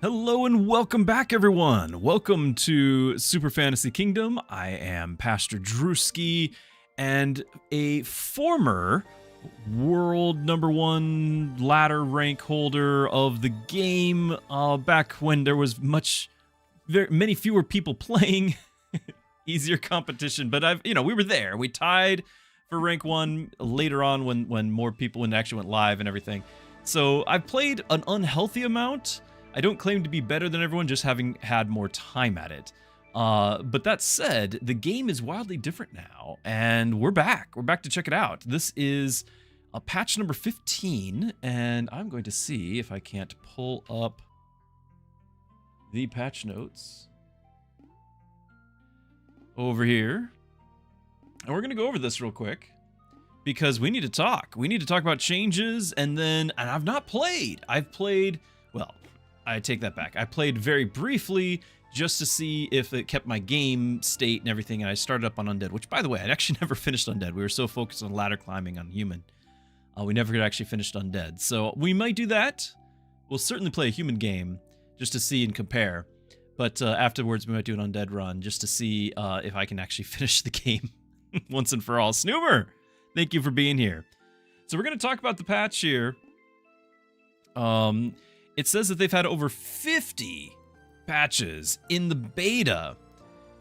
Hello and welcome back, everyone. Welcome to Super Fantasy Kingdom. I am Pastor Druski, and a former world #1 ladder rank holder of the game. Back when there was many fewer people playing, easier competition. But we were there. We tied for rank 1 later on when more people actually went live and everything. So I've played an unhealthy amount. I don't claim to be better than everyone, just having had more time at it. But that said, the game is wildly different now, and we're back. We're back to check it out. This is patch number 15, and I'm going to see if I can't pull up the patch notes over here. And we're going to go over this real quick, because we need to talk. We need to talk about changes, and I've not played. Well, I take that back. I played very briefly just to see if it kept my game state and everything, and I started up on Undead, which, by the way, I actually never finished Undead. We were so focused on ladder climbing on Human. We never actually finished Undead. So we might do that. We'll certainly play a Human game just to see and compare. But afterwards, we might do an Undead run just to see if I can actually finish the game once and for all. Snoomer, thank you for being here. So we're going to talk about the patch here. It says that they've had over 50 patches in the beta.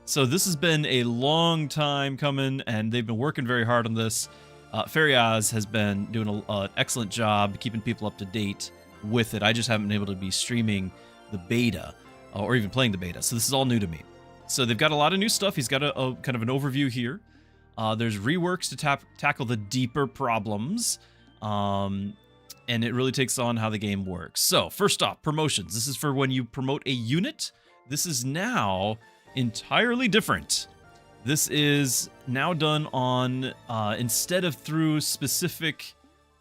So this has been a long time coming, and they've been working very hard on this. Fariaz has been doing an excellent job keeping people up to date with it. I just haven't been able to be streaming the beta or even playing the beta. So this is all new to me. So they've got a lot of new stuff. He's got a kind of an overview here. There's reworks to tackle the deeper problems. And it really takes on how the game works. So, first off, promotions. This is for when you promote a unit. This is now entirely different. This is now done on, instead of through specific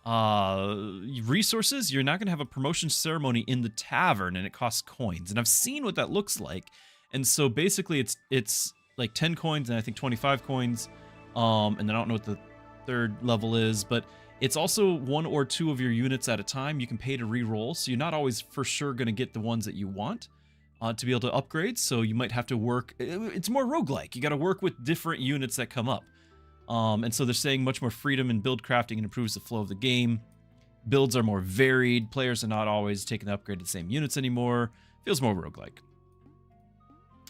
resources, you're not going to have a promotion ceremony in the tavern, and it costs coins. And I've seen what that looks like. And so, basically, it's like 10 coins and I think 25 coins. And then I don't know what the third level is, but it's also 1 or 2 of your units at a time. You can pay to re-roll, so you're not always for sure going to get the ones that you want to be able to upgrade. So you might have to work. It's more roguelike. You got to work with different units that come up. And so they're saying much more freedom in build crafting and improves the flow of the game. Builds are more varied. Players are not always taking the upgraded same units anymore. Feels more roguelike.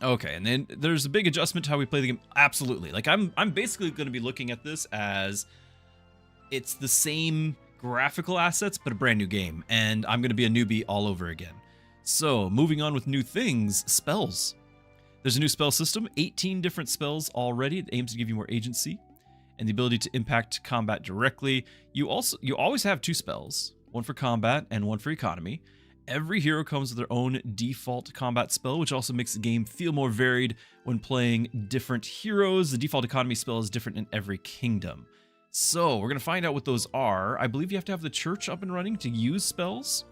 Okay, and then there's a big adjustment to how we play the game. Absolutely. Like I'm basically going to be looking at this as it's the same graphical assets, but a brand new game, and I'm going to be a newbie all over again. So, moving on with new things, spells. There's a new spell system, 18 different spells already. It aims to give you more agency and the ability to impact combat directly. You always have 2 spells, one for combat and one for economy. Every hero comes with their own default combat spell, which also makes the game feel more varied when playing different heroes. The default economy spell is different in every kingdom. So, we're going to find out what those are. I believe you have to have the church up and running to use spells.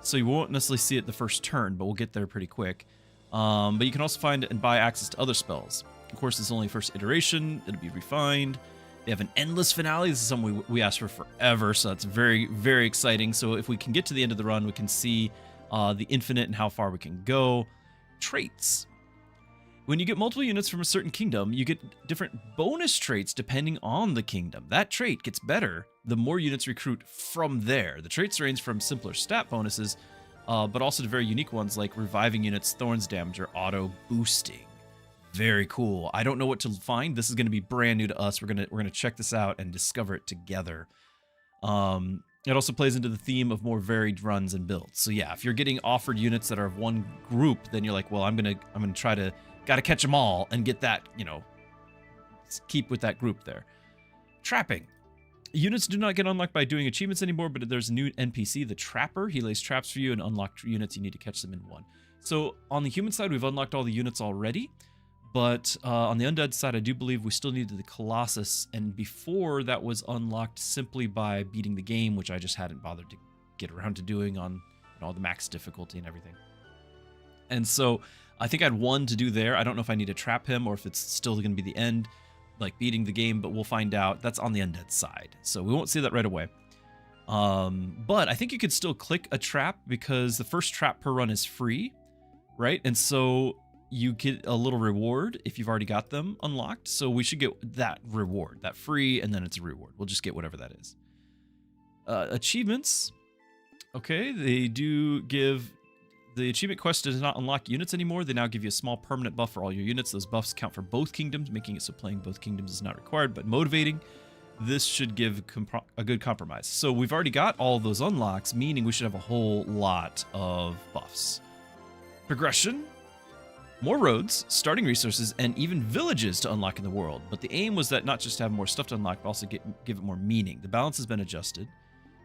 So you won't necessarily see it the first turn, but we'll get there pretty quick. But you can also find and buy access to other spells. Of course, it's only first iteration. It'll be refined. They have an endless finale. This is something we asked for forever, so that's very, very exciting. So if we can get to the end of the run, we can see the infinite and how far we can go. Traits. When you get multiple units from a certain kingdom, you get different bonus traits depending on the kingdom. That trait gets better the more units recruit from there. The traits range from simpler stat bonuses, but also to very unique ones like reviving units, thorns damage, or auto boosting. Very cool. I don't know what to find. This is going to be brand new to us. We're gonna check this out and discover it together. It also plays into the theme of more varied runs and builds. So yeah, if you're getting offered units that are of one group, then you're like, well, I'm gonna try to gotta catch them all and get that, keep with that group there. Trapping. Units do not get unlocked by doing achievements anymore, but there's a new NPC, the Trapper. He lays traps for you and unlocked units. You need to catch them in one. So on the human side, we've unlocked all the units already. But on the undead side, I do believe we still needed the Colossus. And before, that was unlocked simply by beating the game, which I just hadn't bothered to get around to doing on the max difficulty and everything. And so I think I had 1 to do there. I don't know if I need to trap him or if it's still going to be the end, like beating the game, but we'll find out. That's on the undead side, so we won't see that right away. But I think you could still click a trap because the first trap per run is free. right? And so you get a little reward if you've already got them unlocked. So we should get that reward, that free, and then it's a reward. We'll just get whatever that is. Achievements. Okay, they do give... The achievement quest does not unlock units anymore. They now give you a small permanent buff for all your units. Those buffs count for both kingdoms, making it so playing both kingdoms is not required, but motivating. This should give a good compromise. So we've already got all of those unlocks, meaning we should have a whole lot of buffs. Progression. More roads, starting resources, and even villages to unlock in the world. But the aim was that not just to have more stuff to unlock, but also give it more meaning. The balance has been adjusted.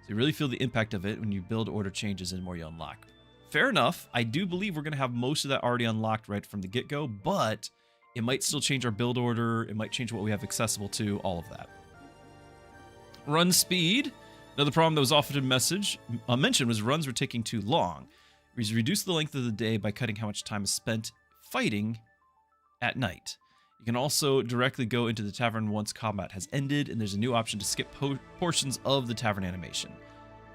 So you really feel the impact of it when you build order changes and more you unlock. Fair enough. I do believe we're going to have most of that already unlocked right from the get-go, but it might still change our build order. It might change what we have accessible to, all of that. Run speed. Another problem that was often mentioned was runs were taking too long. We reduced the length of the day by cutting how much time is spent fighting at night. You can also directly go into the tavern once combat has ended, and there's a new option to skip portions of the tavern animation.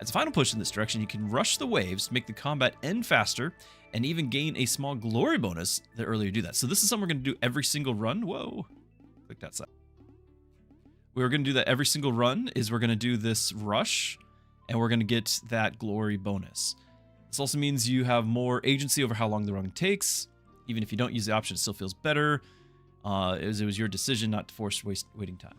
As a final push in this direction, you can rush the waves to make the combat end faster and even gain a small glory bonus the earlier you do that. So this is something we're going to do every single run. Whoa. Click that side. We're going to do that every single run is we're going to do this rush and we're going to get that glory bonus. This also means you have more agency over how long the run takes. Even if you don't use the option, it still feels better. It was your decision not to force waiting time.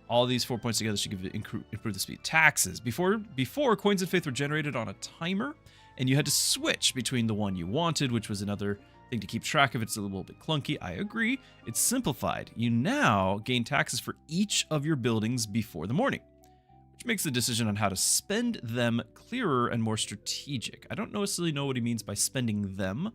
All these 4 points together should give you improve the speed. Taxes. Before coins of faith were generated on a timer, and you had to switch between the one you wanted, which was another thing to keep track of. It's a little bit clunky. I agree. It's simplified. You now gain taxes for each of your buildings before the morning, which makes the decision on how to spend them clearer and more strategic. I don't necessarily know what he means by spending them,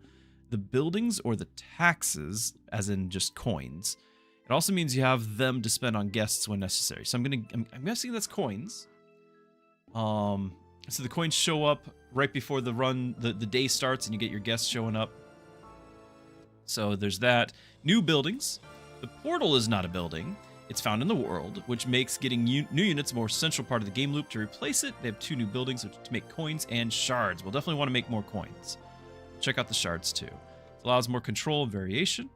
the buildings or the taxes, as in just coins. It also means you have them to spend on guests when necessary. So I'm guessing that's coins. So the coins show up right before the run, the day starts, and you get your guests showing up. So there's that. New buildings. The portal is not a building. It's found in the world, which makes getting new units a more central part of the game loop. To replace it, they have 2 new buildings to make coins and shards. We'll definitely want to make more coins. Check out the shards too. It allows more control and variation.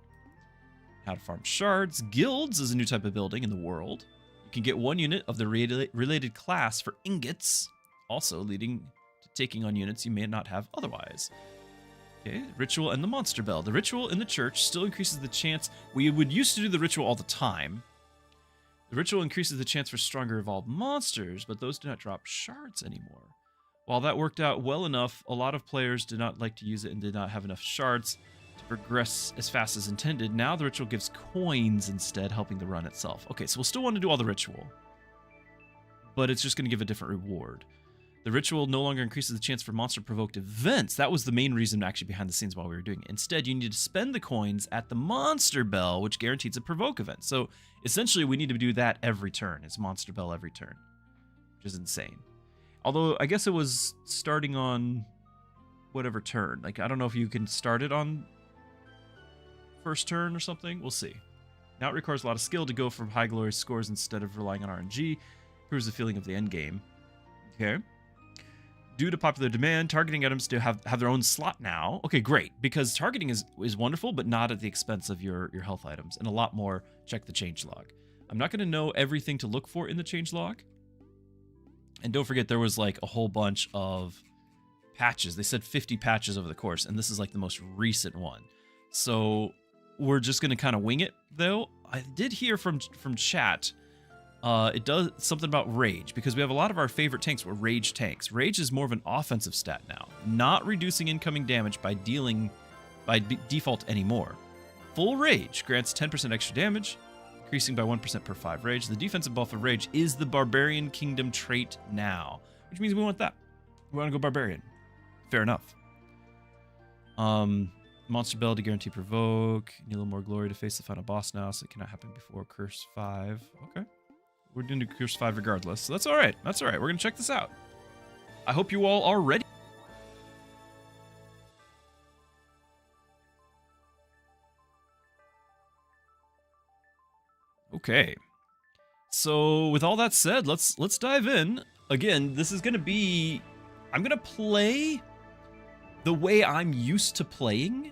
How to farm shards. Guilds is a new type of building in the world. You can get 1 unit of the related class for ingots, also leading to taking on units you may not have otherwise. Okay, ritual and the monster bell. The ritual in the church still increases the chance. We would used to do the ritual all the time. The ritual increases the chance for stronger evolved monsters, but those do not drop shards anymore. While that worked out well enough, a lot of players did not like to use it and did not have enough shards to progress as fast as intended. Now the ritual gives coins instead, helping the run itself. Okay, so we'll still want to do all the ritual, but it's just going to give a different reward. The ritual no longer increases the chance for monster-provoked events. That was the main reason actually behind the scenes while we were doing it. Instead, you need to spend the coins at the monster bell, which guarantees a provoke event. So essentially, we need to do that every turn. It's monster bell every turn, which is insane. Although, I guess it was starting on whatever turn. Like, I don't know if you can start it on first turn or something. We'll see. Now it requires a lot of skill to go for high glorious scores instead of relying on RNG. Improves the feeling of the end game. Okay. Due to popular demand, targeting items to have their own slot now. Okay, great. Because targeting is wonderful, but not at the expense of your health items. And a lot more, check the changelog. I'm not going to know everything to look for in the changelog. And don't forget, there was like a whole bunch of patches. They said 50 patches over the course, and this is like the most recent one. So we're just going to kind of wing it, though. I did hear from chat, it does something about rage, because we have a lot of our favorite tanks were rage tanks. Rage is more of an offensive stat now, not reducing incoming damage by default anymore. Full rage grants 10% extra damage, increasing by 1% per 5 rage. The defensive buff of rage is the Barbarian Kingdom trait now, which means we want that. We want to go Barbarian. Fair enough. Monster Bell to guarantee provoke. Need a little more glory to face the final boss now, so it cannot happen before Curse 5. Okay. We're going to do Curse 5 regardless, so that's all right. That's all right. We're going to check this out. I hope you all are ready. Okay. So with all that said, let's dive in. Again, this is going to be... I'm going to play the way I'm used to playing,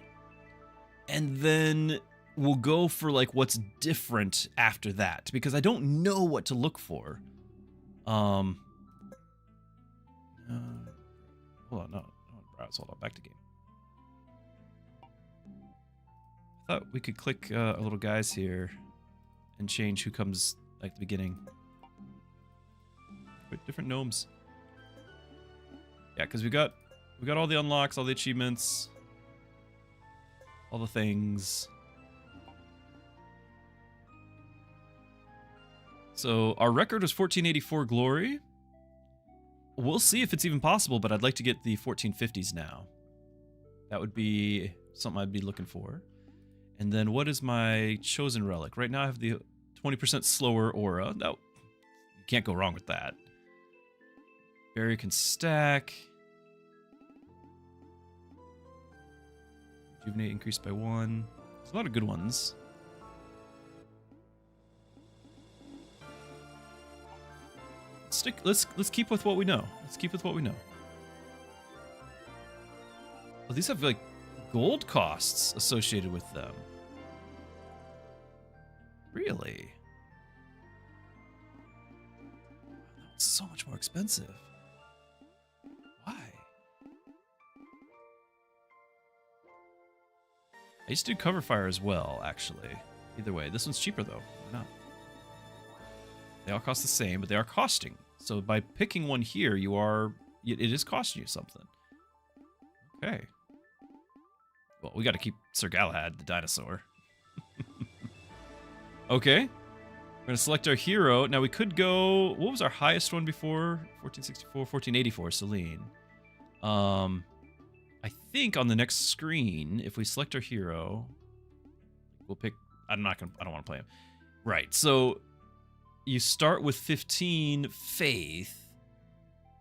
and then we'll go for like what's different after that, because I don't know what to look for. Hold on, no, browse. Hold on, back to game. I thought we could click our little guys here and change who comes like the beginning. Wait, different gnomes. Yeah, because we got all the unlocks, all the achievements, all the things. So our record was 1484 glory. We'll see if it's even possible, but I'd like to get the 1450s now. That would be something I'd be looking for. And then what is my chosen relic? Right now I have the 20% slower aura. No, you can't go wrong with that. Barrier can stack. Rejuvenate increased by 1. There's a lot of good ones. Let's keep with what we know. Let's keep with what we know. Well, these have like gold costs associated with them. Really? That's so much more expensive. Why? I used to do cover fire as well, actually. Either way, this one's cheaper though. Why not? They all cost the same, but they are costing. So by picking one here, it is costing you something. Okay. Well, we got to keep Sir Galahad, the dinosaur. Okay. We're going to select our hero. Now we could go... What was our highest one before? 1464, 1484, Celine. I think on the next screen, if we select our hero, we'll pick... I don't want to play him. Right, so... You start with 15 faith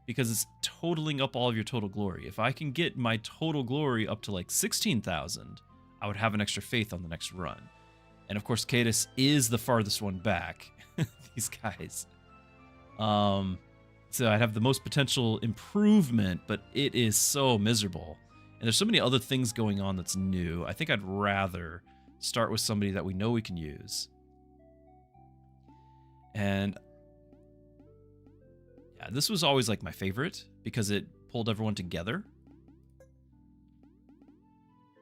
because it's totaling up all of your total glory. If I can get my total glory up to like 16,000, I would have an extra faith on the next run. And of course, Cadus is the farthest one back. These guys. So I'd have the most potential improvement, but it is so miserable. And there's so many other things going on that's new. I think I'd rather start with somebody that we know we can use. And yeah, this was always like my favorite because it pulled everyone together.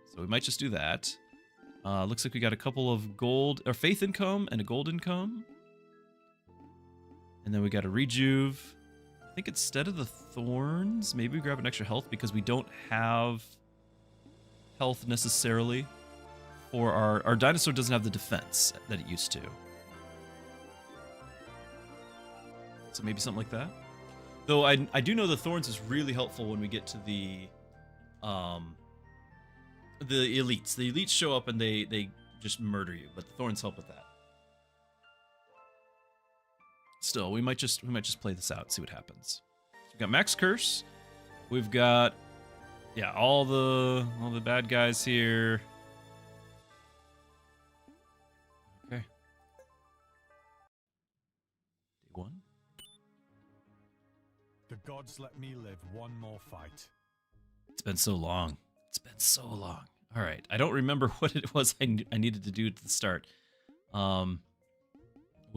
So we might just do that. Looks like we got a couple of gold or faith income and a gold income. And then we got a rejuve. I think instead of the thorns, maybe we grab an extra health because we don't have health necessarily. For our dinosaur doesn't have the defense that it used to. So maybe something like that. Though I do know the thorns is really helpful when we get to the elites. The elites show up and they just murder you, but the thorns help with that. Still, we might just play this out, see what happens. So we've got Max Curse. We've got all the bad guys here. Okay. Day 1. The gods let me live one more fight. It's been so long. It's been so long. All right. I don't remember what it was I needed to do at the start. We're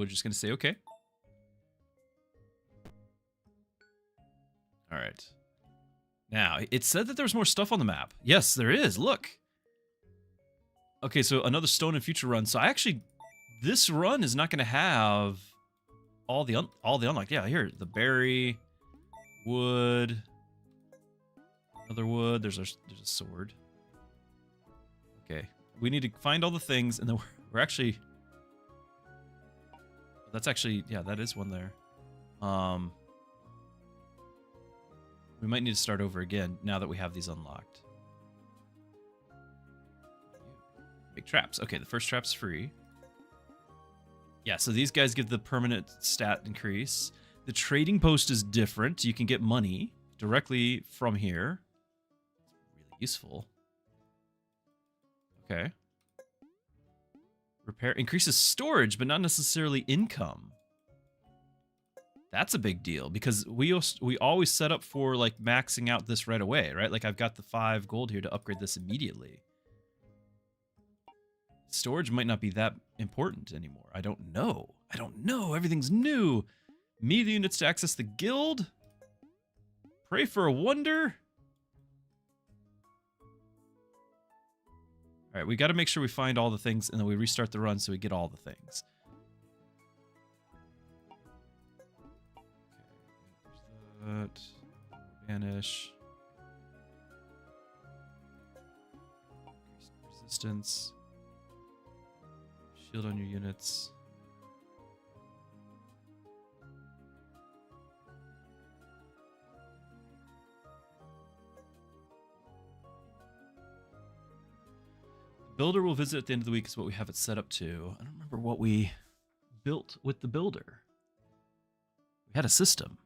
just going to say okay. All right. Now, it said that there was more stuff on the map. Yes, there is. Look. Okay, so another Stone and Future run. So this run is not going to have all the unlocked. Yeah, here, the berry... Wood. Another wood. There's a sword. Okay. We need to find all the things, and then we're actually... That's actually... Yeah, that is one there. We might need to start over again now that we have these unlocked. Big traps. Okay, the first trap's free. Yeah, so these guys give the permanent stat increase. The trading post is different. You can get money directly from here. It's really useful. Okay. Repair increases storage, but not necessarily income. That's a big deal because we always set up for like maxing out this right away, right? Like I've got the 5 gold here to upgrade this immediately. Storage might not be that important anymore. I don't know. I don't know. Everything's new. Melee units to access the guild. Pray for a wonder. All right, we got to make sure we find all the things and then we restart the run so we get all the things. Okay, banish. Resistance. Shield on your units. Builder will visit at the end of the week is what we have it set up to. I don't remember what we built with the builder. We had a system.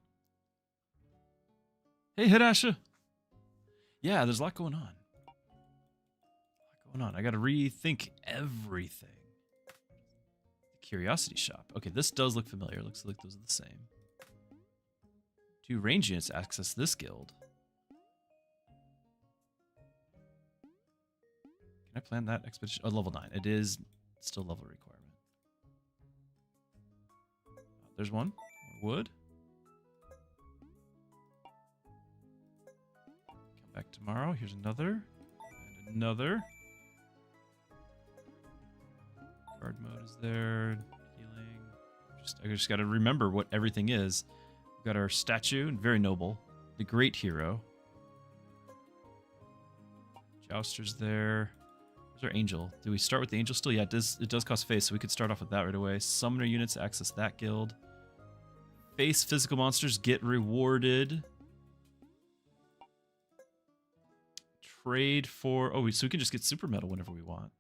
Hey, Hidasha. Yeah, there's a lot going on. I got to rethink everything. Curiosity shop. Okay, this does look familiar. Looks like those are the same. 2 range units access this guild. Can I plan that expedition? Oh, level 9. It is still level requirement. There's one. More wood. Come back tomorrow. Here's another. And another. Guard mode is there. Healing. I just got to remember what everything is. We've got our statue, very noble. The great hero. Jouster's there. Where's our angel? Do we start with the angel still? Yeah, it does cost face, so we could start off with that right away. Summoner units access that guild. Face physical monsters get rewarded. Trade for... Oh, so we can just get super metal whenever we want.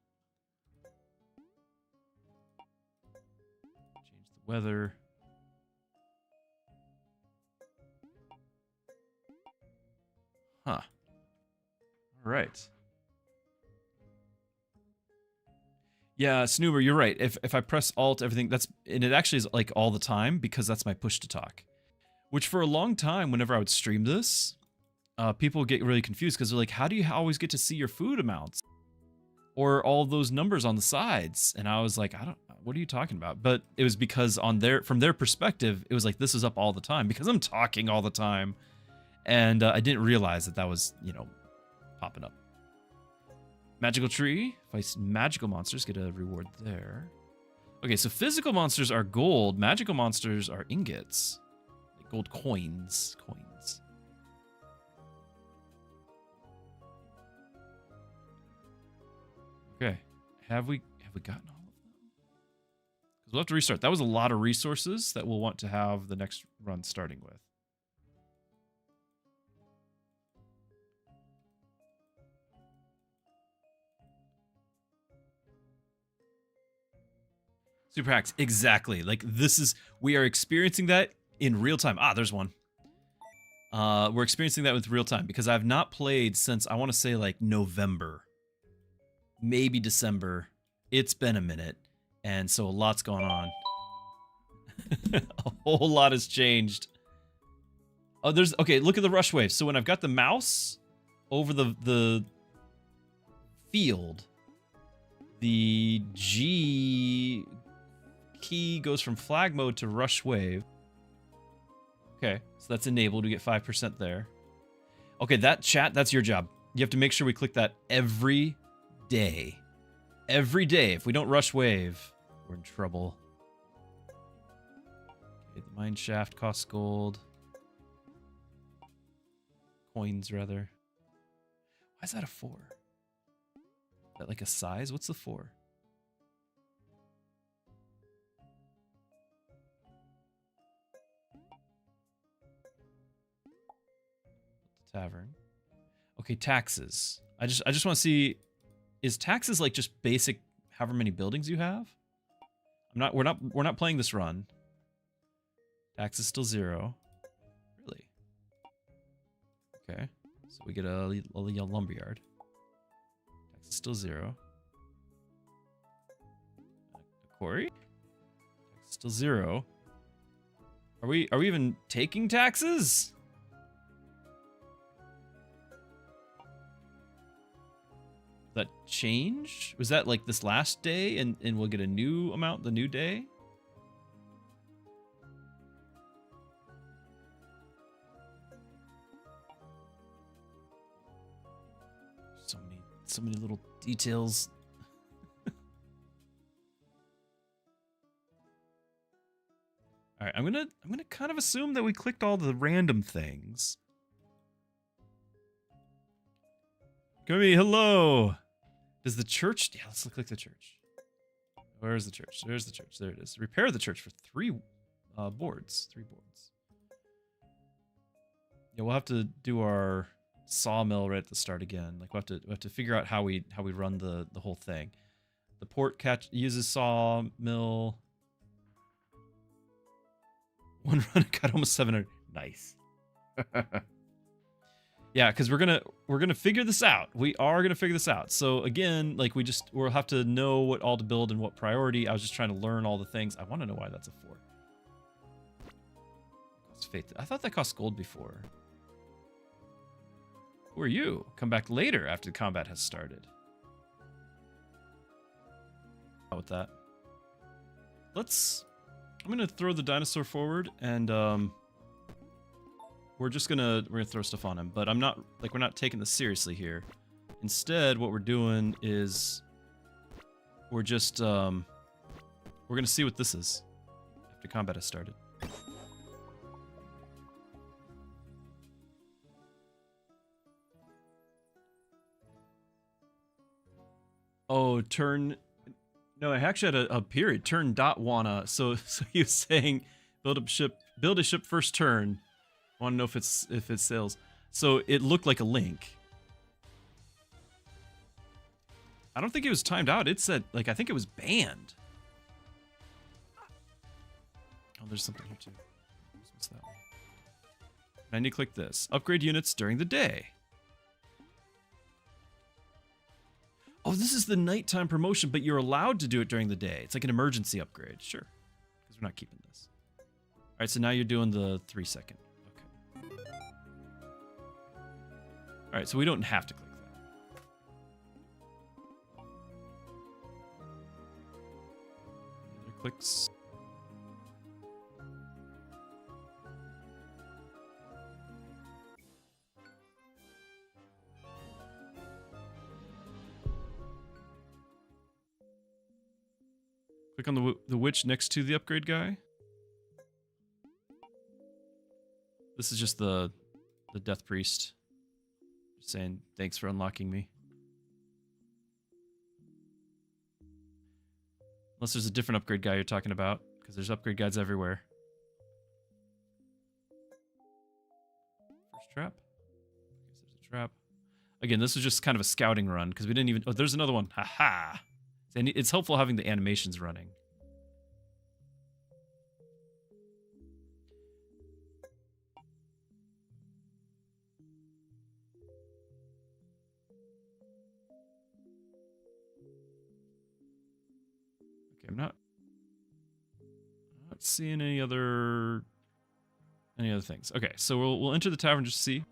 Change the weather. Huh. All right. Yeah, Snoober, you're right. If I press Alt, everything, and it actually is like all the time because that's my push to talk. Which for a long time, whenever I would stream this, people would get really confused because they're like, how do you always get to see your food amounts? Or all those numbers on the sides? And I was like, what are you talking about? But it was because from their perspective, it was like, this is up all the time because I'm talking all the time. And I didn't realize that was, popping up. Magical tree. Fight magical monsters. Get a reward there. Okay, so physical monsters are gold. Magical monsters are ingots. Like gold coins. Okay. Have we gotten all of them? Because we'll have to restart. That was a lot of resources that we'll want to have the next run starting with. Super hacks, exactly. Like we are experiencing that in real time. Ah, there's one. We're experiencing that with real time because I've not played since I want to say like November, maybe December. It's been a minute, and so a lot's gone on. A whole lot has changed. Oh, okay. Look at the rush wave. So when I've got the mouse over the field, the G key goes from flag mode to rush wave. Okay, so that's enabled. We get 5% there. Okay, that's your job. You have to make sure we click that every day. Every day. If we don't rush wave, we're in trouble. Okay, the mine shaft costs gold. Coins, rather. Why is that a 4? Is that like a size? What's the 4? Tavern. Okay, taxes. I just want to see, is taxes like just basic however many buildings you have? We're not playing this run. Tax is still 0. Really? Okay. So we get a lumberyard. Tax is still 0. A quarry? Tax is still 0. Are we even taking taxes? That change? Was that like this last day and we'll get a new amount the new day? So many little details. All right, I'm gonna kind of assume that we clicked all the random things. Gummy, hello. Does the church? Yeah, let's click the church. Where's the church? There's the church. There it is. Repair the church for 3 boards. 3 boards. Yeah, we'll have to do our sawmill right at the start again. Like we'll have to figure out how we run the whole thing. The port uses sawmill. One run got almost 700. Nice. Yeah, because we're gonna figure this out. We are gonna figure this out. So again, like we'll have to know what all to build and what priority. I was just trying to learn all the things. I want to know why that's a 4. It's faith. I thought that cost gold before. Who are you? Come back later after the combat has started. How about that? I'm gonna throw the dinosaur forward and we're gonna throw stuff on him, but we're not taking this seriously here. Instead, what we're doing is we're gonna see what this is after combat has started. Oh, turn. No, I actually had a period. Turn dot wanna. So he was saying build a ship first turn. Want to know if it sails. So it looked like a link. I don't think it was timed out. It said I think it was banned. Oh, there's something here too. What's that one? I need to click this. Upgrade units during the day. Oh, this is the nighttime promotion, but you're allowed to do it during the day. It's like an emergency upgrade. Sure. Because we're not keeping this. All right, so now you're doing the 3-second. Okay. All right, so we don't have to click that. Other clicks. Click on the witch next to the upgrade guy. This is just the death priest. Just saying thanks for unlocking me. Unless there's a different upgrade guy you're talking about, because there's upgrade guides everywhere. First trap. I guess there's a trap. Again, this was just kind of a scouting run, because we didn't even... Oh, there's another one. Haha! And it's helpful having the animations running. Okay, I'm not seeing any other things. Okay, so we'll enter the tavern just to see.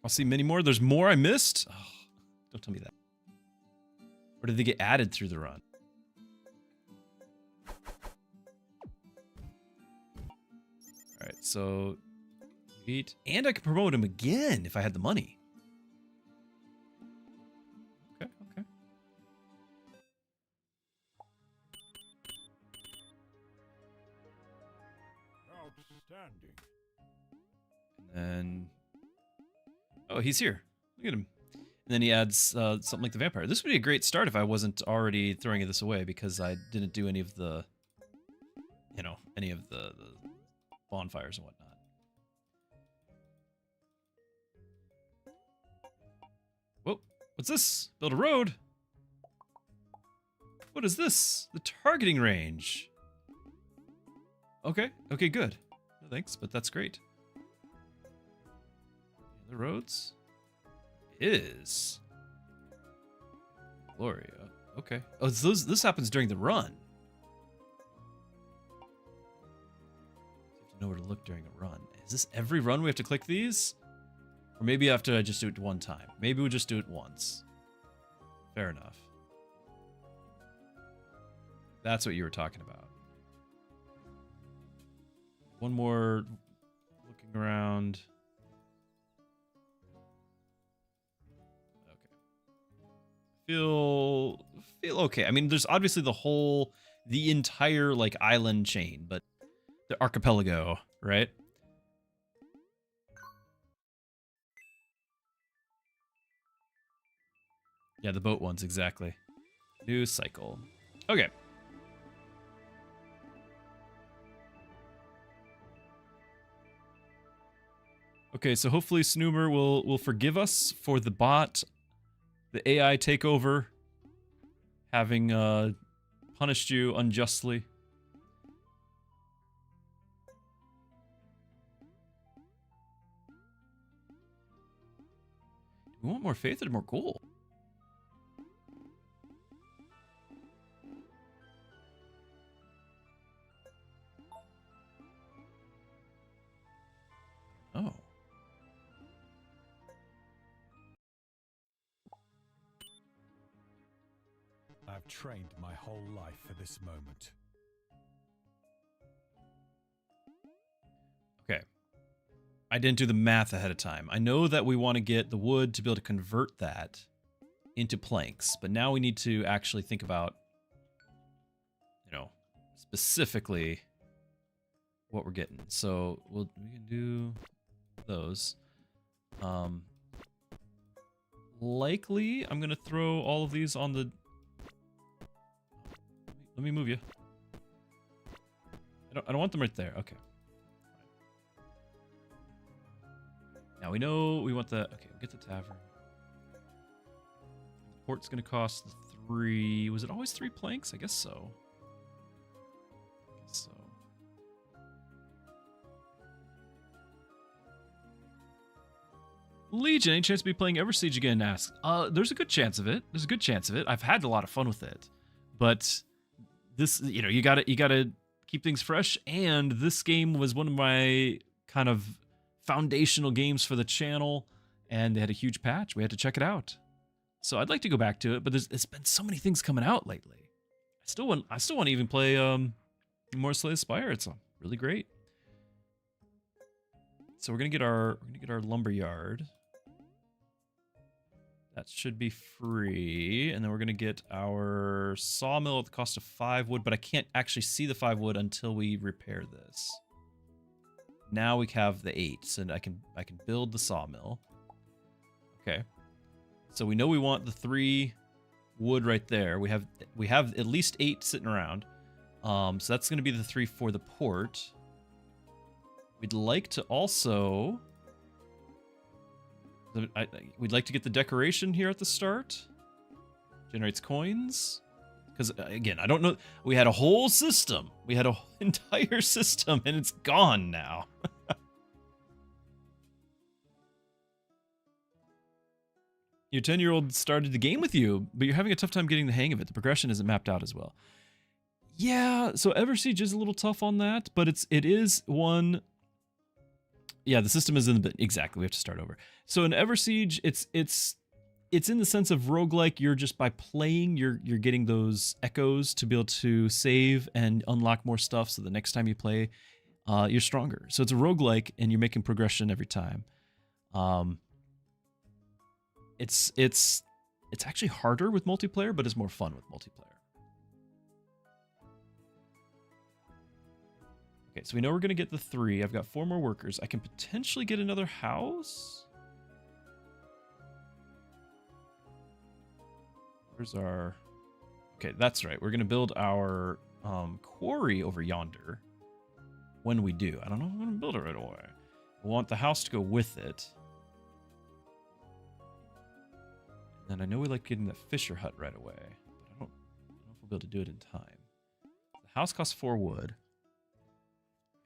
I'll see many more. There's more I missed? Oh, don't tell me that. Or did they get added through the run? Alright, so... Eat. And I could promote him again if I had the money. Okay, okay. Outstanding. And then... Oh, he's here. Look at him. And then he adds something like the vampire. This would be a great start if I wasn't already throwing this away because I didn't do any of the, any of the bonfires and whatnot. Whoa, what's this? Build a road? What is this? The targeting range. Okay, okay, good. No thanks, but that's great. The roads? is. Gloria. Okay. Oh, this happens during the run. You have to know where to look during a run. Is this every run we have to click these? Or maybe after I just do it one time. Maybe we'll just do it once. Fair enough. That's what you were talking about. One more looking around. Okay. Feel okay. I mean, there's obviously the entire like island chain, but the archipelago, right? Yeah, the boat ones, exactly. New cycle. Okay. Okay, so hopefully Snoomer will forgive us for the bot, the AI takeover, having punished you unjustly. Do we want more faith or more gold? Oh. I've trained my whole life for this moment. Okay. I didn't do the math ahead of time. I know that we want to get the wood to be able to convert that into planks, but now we need to actually think about, you know, specifically what we're getting. So we can do those. Likely, I'm gonna throw all of these on the. Let me move you. I don't want them right there. Okay. Now we know we want the. Okay, we'll get the tavern. The port's gonna cost 3. Was it always 3 planks? I guess so. Legion, any chance to be playing Eversiege again? Asks. There's a good chance of it. There's a good chance of it. I've had a lot of fun with it, but this, you know, you gotta keep things fresh. And this game was one of my kind of foundational games for the channel, and they had a huge patch. We had to check it out. So I'd like to go back to it, but there's been so many things coming out lately. I still want to even play more Slay the Spire. It's really great. So we're gonna get our lumberyard. That should be free, and then we're gonna get our sawmill at the cost of 5 wood, but I can't actually see the 5 wood until we repair this. Now we have the 8, and I can build the sawmill. Okay, so we know we want the 3 wood right there. We have at least 8 sitting around. So that's gonna be the 3 for the port. We'd like to also. We'd like to get the decoration here at the start. Generates coins. Because, again, I don't know. We had a whole system. We had an entire system, and it's gone now. Your 10-year-old started the game with you, but you're having a tough time getting the hang of it. The progression isn't mapped out as well. Yeah, so Eversiege is a little tough on that, but it is one. Yeah, the system is in the exactly. We have to start over. So in Eversiege, it's in the sense of roguelike. You're just by playing, you're getting those echoes to be able to save and unlock more stuff. So the next time you play, you're stronger. So it's a roguelike, and you're making progression every time. It's actually harder with multiplayer, but it's more fun with multiplayer. Okay, so we know we're going to get the 3. I've got 4 more workers. I can potentially get another house. Where's our... Okay, that's right. We're going to build our quarry over yonder when we do. I don't know if I'm going to build it right away. We want the house to go with it. And I know we like getting that Fisher hut right away, but I don't know if we'll be able to do it in time. The house costs 4 wood.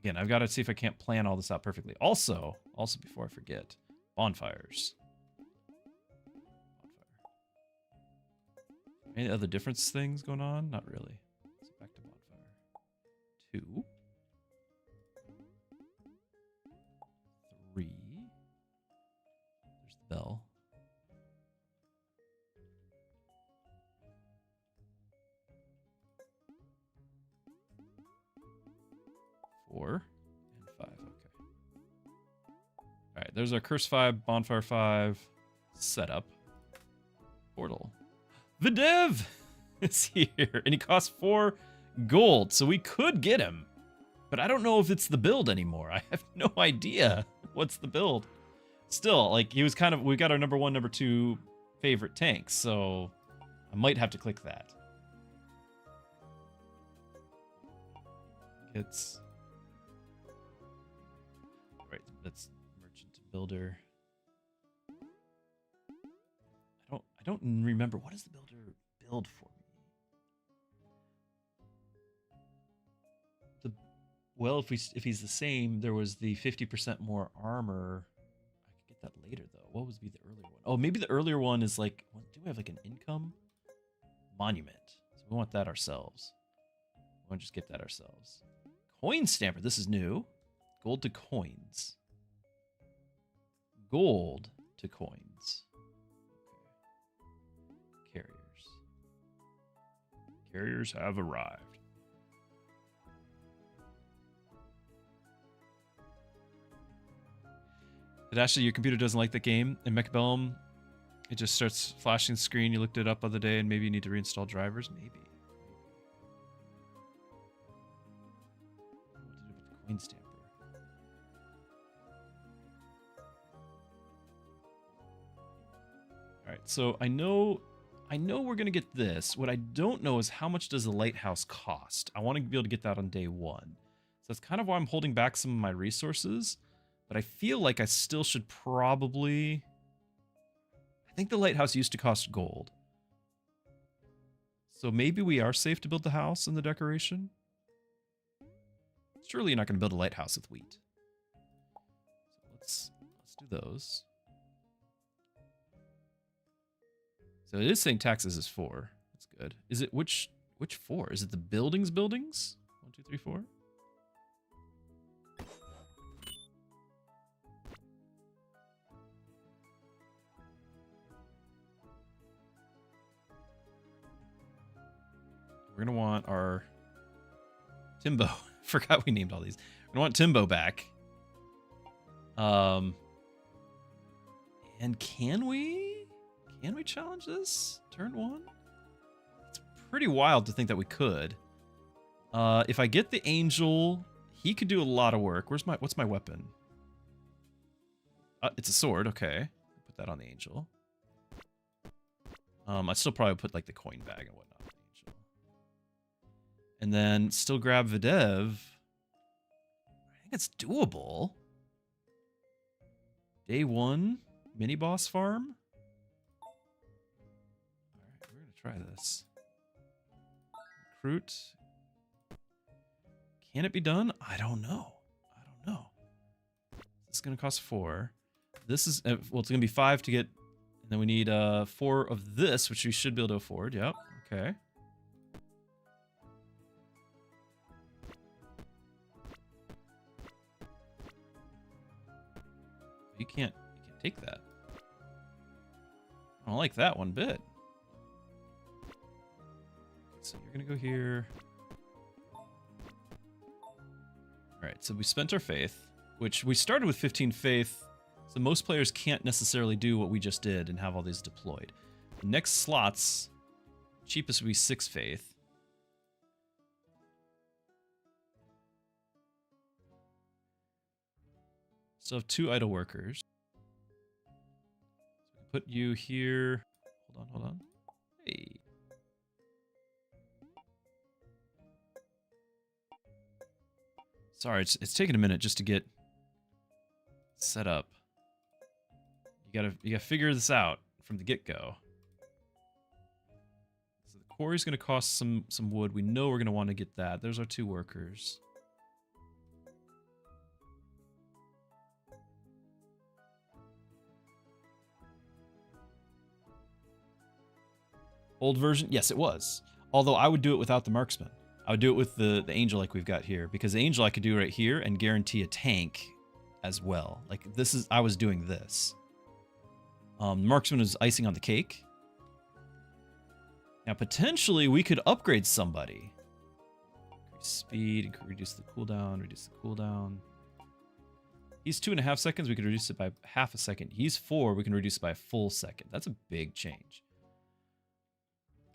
Again, I've got to see if I can't plan all this out perfectly. Also, before I forget, bonfires. Any other difference things going on? Not really. So back to bonfire. 2. 3. There's the bell. 4 and 5. Okay. All right. There's our curse 5, bonfire 5, setup, portal. Videv is here, and he costs 4 gold, so we could get him. But I don't know if it's the build anymore. I have no idea what's the build. Still, like, he was kind of, we got our number 1, number 2 favorite tanks, so I might have to click that. It's right. That's merchant builder. I don't remember, what does the builder build for me? Well, if he's the same, there was the 50% more armor. I could get that later though. What was the earlier one? Oh, maybe the earlier one is like, do we have like an income monument? So we want that ourselves. We want to just get that ourselves. Coin stamper. This is new. Gold to coins. Gold to coins. Okay. Carriers have arrived. But actually, your computer doesn't like the game. In Mechabellum, it just starts flashing the screen. You looked it up the other day, and maybe you need to reinstall drivers. Maybe. What to do with the coin stamper? All right, so I know we're gonna get this. What I don't know is how much does the lighthouse cost. I want to be able to get that on day 1. So that's kind of why I'm holding back some of my resources. But I feel like I still should probably... I think the lighthouse used to cost gold. So maybe we are safe to build the house and the decoration. Surely you're not going to build a lighthouse with wheat. So let's do those. So it is saying taxes is 4. That's good. Is it which 4? Is it the buildings? 1, 2, 3, 4? We're going to want our Timbo. Forgot we named all these. We're going to want Timbo back. And can we challenge this? Turn 1? It's pretty wild to think that we could. If I get the angel, he could do a lot of work. What's my weapon? It's a sword. Okay. Put that on the angel. I'd still probably put like the coin bag and whatnot. And then still grab Videv. I think it's doable. Day 1, mini boss farm. All right, we're gonna try this. Recruit. Can it be done? I don't know. This is gonna cost 4. This is well, it's gonna be 5 to get, and then we need 4 of this, which we should be able to afford. Yep. Okay. You can't take that. I don't like that one bit. So you're gonna go here. Alright, so we spent our faith, which we started with 15 faith, so most players can't necessarily do what we just did and have all these deployed. The next slots, cheapest would be 6 faith. Still have 2 idle workers. So put you here. Hold on. Hey. Sorry, it's taking a minute just to get set up. You gotta figure this out from the get-go. So the quarry's gonna cost some wood. We know we're gonna want to get that. There's our 2 workers. Old version? Yes, it was. Although I would do it without the marksman. I would do it with the angel like we've got here. Because the angel I could do right here and guarantee a tank as well. Like this is, I was doing this. Marksman is icing on the cake. Now potentially we could upgrade somebody. Increase speed, reduce the cooldown, reduce the cooldown. He's 2.5 seconds, we could reduce it by half a second. He's 4, we can reduce it by a full second. That's a big change.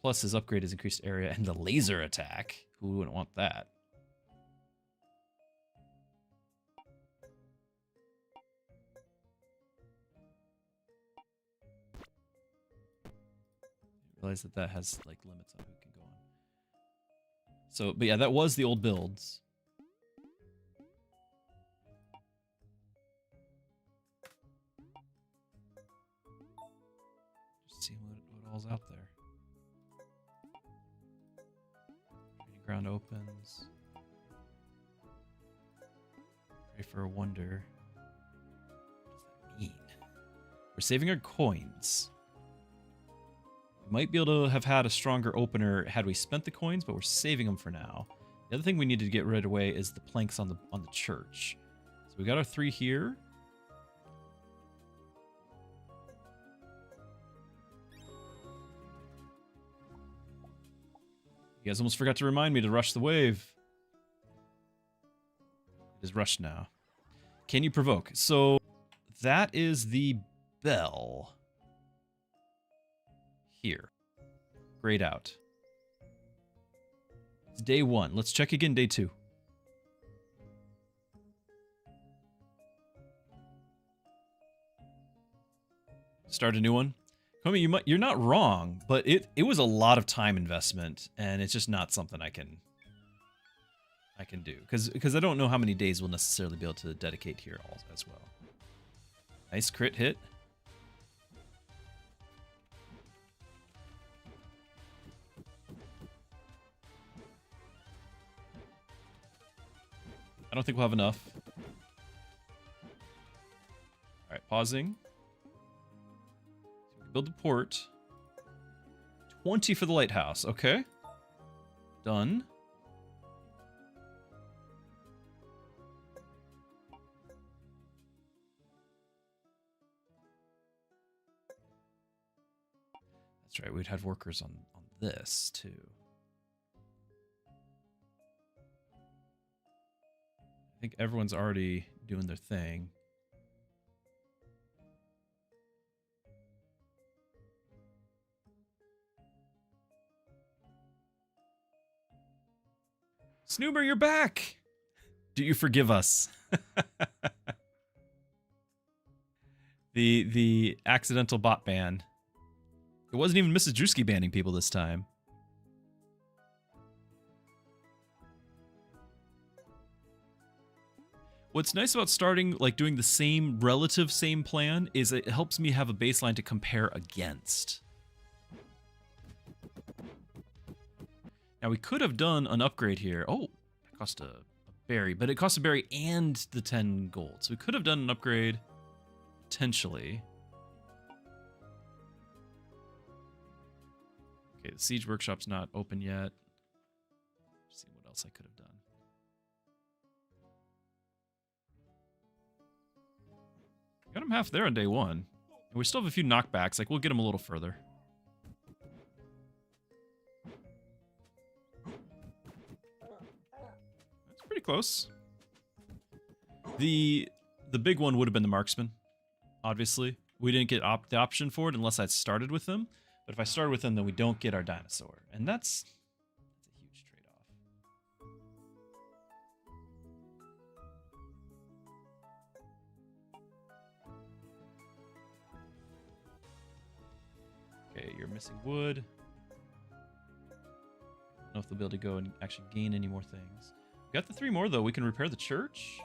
Plus his upgrade is increased area and the laser attack. Who wouldn't want that? Realize that that has like limits on who can go on. So, but yeah, that was the old builds. Just see what all's out there. Training ground opens. Pray for a wonder. What does that mean? We're saving our coins. We might be able to have had a stronger opener had we spent the coins, but we're saving them for now. The other thing we need to get rid away is the planks on the church. So we got our 3 here. You guys almost forgot to remind me to rush the wave. It is rushed now. Can you provoke? So that is the bell. Here. Grayed out. It's day 1. Let's check again day 2. Start a new one. Homie, you're not wrong, but it was a lot of time investment, and it's just not something I can do because I don't know how many days we'll necessarily be able to dedicate here as well. Nice crit hit. I don't think we'll have enough. Alright, pausing. Build the port. 20 for the lighthouse. Okay. Done. That's right, we'd have workers on this too. I think everyone's already doing their thing. Snoober, you're back! Do you forgive us? The accidental bot ban. It wasn't even Mrs. Druski banning people this time. What's nice about starting, like, doing the same plan is it helps me have a baseline to compare against. Now, we could have done an upgrade here. Oh, that cost a berry, but it cost a berry and the 10 gold. So we could have done an upgrade, potentially. Okay, the Siege Workshop's not open yet. Let's see what else I could have done. Got him half there on day 1. And we still have a few knockbacks. Like, we'll get him a little further. That's pretty close. The big one would have been the marksman, obviously. We didn't get the option for it unless I started with them. But if I started with them, then we don't get our dinosaur. And that's a huge trade-off. Okay, you're missing wood. I don't know if they'll be able to go and actually gain any more things. We got the 3 more, though. We can repair the church.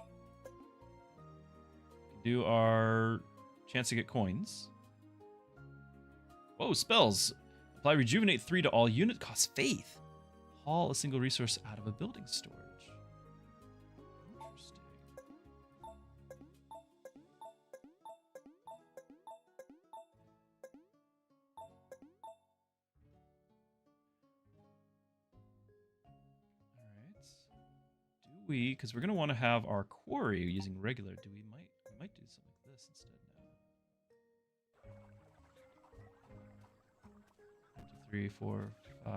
We can do our chance to get coins. Whoa, spells. Apply Rejuvenate 3 to all unit. Costs faith. Haul a single resource out of a building storage. Interesting. we, because we're gonna want to have our quarry using regular. We might do something like this instead now. 1, 2, 3, 4, 5.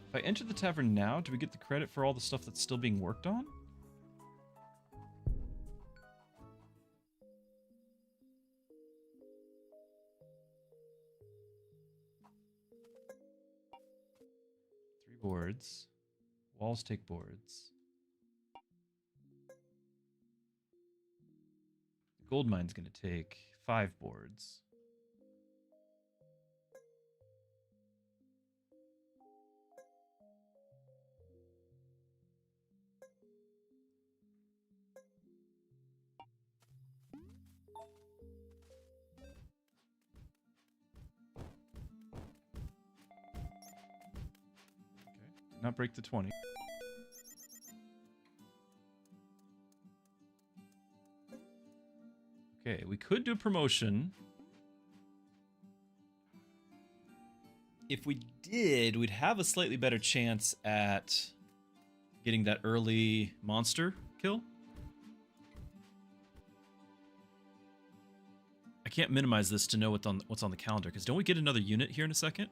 If I enter the tavern now, do we get the credit for all the stuff that's still being worked on? Boards. Walls take boards. The gold mine's going to take 5 boards. Not break the 20. Okay, we could do promotion. If we did, we'd have a slightly better chance at getting that early monster kill. I can't minimize this to know what's on the calendar, because don't we get another unit here in a second?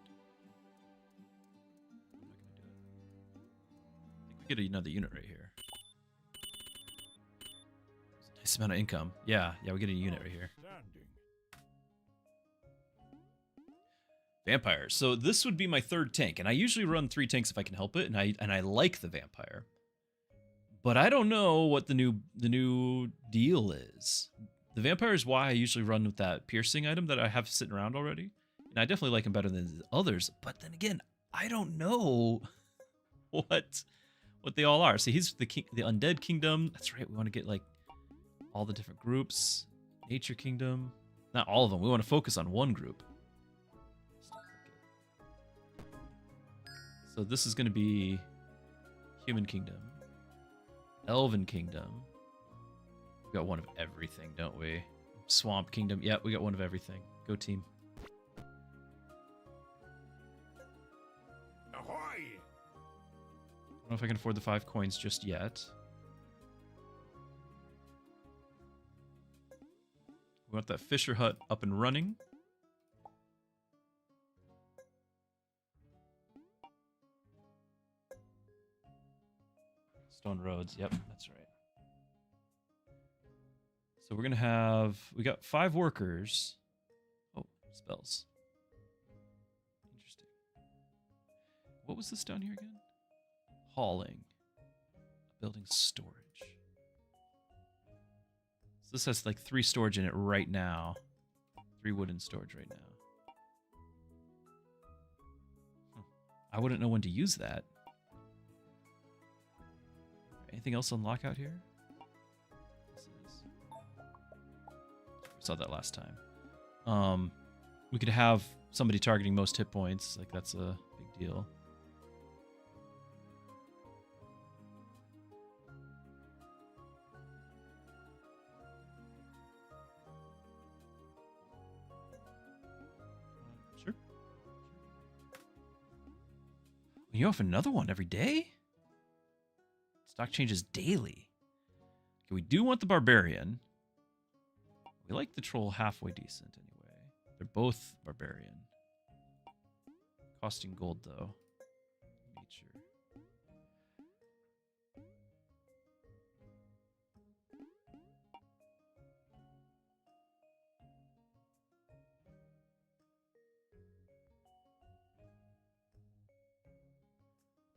Get another unit right here. Nice amount of income. Yeah, we get a unit right here. Vampire. So this would be my 3rd tank, and I usually run 3 tanks if I can help it, and I like the vampire. But I don't know what the new deal is. The vampire is why I usually run with that piercing item that I have sitting around already, and I definitely like him better than the others. But then again, I don't know what they all are. See, he's the undead kingdom. That's right. We want to get like all the different groups. Nature kingdom. Not all of them. We want to focus on one group. So this is going to be human kingdom. Elven kingdom. We got one of everything, don't we? Swamp kingdom. Yeah, we got one of everything. Go team. I don't know if I can afford the 5 coins just yet. We want that Fisher hut up and running. Stone roads. Yep, that's right. So we're going to have... We got 5 workers. Oh, spells. Interesting. What was this down here again? Hauling. Building storage. So this has like 3 storage in it right now. 3 wooden storage right now. I wouldn't know when to use that. Anything else on lockout here? This is... We saw that last time. We could have somebody targeting most hit points. Like, that's a big deal. Sure. You have another one every day? Stock changes daily. Okay, we do want the barbarian. We like the troll halfway decent anyway. They're both barbarian. Costing gold though. Nature.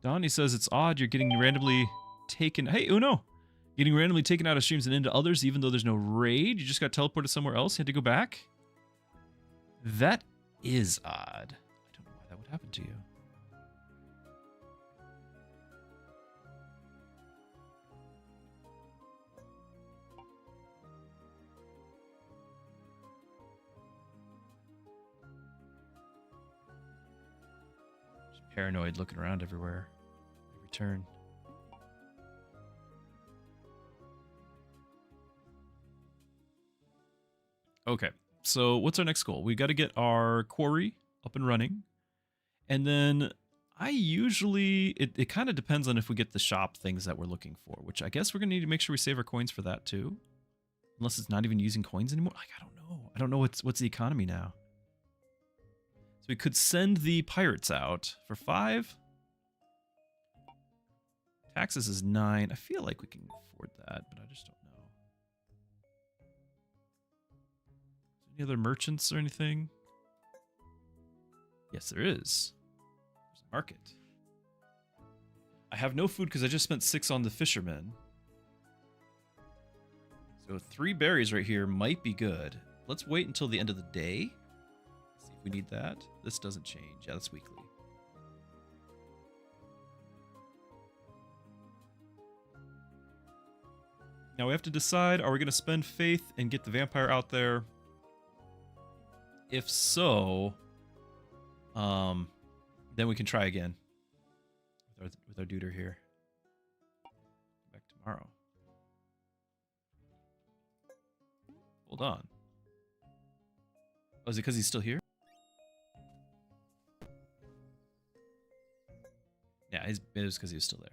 Donnie says it's odd you're getting randomly taken. Hey, Uno! Getting randomly taken out of streams and into others even though there's no raid? You just got teleported somewhere else? You had to go back? That is odd. I don't know why that would happen to you. Just paranoid looking around everywhere. Every turn. Okay, So what's our next goal? We got to get our quarry up and running. And then I usually, it kind of depends on if we get the shop things that we're looking for, which I guess we're going to need to make sure we save our coins for that too. Unless it's not even using coins anymore. Like, I don't know. I don't know what's the economy now. So we could send the pirates out for 5. Taxes is 9. I feel like we can afford that, but I just don't know. Any other merchants or anything? Yes, there is. There's a market. I have no food because I just spent 6 on the fishermen. So 3 berries right here might be good. Let's wait until the end of the day. See if we need that. This doesn't change. Yeah, that's weekly. Now we have to decide, are we going to spend faith and get the vampire out there? If so, then we can try again with our duder here. Back tomorrow. Hold on. Oh, is it because he's still here? Yeah, it was because he was still there.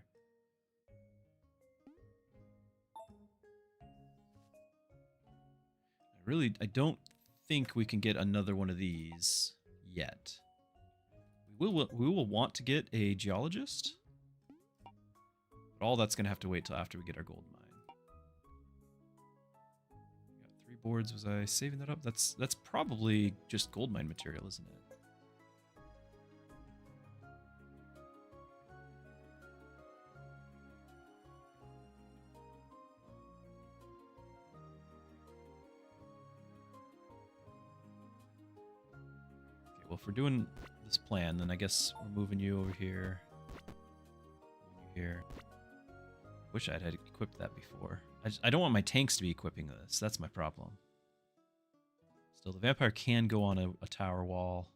I don't think we can get another one of these yet. We will want to get a geologist, but all that's going to have to wait till after we get our gold mine. We got 3 boards. Was I saving that up? That's probably just gold mine material, isn't it? Well, if we're doing this plan, then I guess we're moving you over here. Moving you here. Wish I'd had equipped that before. I don't want my tanks to be equipping this. That's my problem. Still, the vampire can go on a tower wall.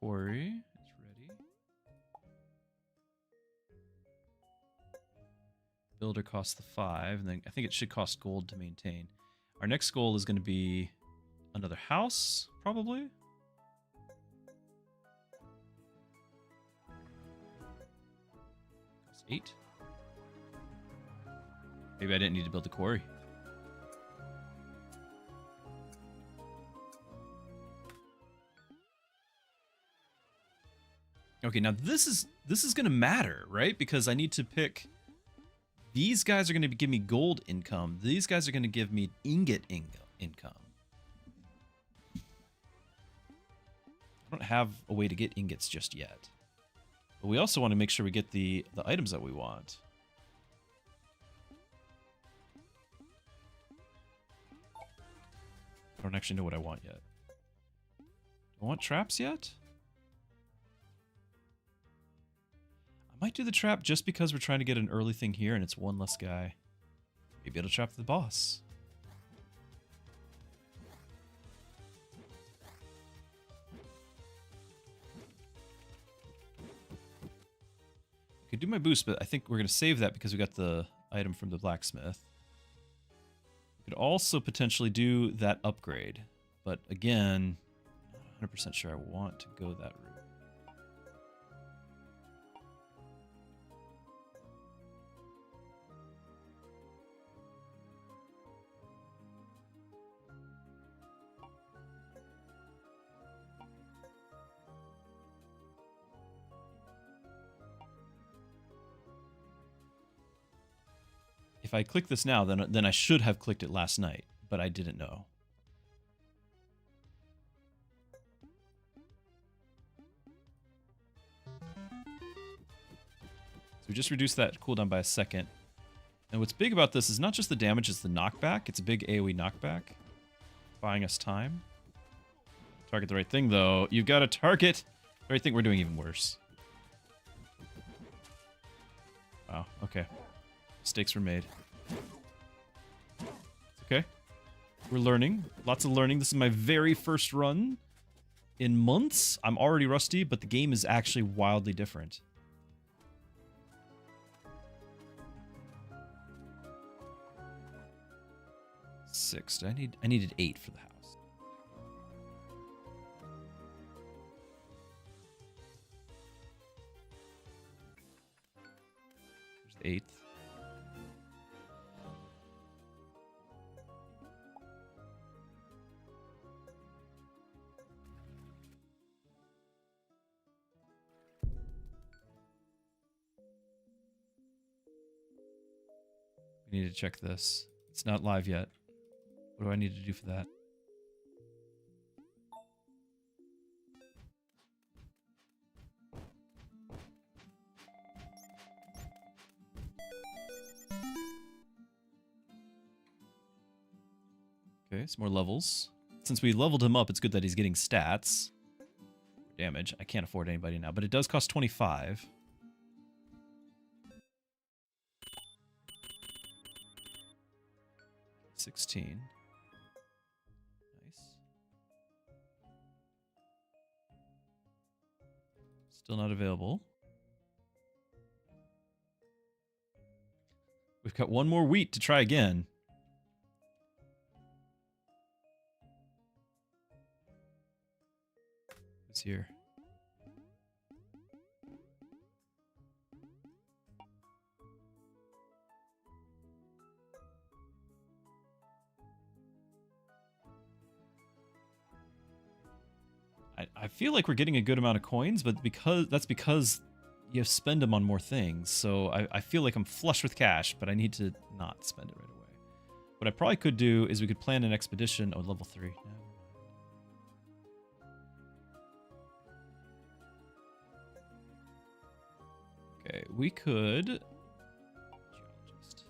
Quarry is ready. Builder costs the 5, and then I think it should cost gold to maintain. Our next goal is going to be another house, probably. Costs 8. Maybe I didn't need to build the quarry. Okay, now this is going to matter, right? Because I need to pick. These guys are going to give me gold income. These guys are going to give me ingot income. I don't have a way to get ingots just yet. But we also want to make sure we get the items that we want. I don't actually know what I want yet. Do I want traps yet? I might do the trap just because we're trying to get an early thing here and it's one less guy. Maybe it'll trap the boss. I could do my boost, but I think we're going to save that because we got the item from the blacksmith. We could also potentially do that upgrade. But again, I'm not 100% sure I want to go that route. If I click this now, then I should have clicked it last night, but I didn't know. So we just reduced that cooldown by a second. And what's big about this is not just the damage, it's the knockback. It's a big AoE knockback, buying us time. Target the right thing, though. You've got to target the right thing. We're doing even worse. Wow, okay. Mistakes were made. It's okay. We're learning. Lots of learning. This is my very first run in months. I'm already rusty, but the game is actually wildly different. Six. I needed 8 for the house. There's the 8th. We need to check this. It's not live yet. What do I need to do for that? Okay, some more levels. Since we leveled him up, it's good that he's getting stats. Damage. I can't afford anybody now, but it does cost 25. $16. Nice. Still not available. We've got one more wheat to try again. Who's here? I feel like we're getting a good amount of coins, but that's because you spend them on more things. So I feel like I'm flush with cash, but I need to not spend it right away. What I probably could do is we could plan an expedition. Oh, level 3. Okay, we could... Geologist.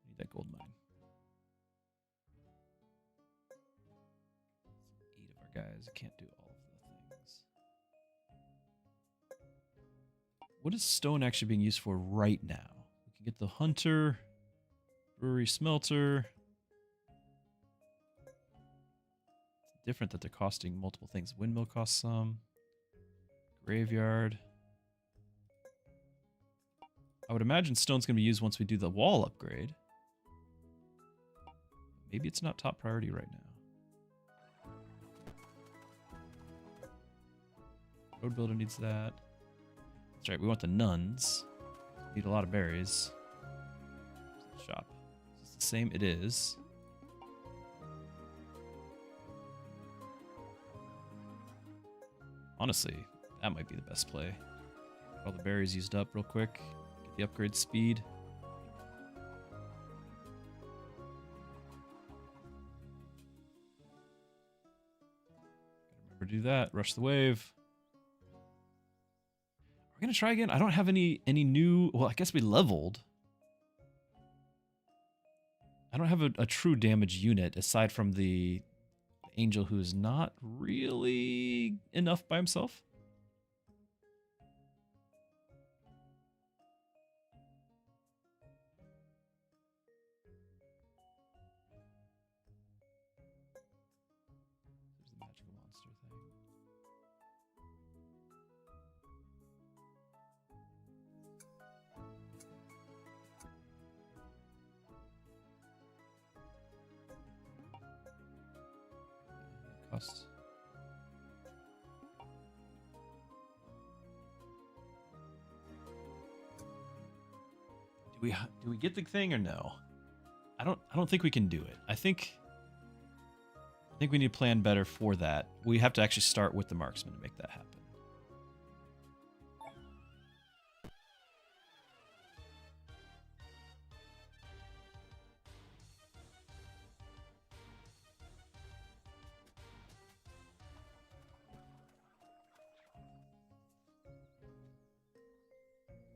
Need that gold mine. 8 of our guys can't do all of the things. What is stone actually being used for right now? We can get the hunter, brewery, smelter. Different that they're costing multiple things. Windmill costs some. Graveyard. I would imagine stone's going to be used once we do the wall upgrade. Maybe it's not top priority right now. Road builder needs that. That's right, we want the nuns. Need a lot of berries. Shop. Is this the same? It is. Honestly, that might be the best play. Get all the berries used up real quick. Get the upgrade speed. Gotta remember to do that. Rush the wave. We're gonna try again. I don't have any new... Well, I guess we leveled. I don't have a true damage unit aside from the angel who is not really enough by himself. There's the magical monster thing. Cost. Do we get the thing or no? I don't think we can do it. I think we need to plan better for that. We have to actually start with the marksman to make that happen.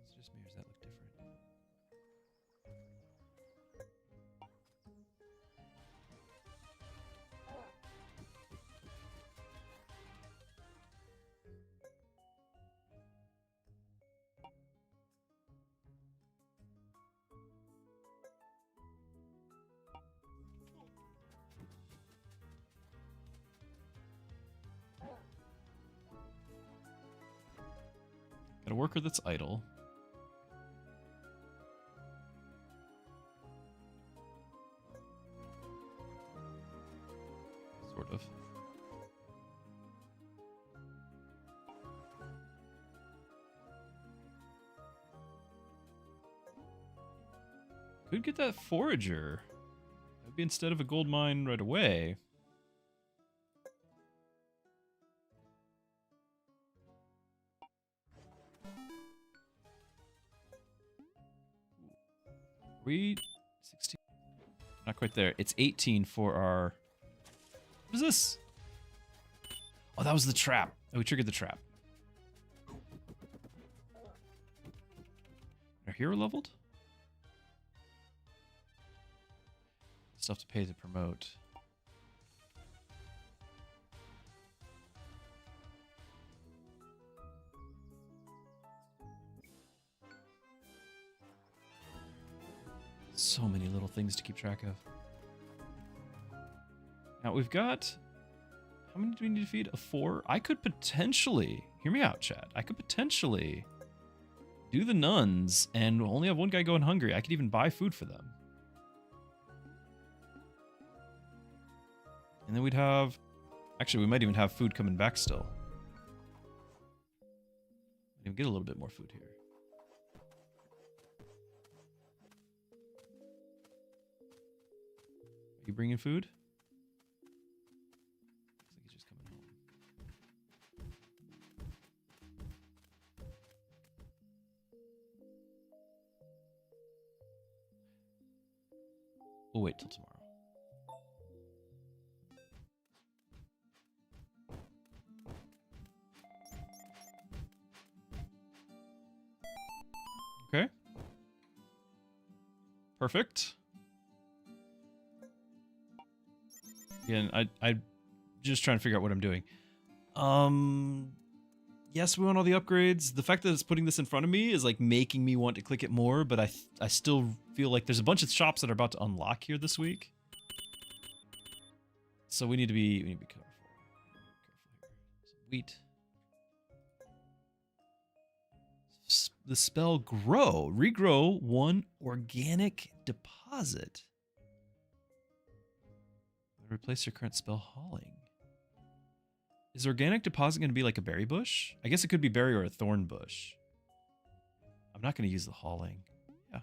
It's just me, or does that look different? worker that's idle. Sort of. Could get that forager. That'd be instead of a gold mine right away. We 16. Not quite there. It's 18 for our. What is this? Oh, that was the trap. Oh, we triggered the trap. Our hero leveled? Stuff to pay to promote. So many little things to keep track of. Now we've got... How many do we need to feed? A 4? I could potentially... Hear me out, chat. I could potentially do the nuns and only have one guy going hungry. I could even buy food for them. And then we'd have... Actually, we might even have food coming back still. Maybe get a little bit more food here. Are you bringing food? Looks like he's just coming home. We'll wait till tomorrow. Okay. Perfect. Again, I just trying to figure out what I'm doing. Yes, we want all the upgrades. The fact that it's putting this in front of me is like making me want to click it more, but I still feel like there's a bunch of shops that are about to unlock here this week. So we need to be careful. Careful here. Some wheat. The spell grow. Regrow 1 organic deposit. Replace your current spell hauling. Is organic deposit going to be like a berry bush? I guess it could be berry or a thorn bush. I'm not going to use the hauling. Yeah.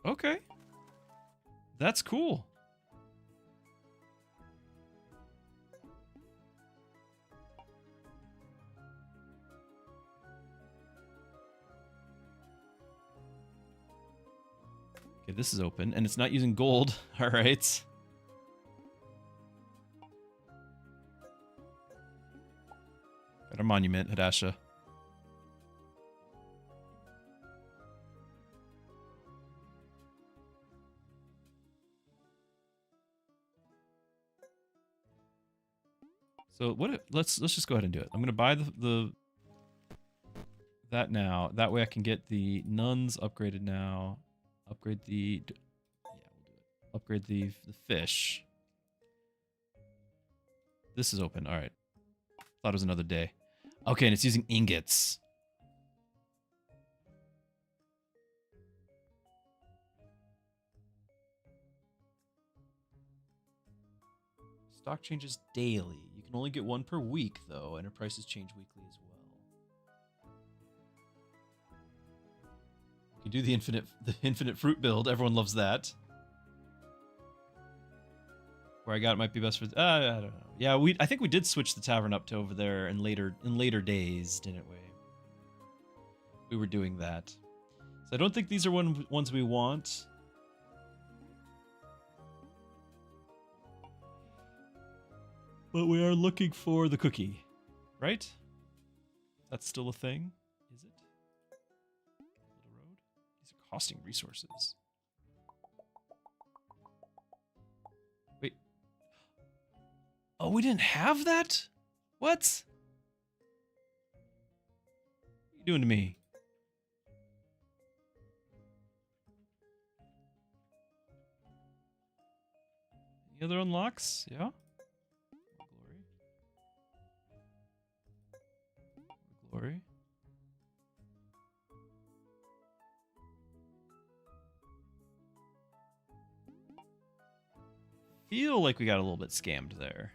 Okay. That's cool. Okay, this is open, and it's not using gold. All right. Got our monument, Hadasha. So what? Let's just go ahead and do it. I'm gonna buy that now. That way I can get the nuns upgraded now. Upgrade the... Yeah, we'll do it. Upgrade the fish. This is open. All right. Thought it was another day. Okay, and it's using ingots. Stock changes daily. You can only get 1 per week, though, and her prices change weekly as well. You do the infinite fruit build. Everyone loves that. Where I got it might be best for. I don't know. Yeah, I think we did switch the tavern up to over there in later days, didn't we? We were doing that. So I don't think these are ones we want. But we are looking for the cookie, right? That's still a thing, is it? Little road. These are costing resources. Wait. Oh, we didn't have that? What? What are you doing to me? Any other unlocks? Yeah? Glory. feel like we got a little bit scammed there.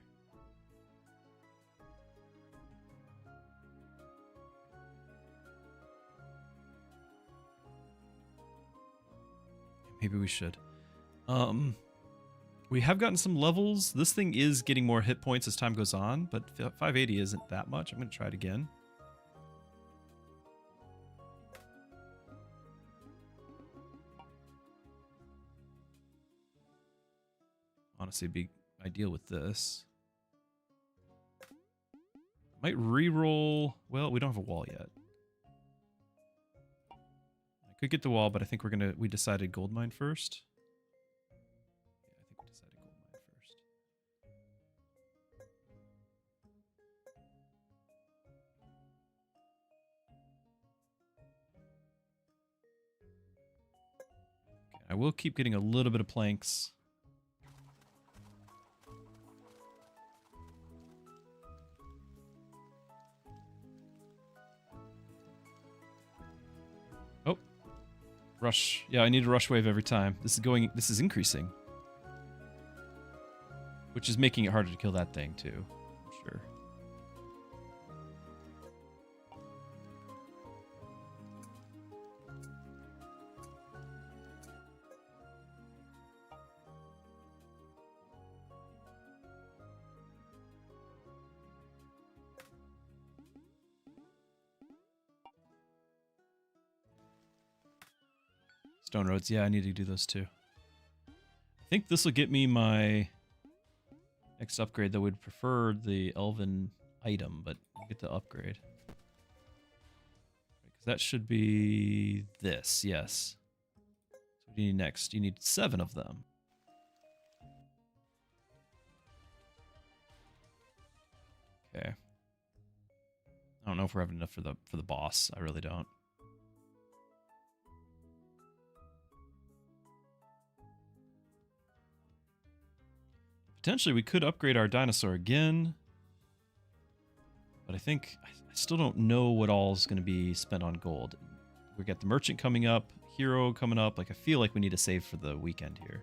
Maybe we should. We have gotten some levels. This thing is getting more hit points as time goes on, but 580 isn't that much. I'm going to try it again. Honestly, it'd be ideal with this. Might re-roll. Well, we don't have a wall yet. I could get the wall, but I think we decided gold mine first. Yeah, I think we decided gold mine first. Okay, I will keep getting a little bit of planks. Rush. Yeah, I need a rush wave every time. This is increasing. Which is making it harder to kill that thing too. I'm sure. Stone roads, yeah, I need to do those too. I think this will get me my next upgrade, though we'd prefer the elven item, but we'll get the upgrade. Because that should be this, yes. So what do you need next? You need 7 of them. Okay. I don't know if we're having enough for the boss. I really don't. Potentially, we could upgrade our dinosaur again. But I think I still don't know what all is going to be spent on gold. We got the merchant coming up, hero coming up. Like, I feel like we need to save for the weekend here.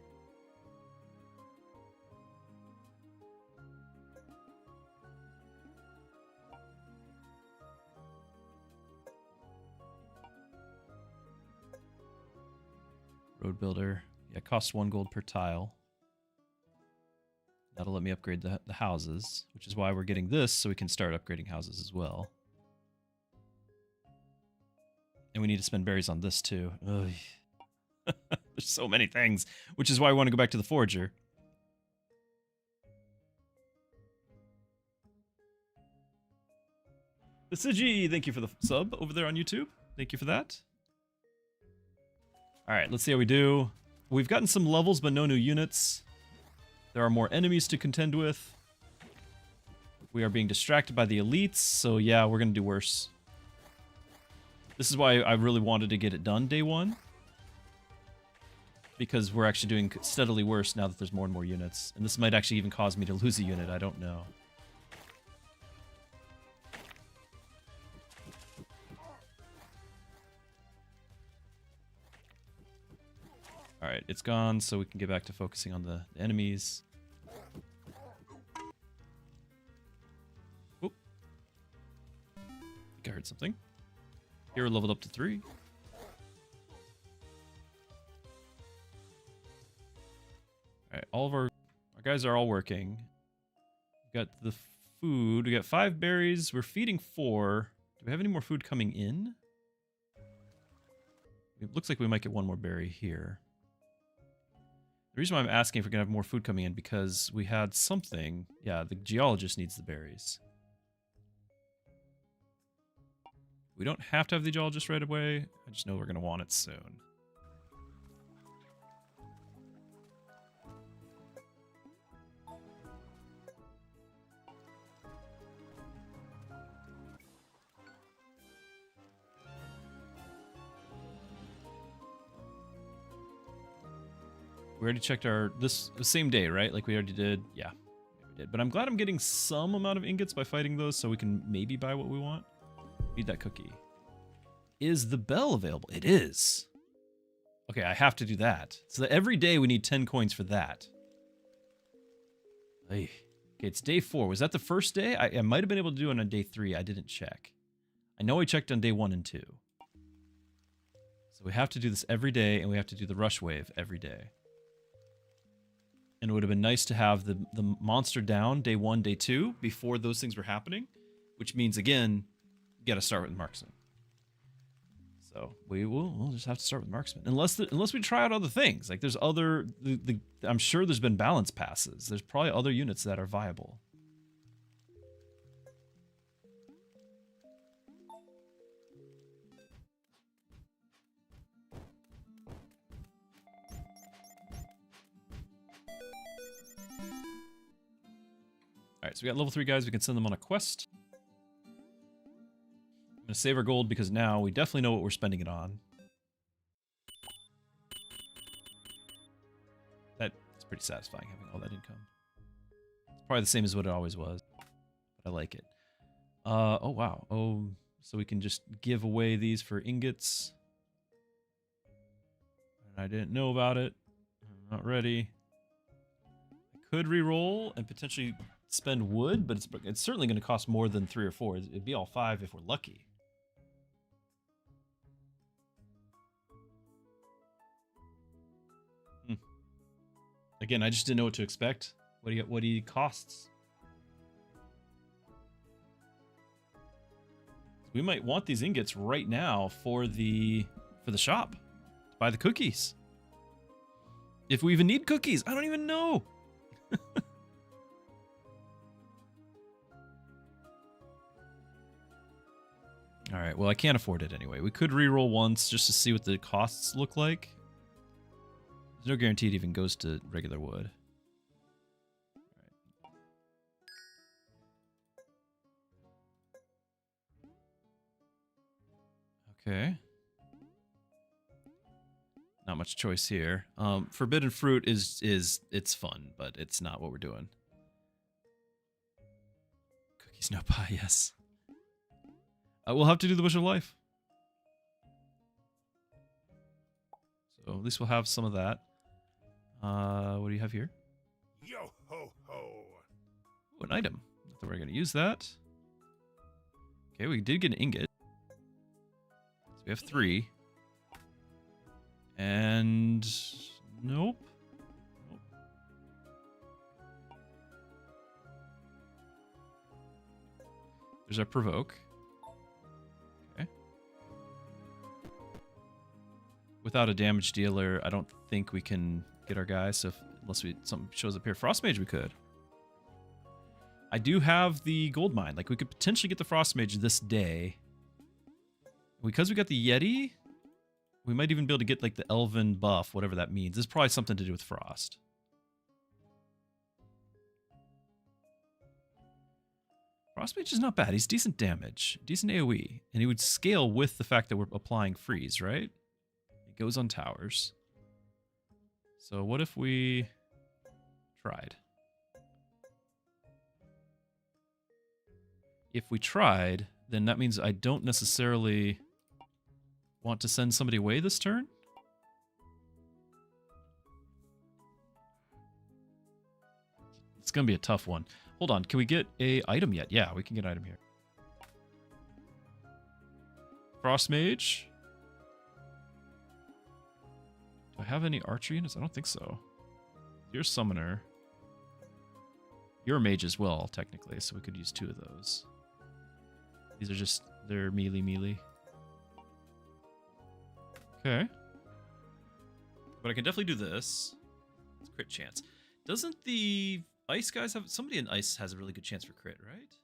Road builder. Yeah, costs 1 gold per tile. That'll let me upgrade the houses, which is why we're getting this, so we can start upgrading houses as well. And we need to spend berries on this too. There's so many things, which is why I want to go back to the forager. The Siji, thank you for the sub over there on YouTube. Thank you for that. All right, let's see how we do. We've gotten some levels, but no new units. There are more enemies to contend with. We are being distracted by the elites, so yeah, we're going to do worse. This is why I really wanted to get it done day 1. Because we're actually doing steadily worse now that there's more and more units. And this might actually even cause me to lose a unit, I don't know. Alright, it's gone, so we can get back to focusing on the enemies. Oh. I think I heard something. Hero leveled up to 3. Alright, all of our guys are all working. We got the food. We got 5 berries. We're feeding 4. Do we have any more food coming in? It looks like we might get 1 more berry here. The reason why I'm asking if we're going to have more food coming in, because we had something. Yeah, the geologist needs the berries. We don't have to have the geologist right away. I just know we're going to want it soon. We already checked the same day, right? Like we already did. Yeah, we did. But I'm glad I'm getting some amount of ingots by fighting those, so we can maybe buy what we want. Need that cookie. Is the bell available? It is. Okay, I have to do that. So that every day we need 10 coins for that. Hey. Okay, it's day 4. Was that the first day? I might have been able to do it on day 3. I didn't check. I know I checked on day 1 and 2. So we have to do this every day, and we have to do the rush wave every day. And it would have been nice to have the monster down day 1, day 2 before those things were happening, which means, again, you got to start with marksman. So we'll just have to start with marksman, unless we try out other things. Like there's other, I'm sure there's been balance passes. There's probably other units that are viable. All right, so we got level 3 guys. We can send them on a quest. I'm going to save our gold because now we definitely know what we're spending it on. That's pretty satisfying having all that income. It's probably the same as what it always was, but I like it. Oh, wow. Oh, so we can just give away these for ingots. And I didn't know about it. I'm not ready. I could re-roll and potentially spend wood, but it's certainly going to cost more than 3 or 4. It'd be all 5 if we're lucky. Again, I just didn't know what to expect. What he costs. We might want these ingots right now for the shop to buy the cookies. If we even need cookies, I don't even know. All right, well, I can't afford it anyway. We could re-roll once just to see what the costs look like. There's no guarantee it even goes to regular wood. All right. Okay. Not much choice here. Forbidden fruit is it's fun, but it's not what we're doing. Cookies no pie, yes. We'll have to do the Bush of Life. So at least we'll have some of that. What do you have here? Yo ho ho! Oh, an item. Not that we're going to use that. Okay, we did get an ingot. So we have 3. And nope. There's our provoke. Okay. Without a damage dealer, I don't think we can get our guys. So unless something shows up here, Frost Mage we could. I do have the gold mine. Like we could potentially get the Frost Mage this day. Because we got the Yeti, we might even be able to get like the Elven buff, whatever that means. This is probably something to do with Frost. Frost Mage is not bad. He's decent damage, decent AoE, and he would scale with the fact that we're applying freeze, right? It goes on towers. So what if we tried? If we tried, then that means I don't necessarily want to send somebody away this turn? It's going to be a tough one. Hold on, can we get a item yet? Yeah, we can get an item here. Frost Mage. Do I have any archery units? I don't think so. You're Summoner. You're a Mage as well, technically, so we could use 2 of those. These are just, they're melee. Okay. But I can definitely do this. It's crit chance. Doesn't the ice guys have... Somebody in ice has a really good chance for crit, right?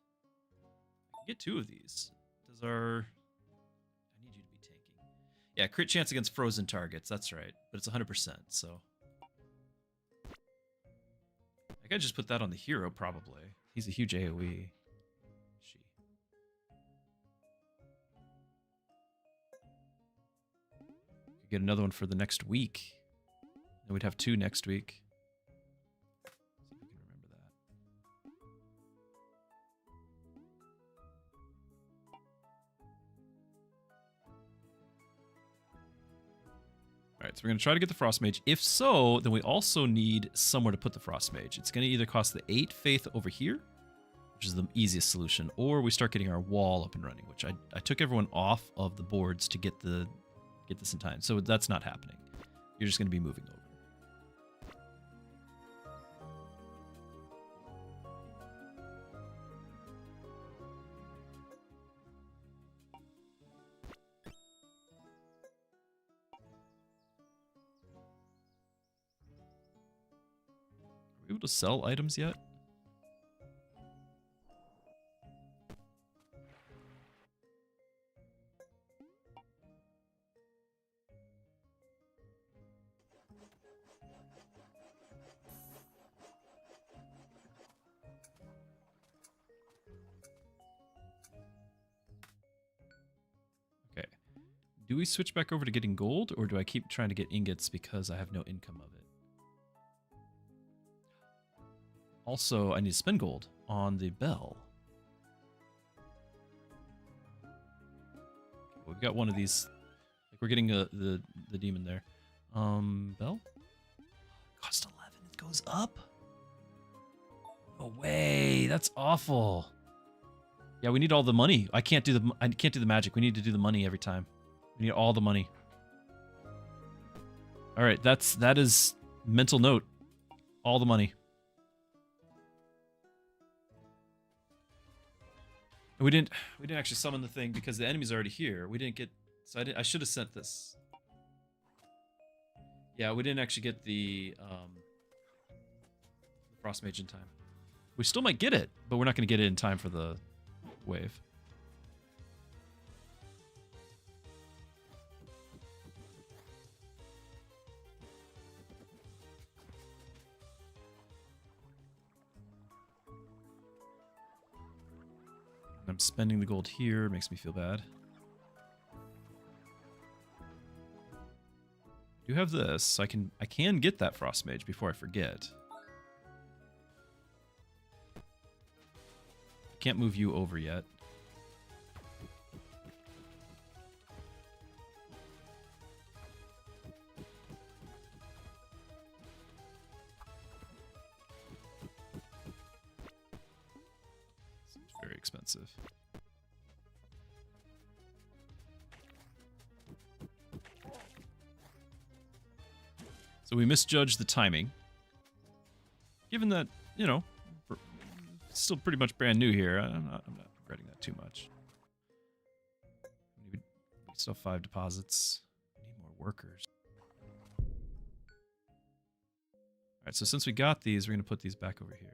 I can get 2 of these. Does our... I need you to be tanking. Yeah, crit chance against frozen targets. That's right. But it's 100%, so... I could just put that on the hero, probably. He's a huge AoE. Get another one for the next week. Then we'd have 2 next week. See if we can remember that. Alright, so we're going to try to get the Frost Mage. If so, then we also need somewhere to put the Frost Mage. It's going to either cost the 8 Faith over here, which is the easiest solution, or we start getting our wall up and running, which I took everyone off of the boards to get this in time. So that's not happening. You're just going to be moving over. Are we able to sell items yet? Do we switch back over to getting gold, or do I keep trying to get ingots because I have no income of it? Also, I need to spend gold on the bell. Well, we've got one of these. Like we're getting the demon there. Bell? Cost 11. It goes up? No way. That's awful. Yeah, we need all the money. I can't do the magic. We need to do the money every time. We need all the money. All right, that is mental note. All the money. And we didn't actually summon the thing because the enemy's already here. We didn't get, so I should have sent this. Yeah, we didn't actually get the Frost Mage in time. We still might get it, but we're not going to get it in time for the wave. I'm spending the gold here. It makes me feel bad. I do have this, so I can get that Frost Mage before I forget. I can't move you over yet. Very expensive. So we misjudged the timing. Given that, you know, we're still pretty much brand new here, I'm not regretting that too much. We still have 5 deposits. We need more workers. Alright, so since we got these, we're going to put these back over here.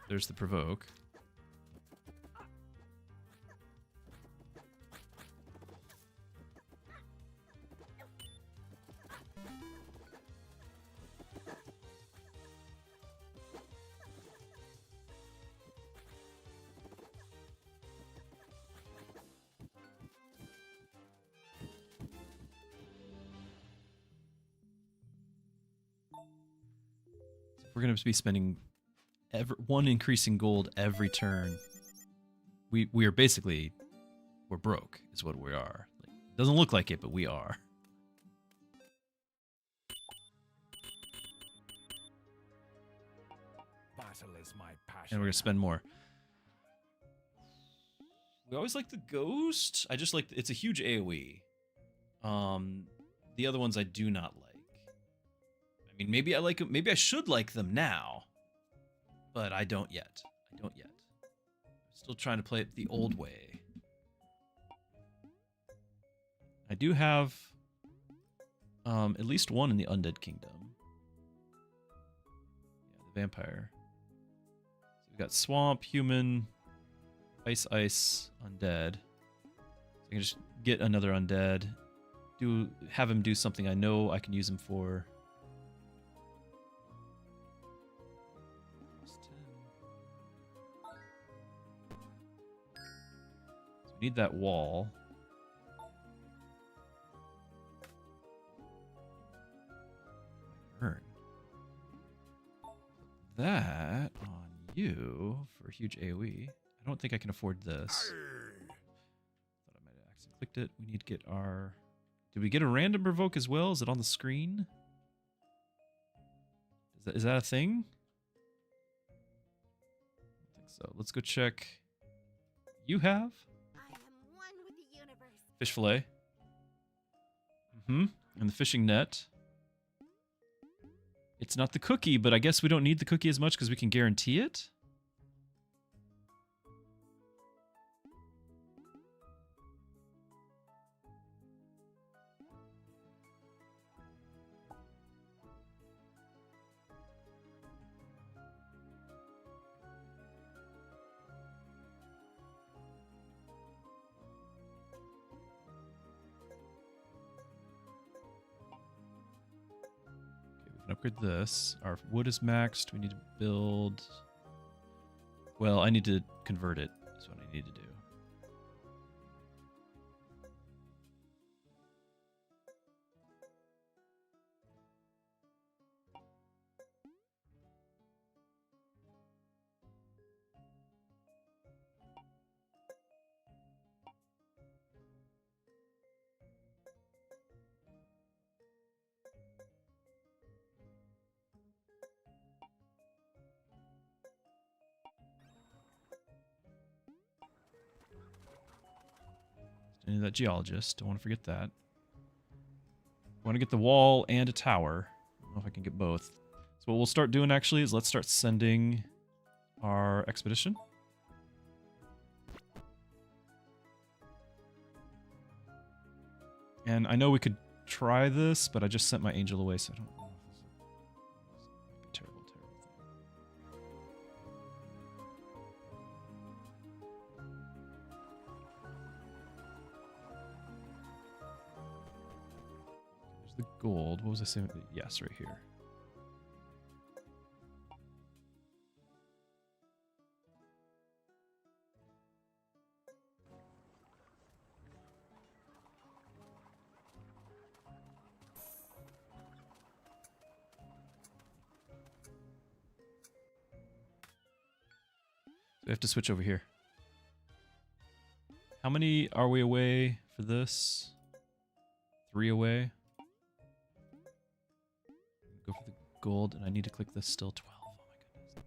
There's the provoke. We're going to be spending one increasing gold every turn. We are basically, we're broke is what we are. Like, doesn't look like it, but we are. Battle is my passion. And we're gonna spend more. We always like the ghost. I just like, it's a huge AoE. The other ones I do not like. I mean, maybe I like them, maybe I should like them now. But I don't yet. I'm still trying to play it the old way. I do have at least one in the Undead Kingdom. Yeah, the vampire. So we've got Swamp, Human, Ice, Undead. So I can just get another Undead. Have him do something I know I can use him for. Need that wall. Burn. That on you for a huge AoE. I don't think I can afford this. Thought I might have accidentally clicked it. We need to get our... Did we get a random provoke as well? Is it on the screen? Is that a thing? I don't think so. Let's go check. You have? I am one with the universe. Fish fillet. And the fishing net. It's not the cookie, but I guess we don't need the cookie as much because we can guarantee it. Upgrade this. Our wood is maxed. We need to build... Well, I need to convert it. That's what I need to do. I need that geologist. Don't want to forget that. I want to get the wall and a tower. I don't know if I can get both. So what we'll start doing actually is let's start sending our expedition. And I know we could try this, but I just sent my angel away, so I don't know if this is a terrible, terrible thing. There's the gold. What was I saying? Yes, right here. We have to switch over here. How many are we away for this? 3 away. Go for the gold, and I need to click this still. 12. Oh my goodness.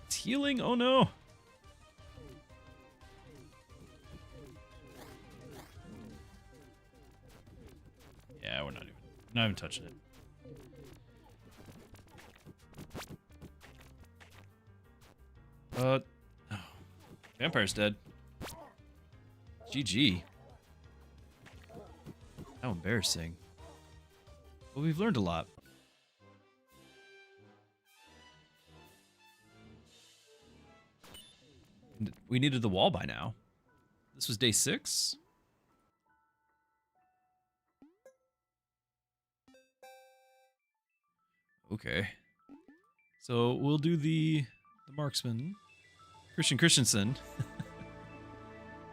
It's healing. Oh no. Yeah, we're not even touching it. Oh. Vampire's dead. GG. How embarrassing. Well, we've learned a lot. We needed the wall by now. This was day 6? Okay. So we'll do the marksman. Christian Christensen.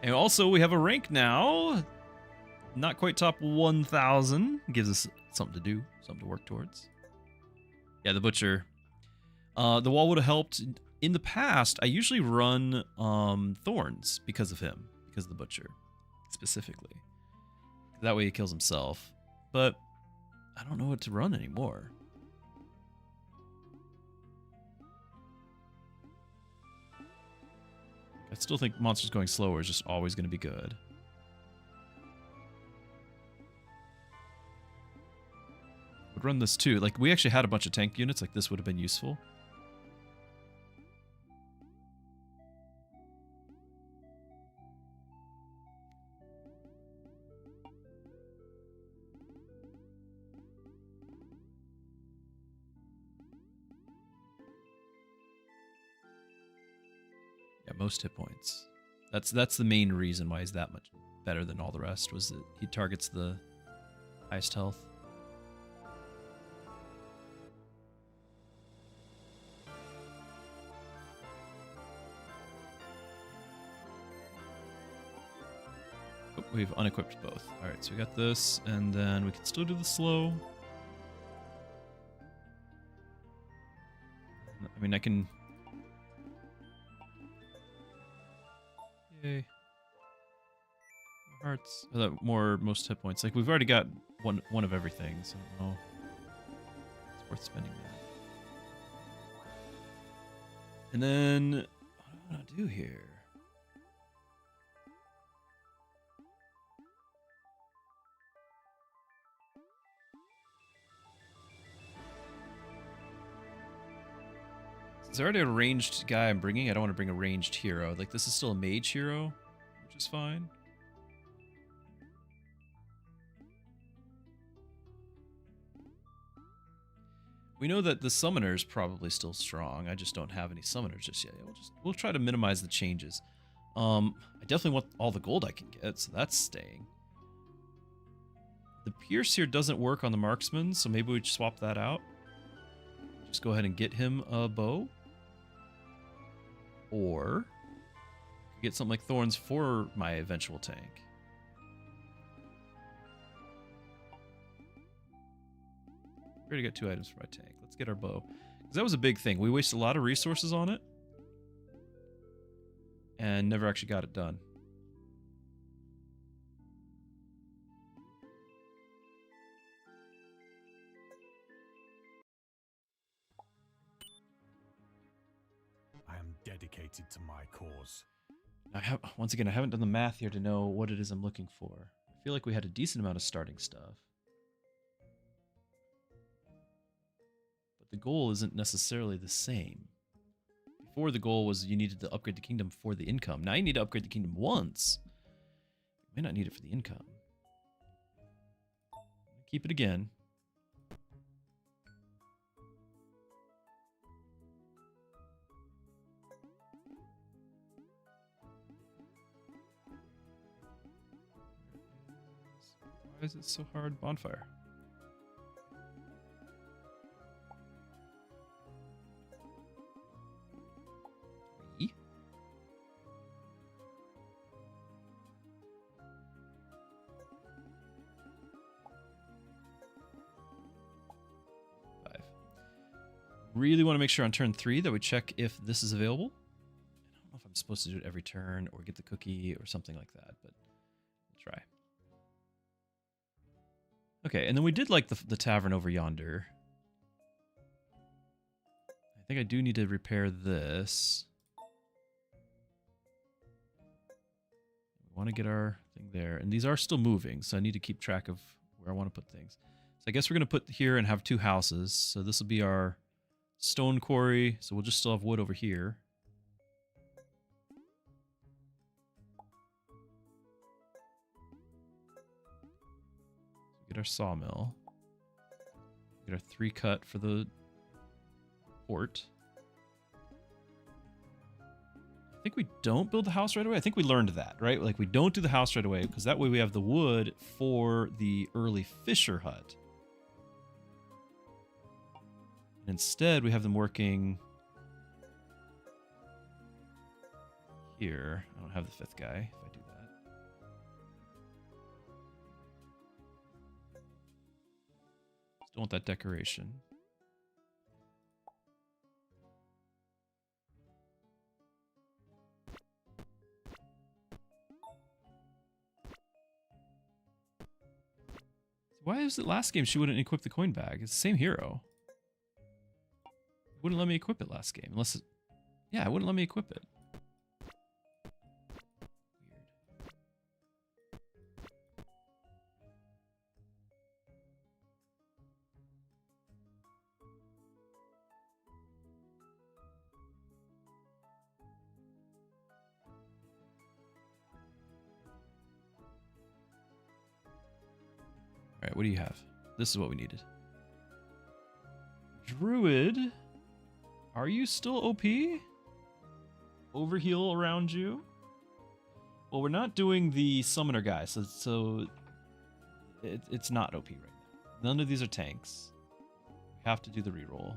And also we have a rank now. Not quite top 1,000. Gives us something to do, something to work towards. Yeah, the butcher. The wall would have helped. In the past, I usually run thorns because of him. Because of the butcher. Specifically. That way he kills himself. But I don't know what to run anymore. I still think monsters going slower is just always going to be good. Would run this too. Like, we actually had a bunch of tank units. Like, this would have been useful. Yeah, most hit points. That's the main reason why he's that much better than all the rest, was that he targets the highest health. Oh. we've unequipped both. All right, so we got this, and then we can still do the slow. I mean, I can... Yay. Hearts. Most hit points. Like, we've already got one of everything, so I don't know. It's worth spending that. And then, what do I want to do here? Since I already have a ranged guy I'm bringing, I don't want to bring a ranged hero. Like, this is still a mage hero, which is fine. We know that the summoner is probably still strong. I just don't have any summoners just yet. We'll try to minimize the changes. I definitely want all the gold I can get, so that's staying. The pierce here doesn't work on the marksman, so maybe we swap that out. Just go ahead and get him a bow. Or get something like thorns for my eventual tank. We're gonna get 2 items for my tank. Let's get our bow. Because that was a big thing. We wasted a lot of resources on it. And never actually got it done. I am dedicated to my cause. Once again, I haven't done the math here to know what it is I'm looking for. I feel like we had a decent amount of starting stuff. The goal isn't necessarily the same. Before, the goal was you needed to upgrade the kingdom for the income. Now you need to upgrade the kingdom once. You may not need it for the income. Keep it again. Why is it so hard? Bonfire. Really want to make sure on turn 3 that we check if this is available. I don't know if I'm supposed to do it every turn or get the cookie or something like that, but we'll try. Okay, and then we did like the tavern over yonder. I think I do need to repair this. We want to get our thing there. And these are still moving, so I need to keep track of where I want to put things. So I guess we're going to put here and have 2 houses. So this will be our stone quarry, so we'll just still have wood over here. Get our sawmill. Get our 3 cut for the port. I think we don't build the house right away. I think we learned that, right? Like, we don't do the house right away because that way we have the wood for the early fisher hut. Instead, we have them working here. I don't have the 5th guy if I do that. Still want that decoration. Why is it last game she wouldn't equip the coin bag? It's the same hero. It wouldn't let me equip it last game. Unless it... Yeah, it wouldn't let me equip it. Alright, what do you have? This is what we needed. Druid? Are you still OP? Overheal around you? Well, we're not doing the summoner guy, so it's not OP right now. None of these are tanks. We have to do the reroll.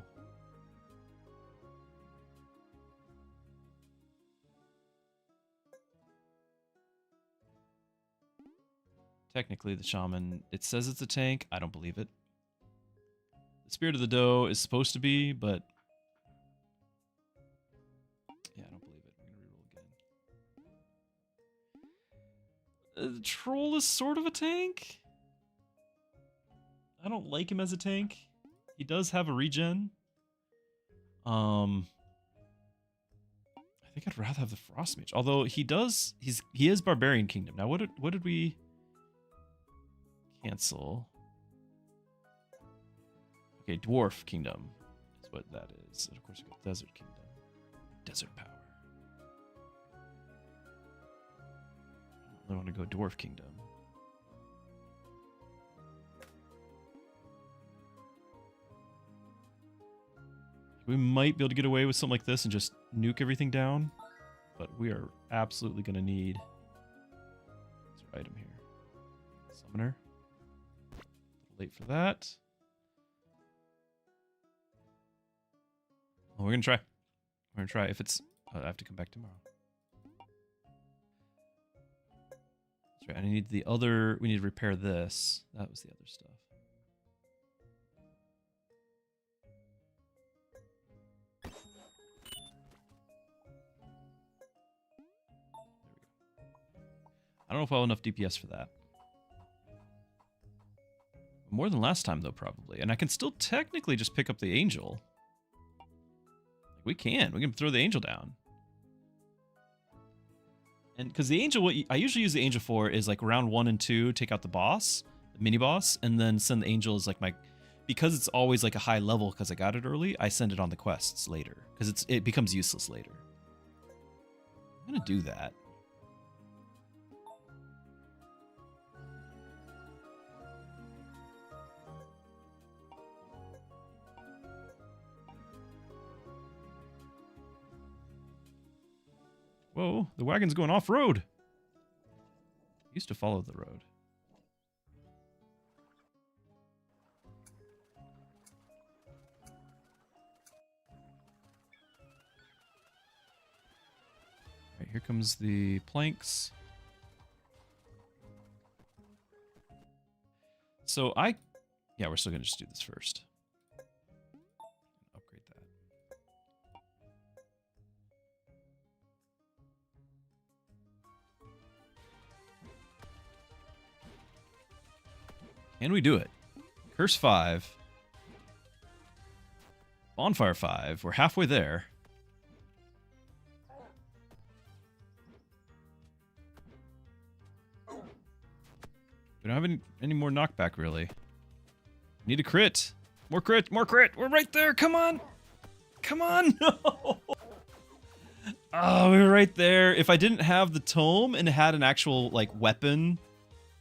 Technically, the shaman, it says it's a tank. I don't believe it. The spirit of the doe is supposed to be, but yeah, I don't believe it. We're gonna reroll again. The troll is sort of a tank. I don't like him as a tank. He does have a regen. I think I'd rather have the frost mage. Although he is barbarian kingdom. Now what did we cancel? Okay, dwarf kingdom is what that is. And of course we got desert kingdom. Desert power. I want to go dwarf kingdom. We might be able to get away with something like this and just nuke everything down, but we are absolutely going to need what's our item here? Summoner. A little late for that. Well, we're going to try. We're going to try. If it's... I have to come back tomorrow. That's right. I need the other... We need to repair this. That was the other stuff. I don't know if I'll have enough DPS for that. More than last time, though, probably. And I can still technically just pick up the angel. We can throw the angel down. And because the angel, what I usually use the angel for is like round 1 and 2, take out the boss, the mini boss, and then send the angel as like my... Because it's always like a high level because I got it early, I send it on the quests later. Because it becomes useless later. I'm going to do that. Whoa, the wagon's going off-road. Used to follow the road. All right, here comes the planks. So yeah, we're still gonna just do this first. Upgrade that. Can we do it? Curse 5. Bonfire 5. We're halfway there. We don't have any more knockback, really. Need a crit. More crit. More crit. We're right there. Come on. Come on. No. Oh, we were right there. If I didn't have the tome and had an actual, like, weapon,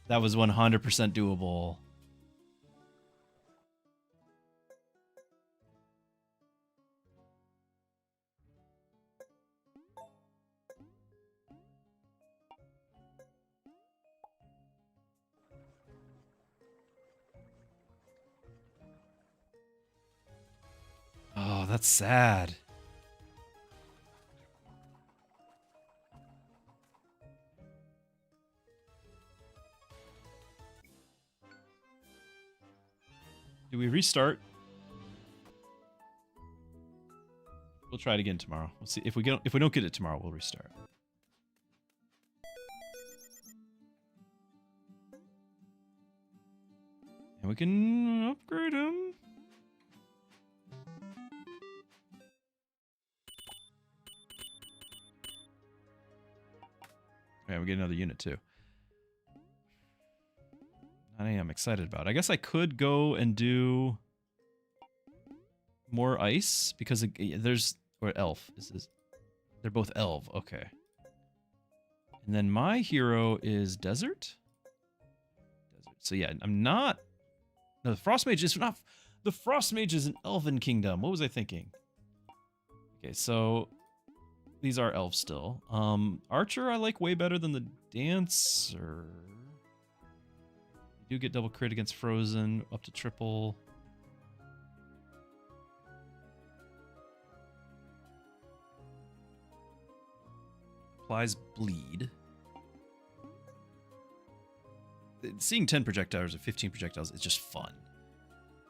that was 100% doable. Oh, that's sad. Do we restart? We'll try it again tomorrow. We'll see if we don't get it tomorrow, we'll restart. And we can upgrade him. Yeah, we get another unit too. 9 AM, excited about it. I guess I could go and do more ice because there's or elf. They're both elf. Okay. And then my hero is desert. So yeah, I'm not. No, the frost mage is not. The frost mage is an elven kingdom. What was I thinking? Okay, so these are elves still. Archer I like way better than the dancer. You do get double crit against frozen, up to triple. Applies bleed. seeing 10 projectiles or 15 projectiles is just fun.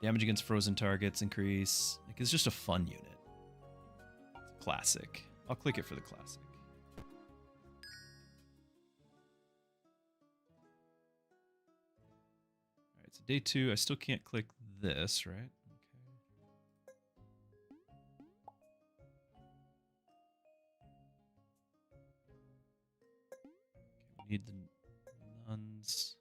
Damage against frozen targets increase. Like, it's just a fun unit. It's classic. I'll click it for the classic. Alright, so day 2, I still can't click this, right? Okay, we need the nuns.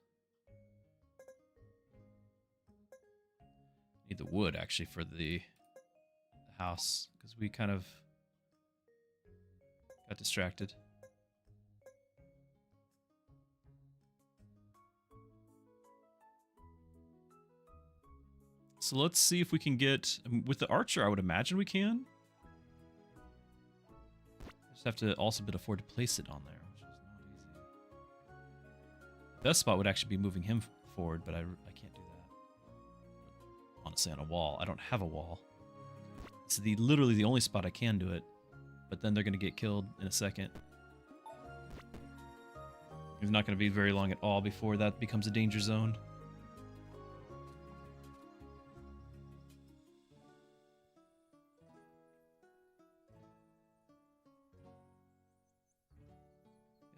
Need the wood actually for the house because we kind of got distracted. So let's see if we can get with the archer. I would imagine we can. Just have to also afford to place it on there, which is not easy. Best spot would actually be moving him forward, but I can't do that. Honestly, on a wall. I don't have a wall. It's literally the only spot I can do it. But then they're going to get killed in a second. It's not going to be very long at all before that becomes a danger zone.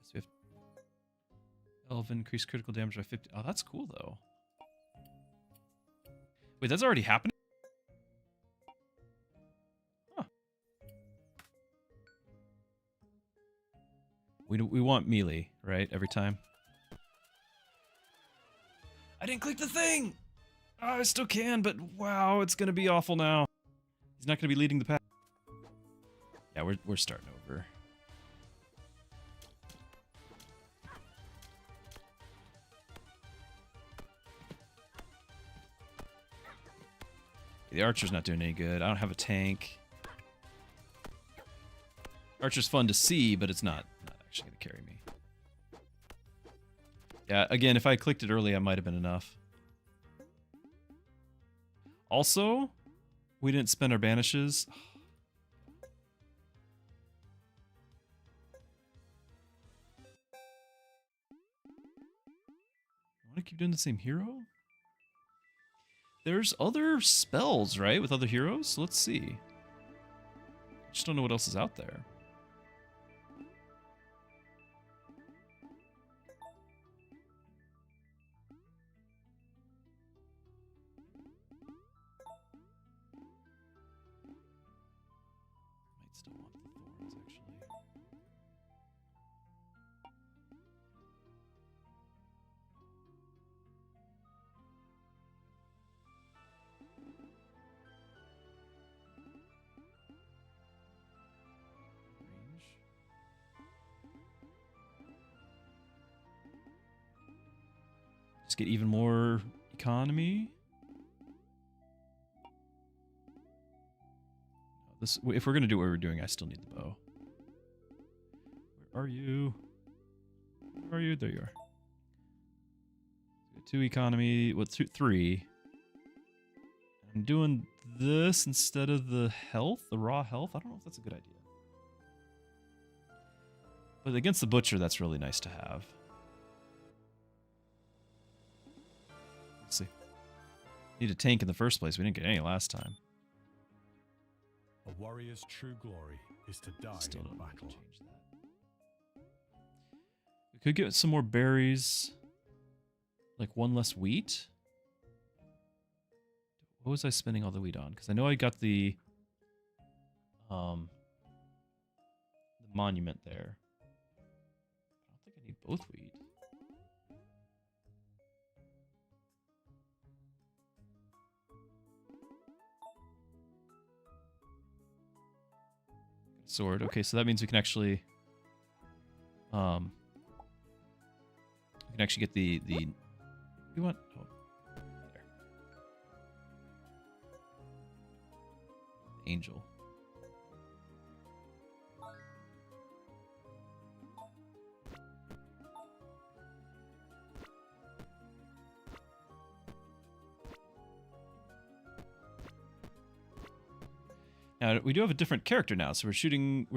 Yes, we have 12 increased critical damage by 50. Oh, that's cool though. Wait, that's already happening? Huh. We want melee, right? Every time. I didn't click the thing! Oh, I still can, but wow, it's gonna be awful now. He's not gonna be leading the pack. Yeah, we're starting over. The archer's not doing any good. I don't have a tank. Archer's fun to see, but it's not actually going to carry me. Yeah, again, if I clicked it early, I might have been enough. Also, we didn't spend our banishes. I want to keep doing the same hero? There's other spells, right? With other heroes? So let's see. I just don't know what else is out there. Might still want the thorns, actually. Just get even more economy. This, if we're gonna do what we're doing, I still need the bow. Where are you? Where are you? There you are. 2 economy. What? 3. I'm doing this instead of the health, the raw health. I don't know if that's a good idea. But against the butcher, that's really nice to have. Let's see. Need a tank in the first place. We didn't get any last time. A warrior's true glory is to die Still in don't know if I can battle. change that. We could get some more berries. Like 1 less wheat. What was I spending all the wheat on? Because I know I got the monument there. I don't think I need both wheat. Sword. Okay, so that means we can actually get the we want there. Angel. Now we do have a different character now, so we're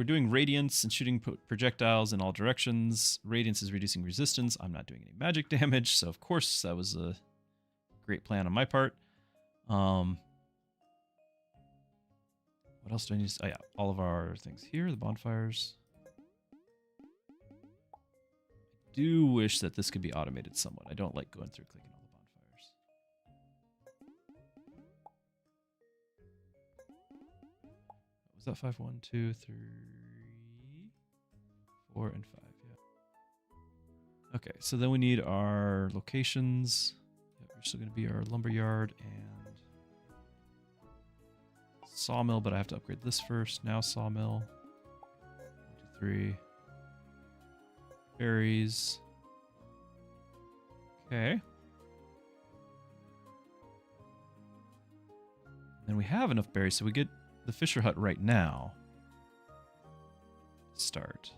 doing radiance and shooting projectiles in all directions. Radiance is reducing resistance. I'm not doing any magic damage, so of course that was a great plan on my part. What else do I need? Oh yeah, all of our things here, the bonfires. I do wish that this could be automated somewhat. I don't like going through clicking all the bonfires. What was that? 5, 1, 2, 3, 4, and 5. Yeah. Okay, so then we need our locations. Yep, we're still going to be our lumberyard and sawmill, but I have to upgrade this first. Now sawmill. 1, 2, 3. Berries. Okay. And we have enough berries, so we get the Fisher Hut right now. Start.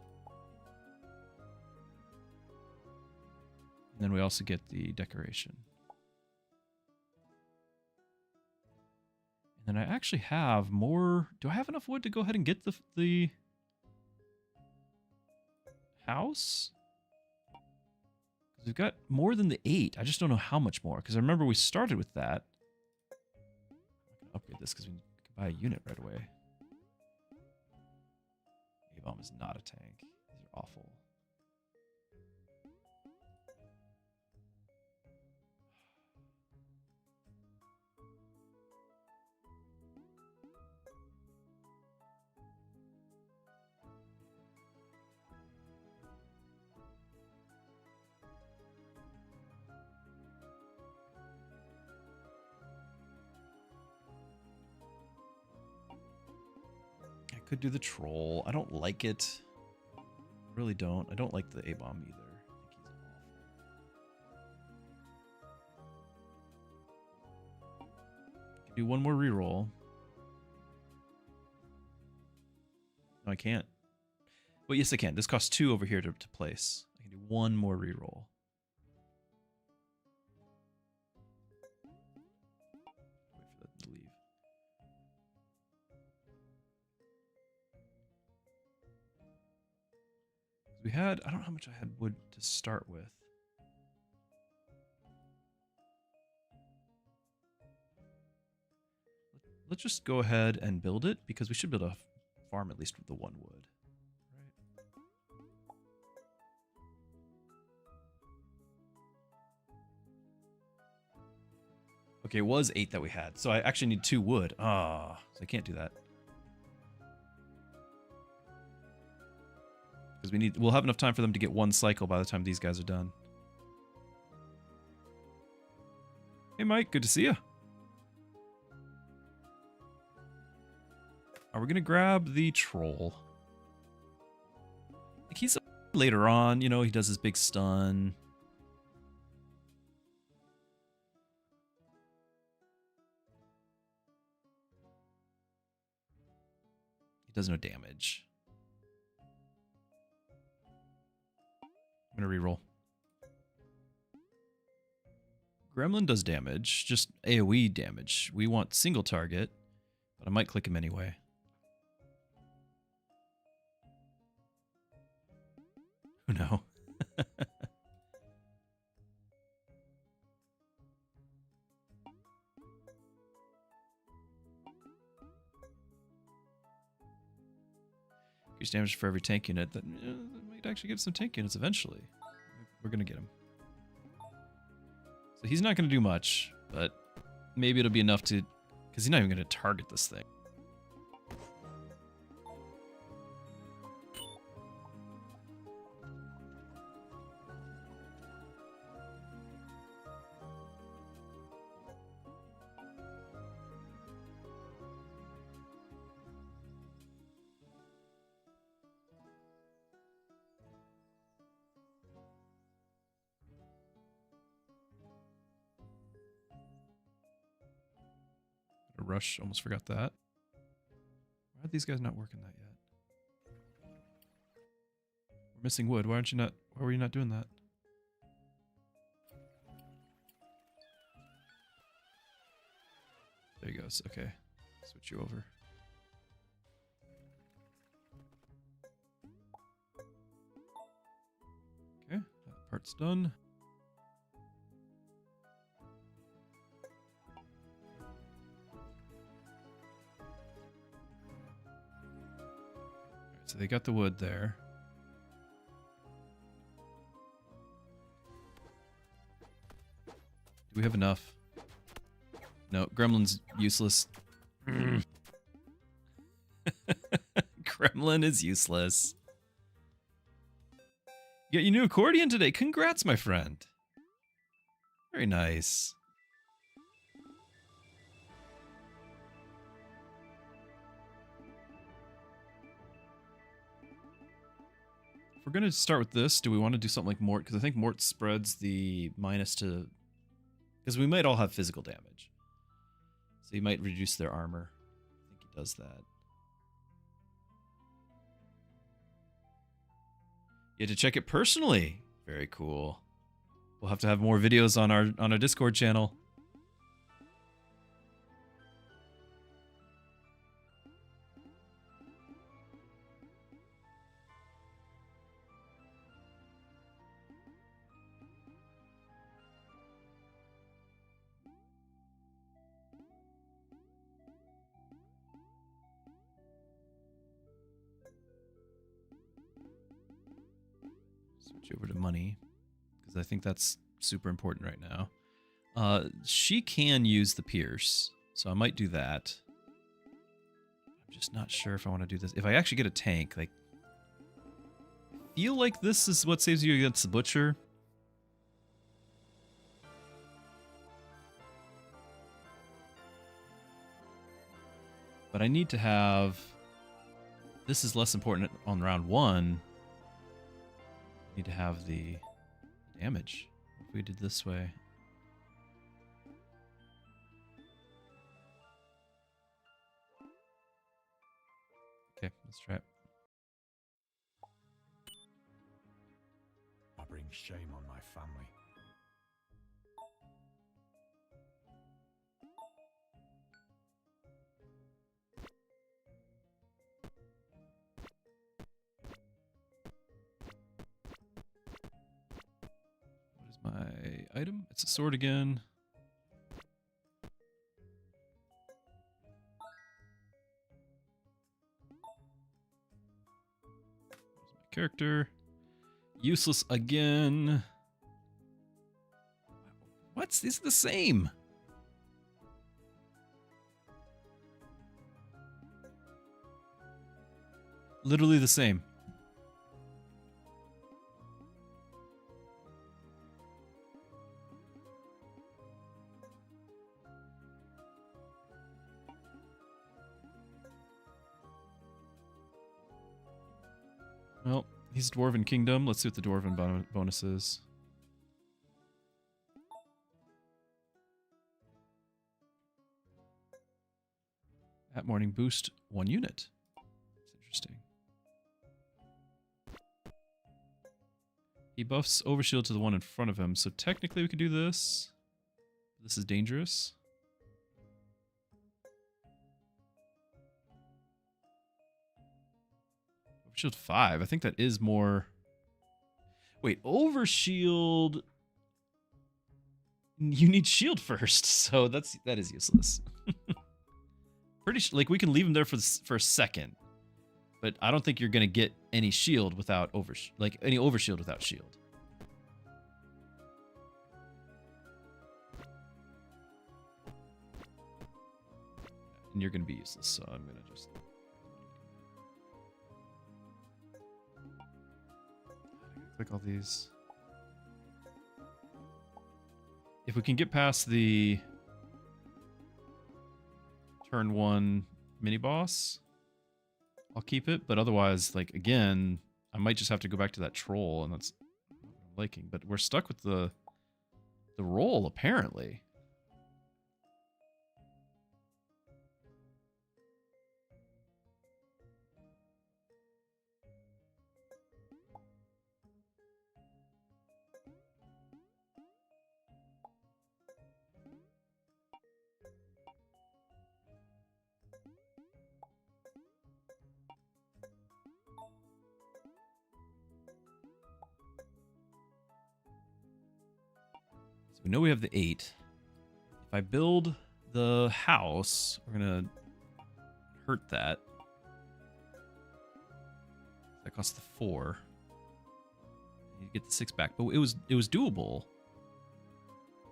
And then we also get the decoration. And then I actually have more. Do I have enough wood to go ahead and get the house? Because we've got more than the 8. I just don't know how much more. Because I remember we started with that. I'm going to upgrade this because we can buy a unit right away. A-bomb is not a tank. These are awful. Could do the troll. I don't like it. I really don't. I don't like the A-bomb either. I think he's awful. Can do one more reroll. No, I can't. Well, yes, I can. This costs 2 over here to place. I can do one more reroll. Wait for that to leave. We had, I don't know how much I had wood to start with. Let's just go ahead and build it because we should be able to farm at least with the 1 wood. Right? Okay, it was 8 that we had, so I actually need 2 wood. Ah, so I can't do that. Because we'll have enough time for them to get 1 cycle by the time these guys are done. Hey Mike, good to see you. Are we gonna grab the troll? Like he's later on, you know, he does his big stun. He does no damage. I'm gonna reroll. Gremlin does damage, just AoE damage. We want single target, but I might click him anyway. Oh no. Increase damage for every tank unit. That might actually give some tank units eventually. We're going to get him. So he's not going to do much, but maybe it'll be enough to... Because he's not even going to target this thing. Rush, almost forgot that. Why are these guys not working that yet? We're missing wood. Why were you not doing that? There he goes. Okay. Switch you over. That's done. Alright, so they got the wood there. Do we have enough? No, Gremlin's useless. Gremlin is useless. You got your new accordion today. Congrats, my friend. Very nice. If we're going to start with this, do we want to do something like Mort? Because I think Mort spreads the minus to... Because we might all have physical damage. So he might reduce their armor. I think he does that. You had to check it personally. Very cool. We'll have to have more videos on our Discord channel. Switch over to money, because I think that's super important right now. She can use the pierce, so I might do that. I'm just not sure if I want to do this. If I actually get a tank, like, I feel like this is what saves you against the butcher. But I need to have... This is less important on round 1. Need to have the damage. If we did this way. Okay, let's try it. I bring shame on my family. My item. It's a sword again. There's my character. Useless again. What's these are the same? Literally the same. Well, he's Dwarven Kingdom. Let's see what the Dwarven bonus is. At morning boost 1 unit. That's interesting. He buffs Overshield to the one in front of him, so technically we could do this. This is dangerous. Overshield 5. I think that is more... Wait, Overshield... You need shield first, so that is useless. Like we can leave him there for a second, but I don't think you're gonna get any shield without any overshield without shield. And you're gonna be useless, so I'm gonna just click all these. If we can get past the turn 1 mini boss, I'll keep it, but otherwise, like, again, I might just have to go back to that troll, and that's what I'm liking. But we're stuck with the roll, apparently. So we know we have the 8. If I build the house, we're going to hurt that. That costs the 4. I need to get the 6 back, but it was doable.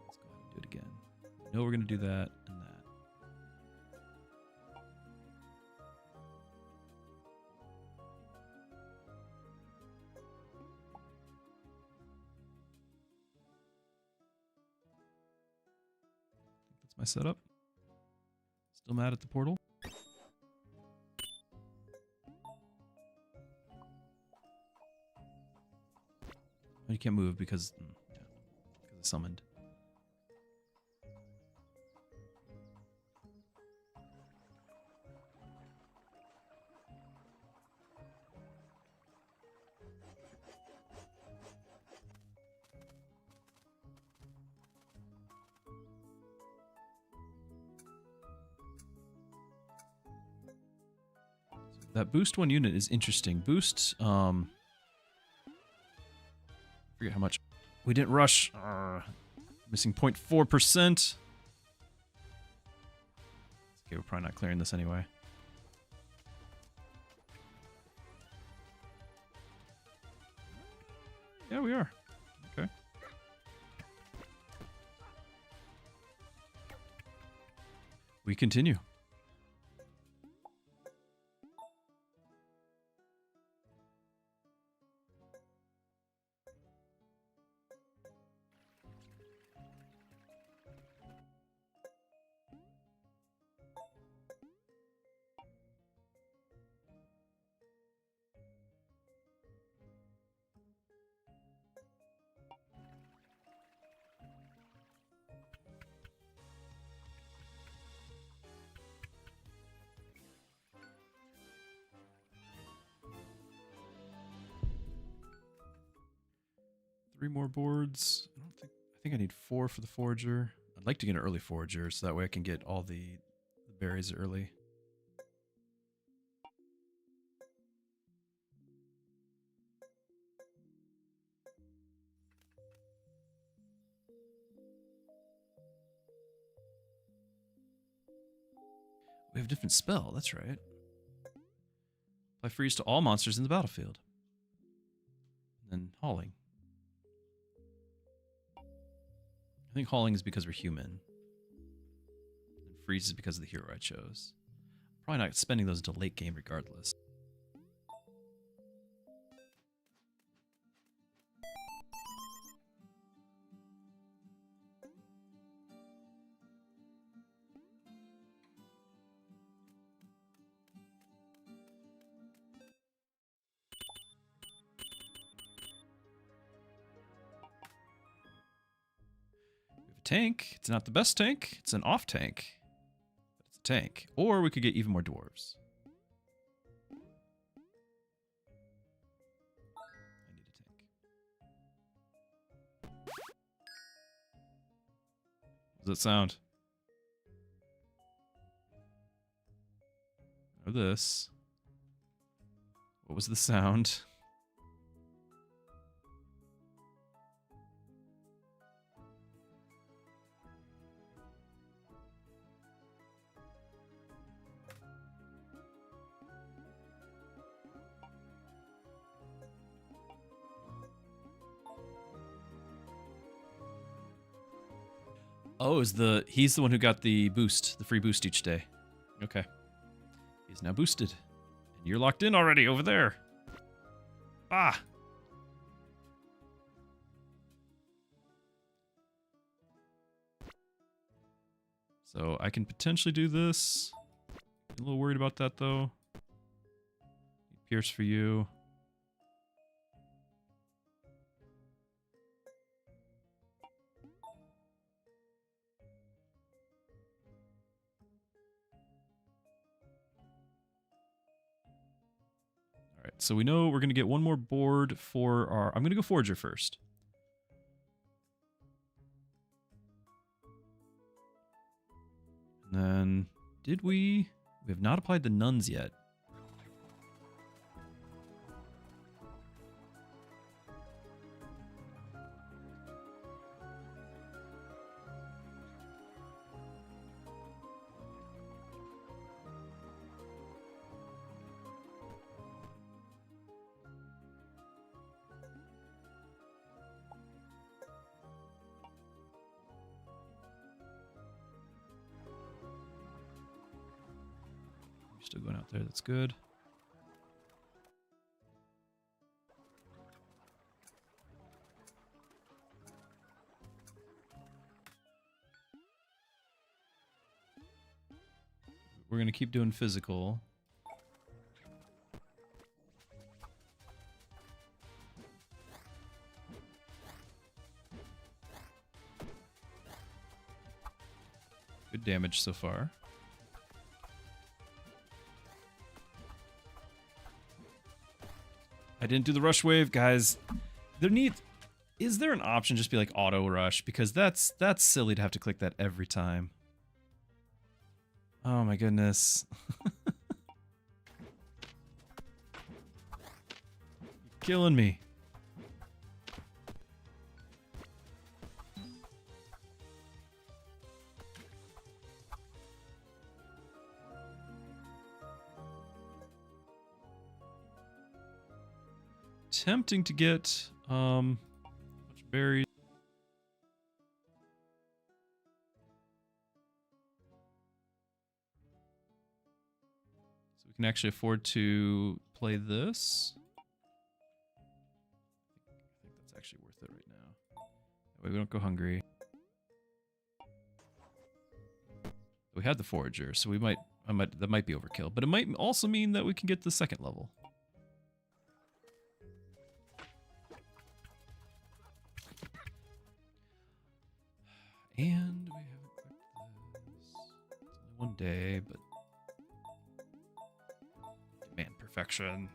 Let's go ahead and do it again. We know we're going to do that and that. That's my setup. Still mad at the portal. You can't move because it's summoned. That boost 1 unit is interesting. Boost, forget how much. We didn't rush. Missing 0.4%. Okay, we're probably not clearing this anyway. Yeah, we are. Okay. We continue. Three more boards. I think I need 4 for the forager. I'd like to get an early forager so that way I can get all the berries early. We have a different spell, that's right. Apply freeze to all monsters in the battlefield. And then hauling. I think hauling is because we're human. And freeze is because of the hero I chose. Probably not spending those until late game regardless. Tank. It's not the best tank. It's an off tank. But it's a tank. Or we could get even more dwarves. I need a tank. What does that sound? Or this. What was the sound? Oh, he's the one who got the boost, the free boost each day. Okay. He's now boosted. And you're locked in already over there. Ah! So I can potentially do this. A little worried about that though. Pierce for you. So we know we're going to get one more board for our... I'm going to go Forager first. And then... Did we... We have not applied the nuns yet. Still going out there. That's good. We're going to keep doing physical. Good damage so far. I didn't do the rush wave, guys. Is there an option just be like auto rush? Because that's silly to have to click that every time. Oh my goodness. You're killing me. Tempting to get much berries. So we can actually afford to play this. I think that's actually worth it right now. That way we don't go hungry. We had the forager, so that might be overkill, but it might also mean that we can get the second level. And we haven't clicked this. It's only one day, but demand perfection.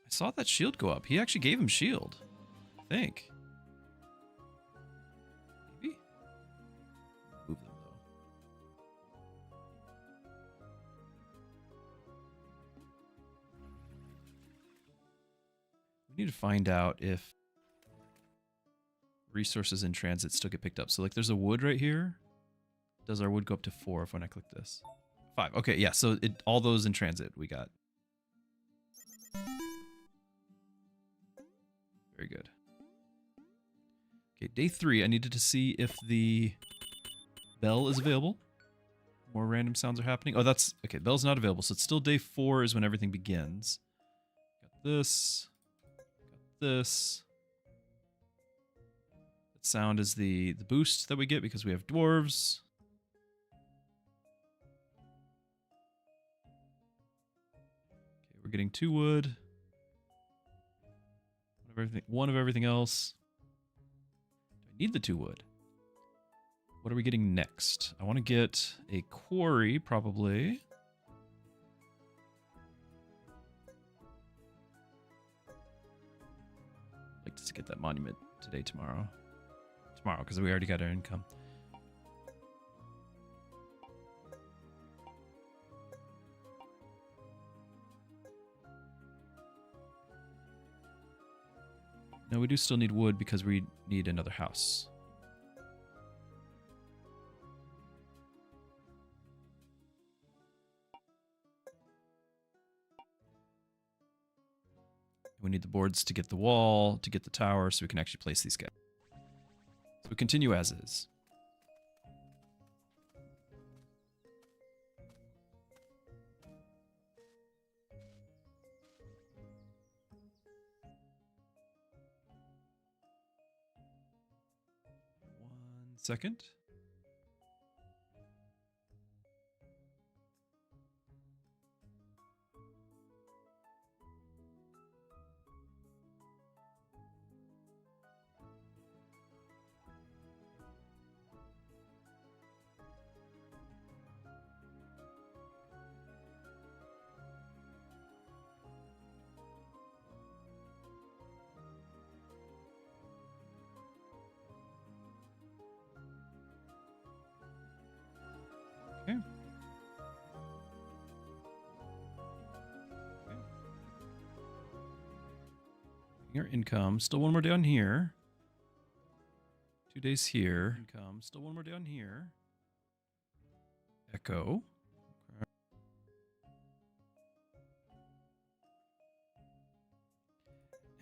I saw that shield go up. He actually gave him shield, I think. Maybe? Move them though. We need to find out if resources in transit still get picked up. So like there's a wood right here. Does our wood go up to 4 if when I click this? 5. Okay, yeah, so all those in transit we got. Very good. Okay, day 3, I needed to see if the bell is available. More random sounds are happening. Oh, that's... Okay, bell's not available, so it's still day 4 is when everything begins. Got this. Got this. That sound is the boost that we get because we have dwarves. Okay, we're getting 2 wood. One of everything else. Do I need the 2 wood? What are we getting next? I want to get a quarry, probably. I'd like to get that monument today, tomorrow. Tomorrow, because we already got our income. No, we do still need wood because we need another house. We need the boards to get the wall, to get the tower, so we can actually place these guys. So we continue as is. Second. Okay. Your income. Still one more down here. 2 days here. Income. Still one more down here. Echo. Okay.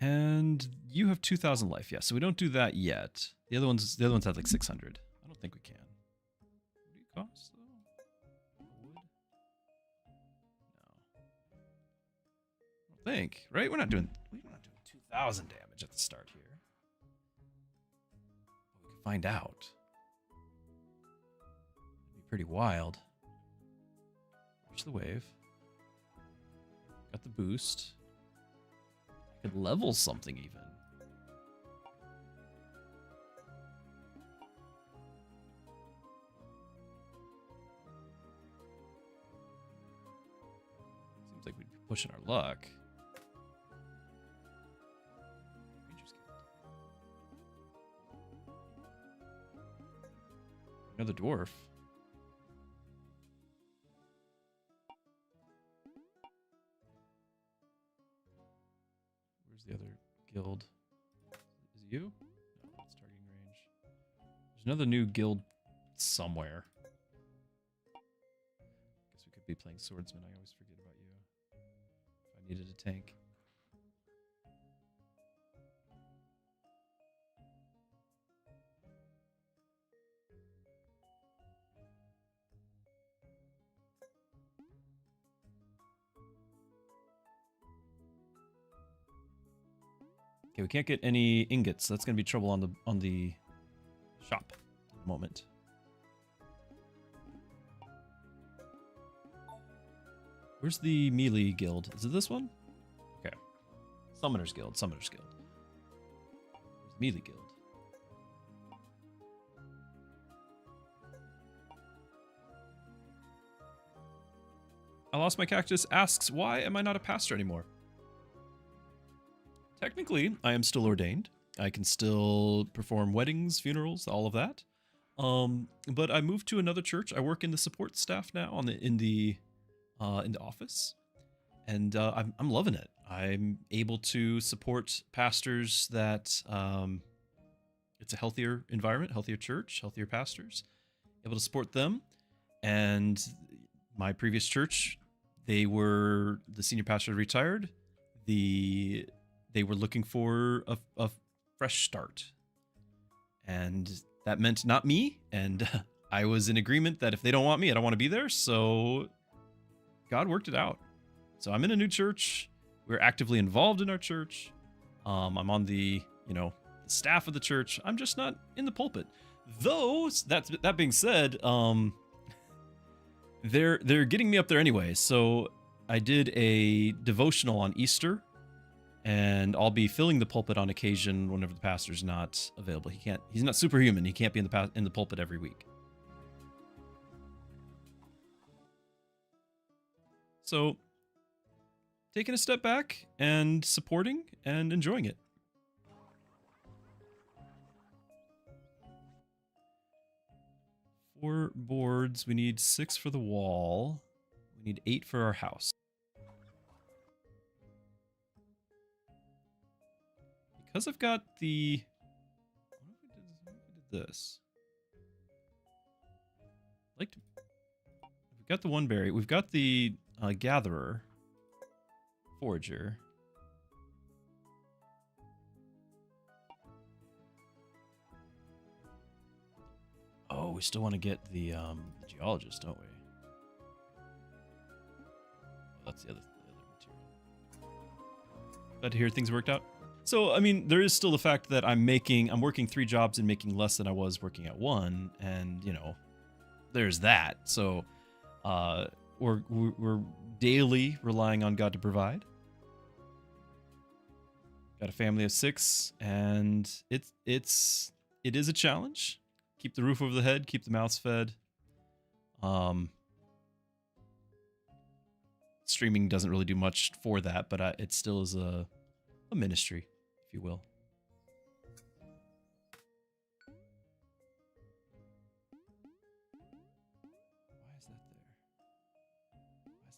And you have 2,000 life. Yeah, so we don't do that yet. The other ones have like 600. I don't think we can. What do you cost though? Wood? No. I don't think, right? We're not doing 2,000 damage at the start here. We could find out. It'd be pretty wild. Watch the wave. Got the boost. I could level something even. Seems like we'd be pushing our luck. Another dwarf. Where's the other guild? Is it you? No, it's targeting range. There's another new guild somewhere. Guess we could be playing swordsman. I always forget about you. If I needed a tank. Okay, we can't get any ingots. So that's gonna be trouble on the shop at the moment. Where's the melee guild? Is it this one? Okay. Summoner's Guild, Summoner's Guild. Where's the melee guild? I lost my cactus asks, why am I not a pastor anymore? Technically, I am still ordained. I can still perform weddings, funerals, all of that. But I moved to another church. I work in the support staff now in the office, and I'm loving it. I'm able to support pastors that it's a healthier environment, healthier church, healthier pastors. Able to support them, and my previous church, the senior pastor retired. They were looking for a fresh start. And that meant not me. And I was in agreement that if they don't want me, I don't want to be there. So God worked it out. So I'm in a new church. We're actively involved in our church. I'm on the staff of the church. I'm just not in the pulpit. Though, that being said, they're getting me up there anyway. So I did a devotional on Easter. And I'll be filling the pulpit on occasion whenever the pastor's not available. He's not superhuman. He can't be in the pulpit every week. So, taking a step back and supporting and enjoying it. Four boards. We need 6 for the wall. We need 8 for our house. Because I've got the... What if we did this? We've got the one berry. We've got the gatherer. Forager. Oh, we still want to get the geologist, don't we? Oh, that's the other material. Glad to hear things worked out. So, I mean, there is still the fact that I'm working 3 jobs and making less than I was working at one, and, there's that. So, we're daily relying on God to provide. Got a family of 6, and it is a challenge. Keep the roof over the head, keep the mouths fed. Streaming doesn't really do much for that, but it still is a ministry, if you will.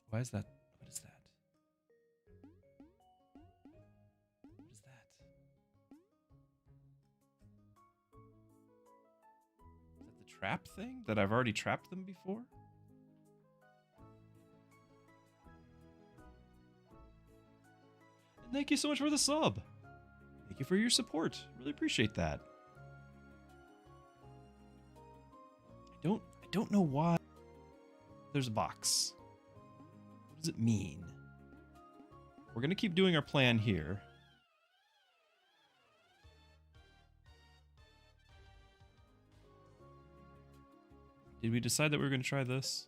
Why is that there? Why is that? What is that? What is that? Is that the trap thing that I've already trapped them before? And thank you so much for the sub. you for your support. Really appreciate that. I don't know why there's a box. What does it mean? We're gonna keep doing our plan here. Did we decide that we were gonna try this?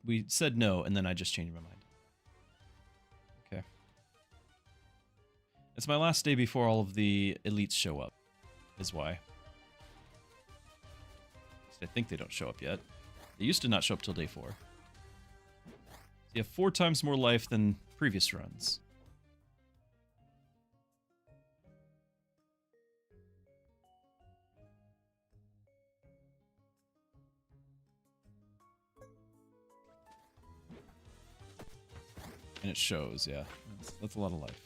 We said no, and then I just changed my mind. Okay. It's my last day before all of the elites show up, is why. I think they don't show up yet. They used to not show up till day 4. So you have 4 times more life than previous runs. And it shows, yeah. That's a lot of life.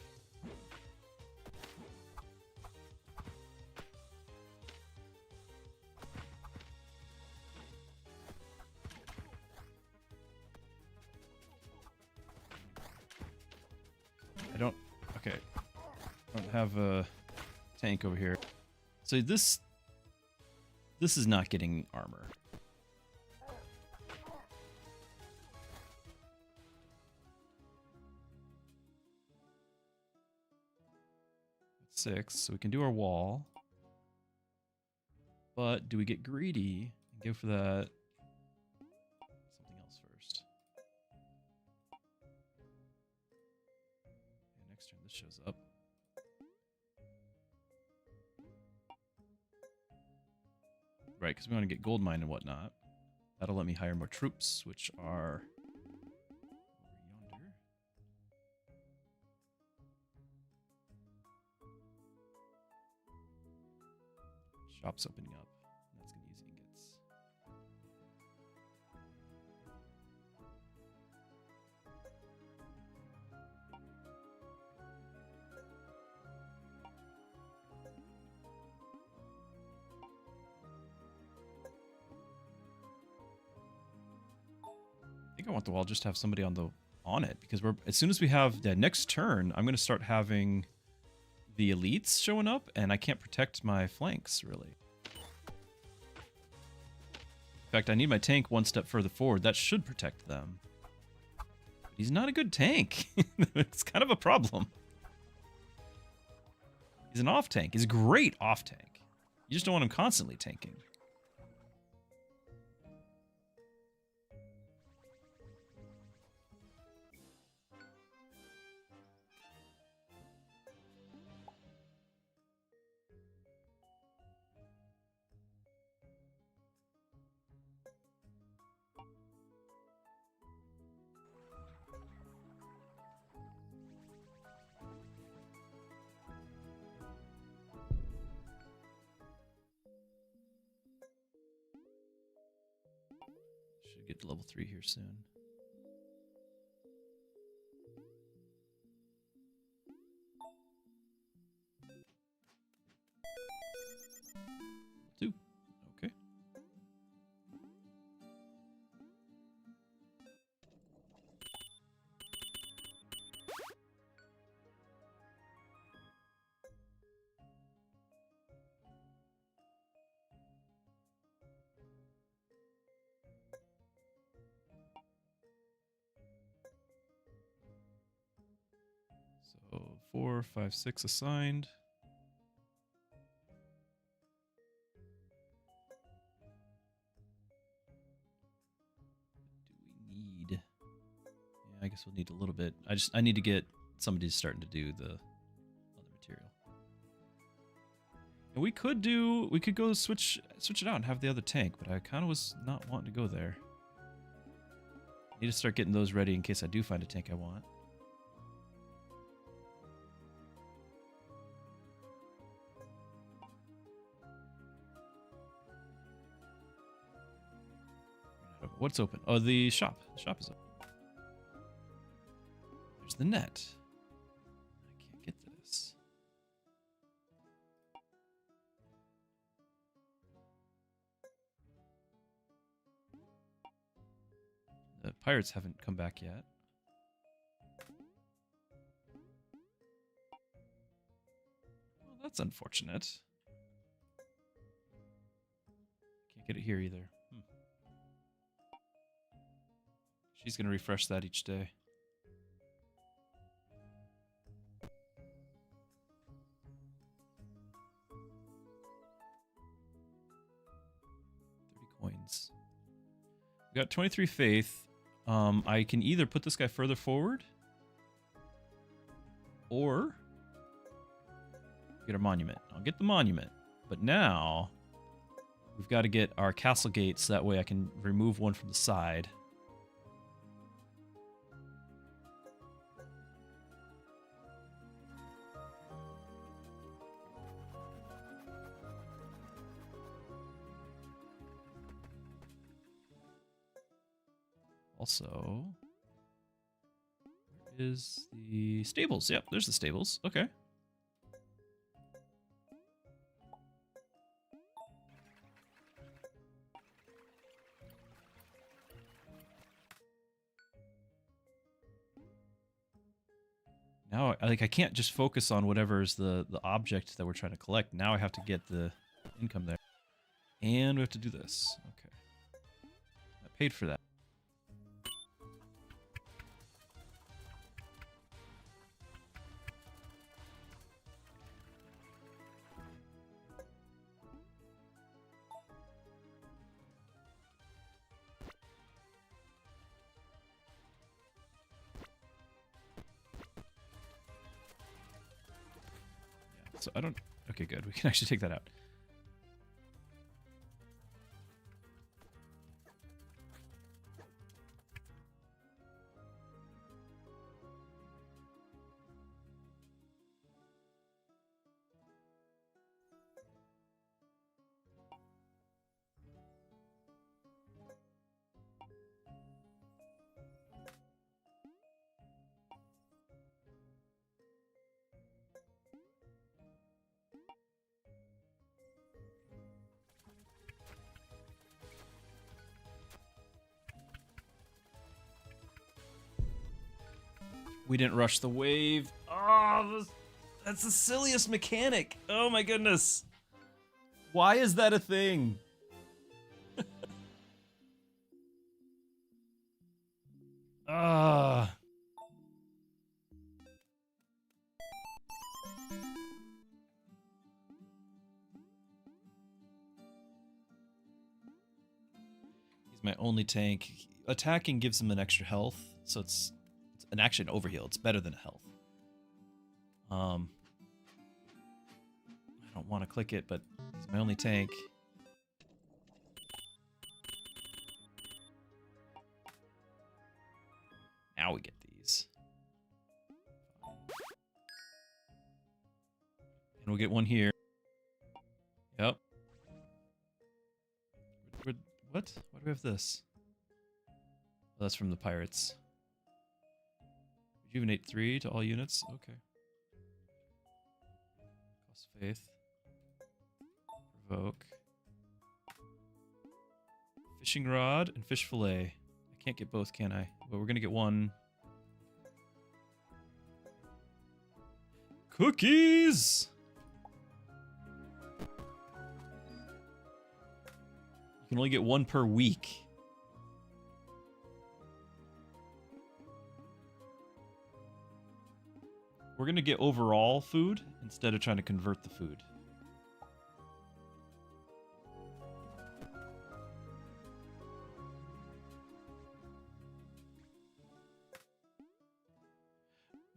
Okay. I don't have a tank over here. So this is not getting armor. That's 6, so we can do our wall. But do we get greedy and go for that? Something else first. Okay, next turn this shows up. Right, because we want to get gold mine and whatnot. That'll let me hire more troops, which are over yonder. Shop's opening up. That's gonna use ingots. I think I want the wall just to have somebody on it, because as soon as we have the next turn, I'm gonna start having the elites showing up, and I can't protect my flanks really. In fact, I need my tank one step further forward. That should protect them. But he's not a good tank. It's kind of a problem. He's an off tank. He's a great off tank. You just don't want him constantly tanking. Should get to level 3 here soon. Level 2. Okay. So 4, 5, 6 assigned. Do we need? Yeah, I guess we'll need a little bit. I need to get somebody starting to do the other material. And we could go switch it out and have the other tank, but I kind of was not wanting to go there. I need to start getting those ready in case I do find a tank I want. What's open? Oh, the shop. The shop is open. There's the net. I can't get this. The pirates haven't come back yet. That's unfortunate. Can't get it here either. She's going to refresh that each day. Coins. We got 23 faith. I can either put this guy further forward or get a monument. I'll get the monument, but now we've got to get our castle gates. That way I can remove one from the side. Also, where is the stables? Yep, there's the stables. Okay. Now, I can't just focus on whatever is the object that we're trying to collect. Now I have to get the income there. And we have to do this. Okay. I paid for that. So I don't... Okay, good. We can actually take that out. We didn't rush the wave. Oh, that's the silliest mechanic. Oh my goodness. Why is that a thing? Ah. He's my only tank. Attacking gives him an extra health, so it's an action overheal. It's better than health. I don't want to click it, but he's my only tank. Now we get these. And we'll get one here. Yep. What? Why do we have this? Oh, that's from the pirates. Rejuvenate 3 to all units. Okay. Cost faith. Provoke. Fishing rod and fish fillet. I can't get both, can I? Well, we're gonna get one. Cookies! You can only get one per week. We're gonna get overall food instead of trying to convert the food.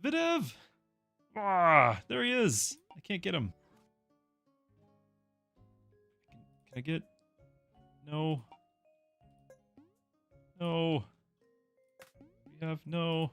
Videv! Ah, there he is. I can't get him. Can I get... No. No. We have no...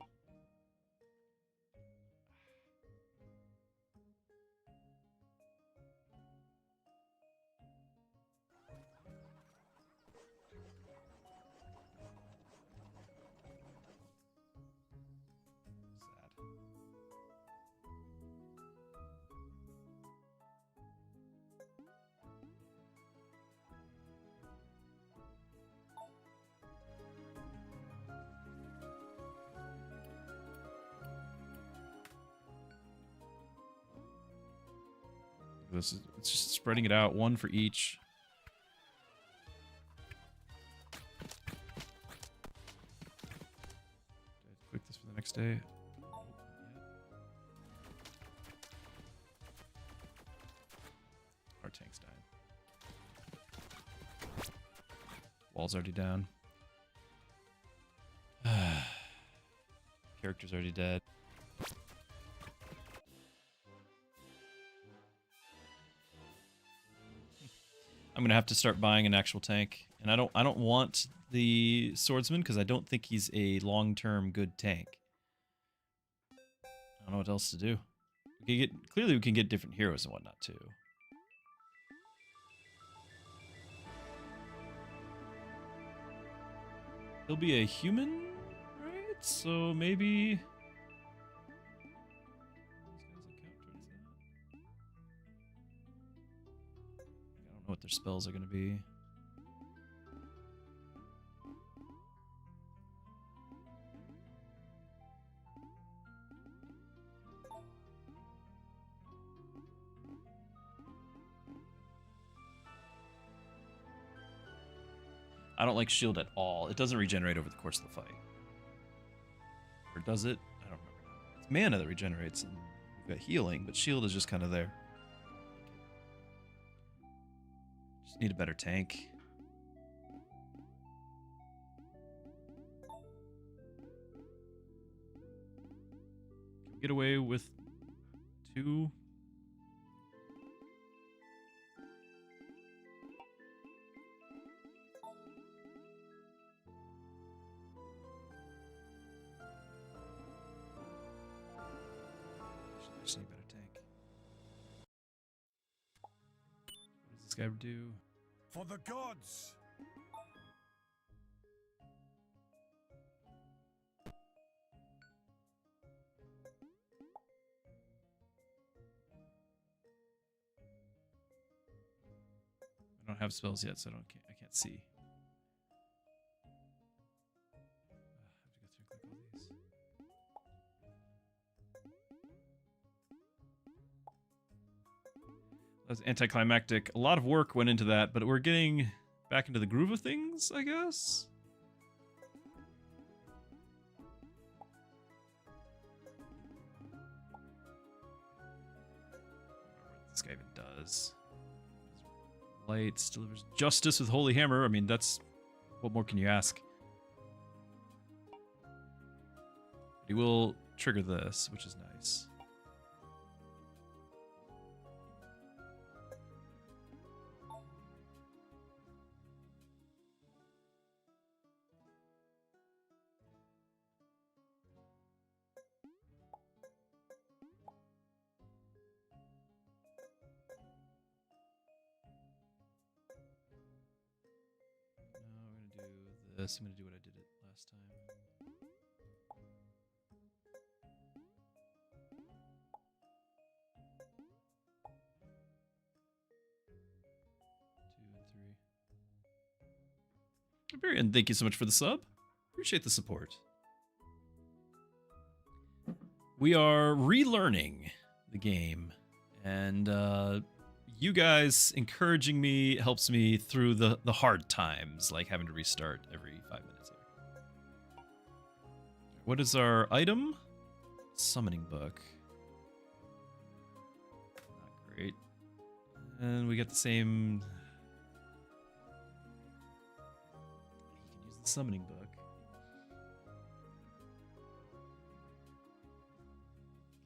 this. It's just spreading it out, one for each. Quick this for the next day. Our tank's dying. Wall's already down. Character's already dead. I'm gonna have to start buying an actual tank, and I don't want the swordsman because I don't think he's a long-term good tank. I don't know what else to do. Clearly we can get different heroes and whatnot too. He'll be a human, right? So maybe. I don't know what their spells are going to be. I don't like shield at all. It doesn't regenerate over the course of the fight. Or does it? I don't remember. It's mana that regenerates, and we've got healing, but shield is just kind of there. Just need a better tank. Can we get away with 2? Just need a better tank. What does this guy do? For the gods! I don't have spells yet, so I can't see. I have to go through and click all these. That's anticlimactic. A lot of work went into that, but we're getting back into the groove of things, I guess. What this guy even does. Lights delivers justice with holy hammer. I mean, that's what more can you ask? He will trigger this, which is nice. I'm going to do what I did it last time. Two and 3. And thank you so much for the sub. Appreciate the support. We are relearning the game, and you guys encouraging me helps me through the hard times, like having to restart every 5 minutes here. What is our item? Summoning book. Not great. And we got the same. You can use the summoning book.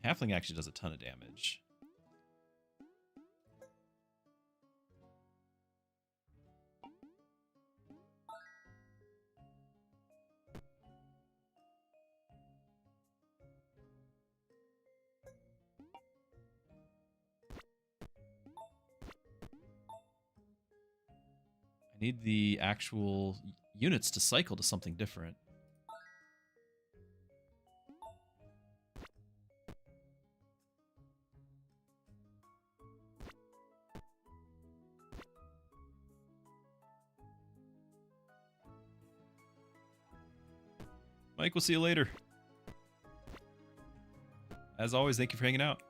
Halfling actually does a ton of damage. Need the actual units to cycle to something different. Mike, we'll see you later. As always, thank you for hanging out.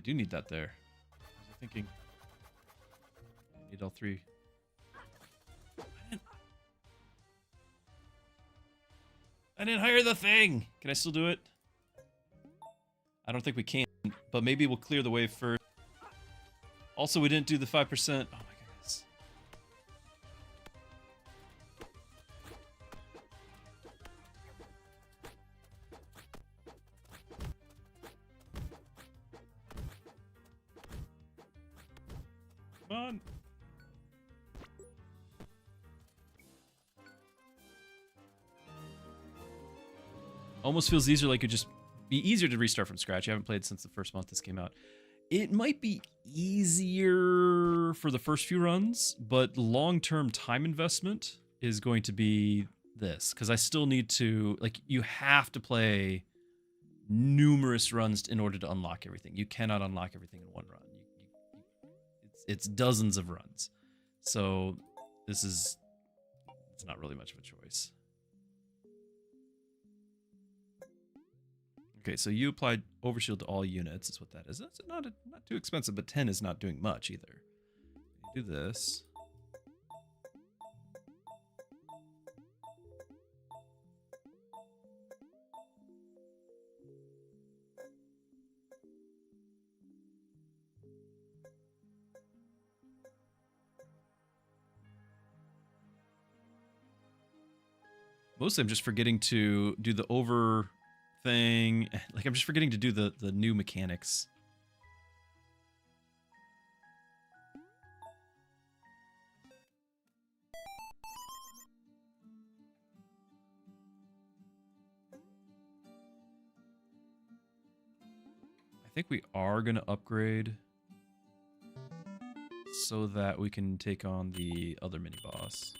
do need that there. I was thinking. I need all 3. I didn't hire the thing! Can I still do it? I don't think we can, but maybe we'll clear the wave first. Also, we didn't do the 5%. Oh my goodness. Come on. Almost feels easier, like it just be easier to restart from scratch. I haven't played since the first month this came out. It might be easier for the first few runs, but long-term time investment is going to be this, because I still need to, like, you have to play numerous runs in order to unlock everything. You cannot unlock everything in one run. It's dozens of runs. So it's not really much of a choice. Okay, so you applied overshield to all units, is what that is. That's not too expensive, but 10 is not doing much either. You do this. Mostly I'm just forgetting to do the over thing. Like, I'm just forgetting to do the new mechanics. I think we are going to upgrade so that we can take on the other mini-boss.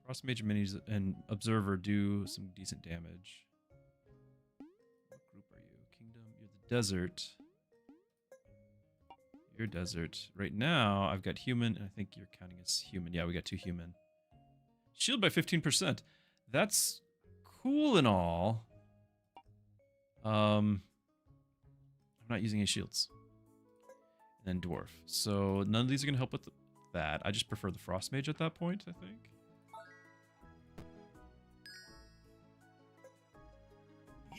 Frost Mage Minis and Observer do some decent damage. What group are you? Kingdom? You're the Desert. You're Desert. Right now, I've got Human, and I think you're counting as Human. Yeah, we got 2 Human. Shield by 15%. That's cool and all. I'm not using any shields. And then Dwarf. So none of these are going to help with that. I just prefer the Frost Mage at that point, I think.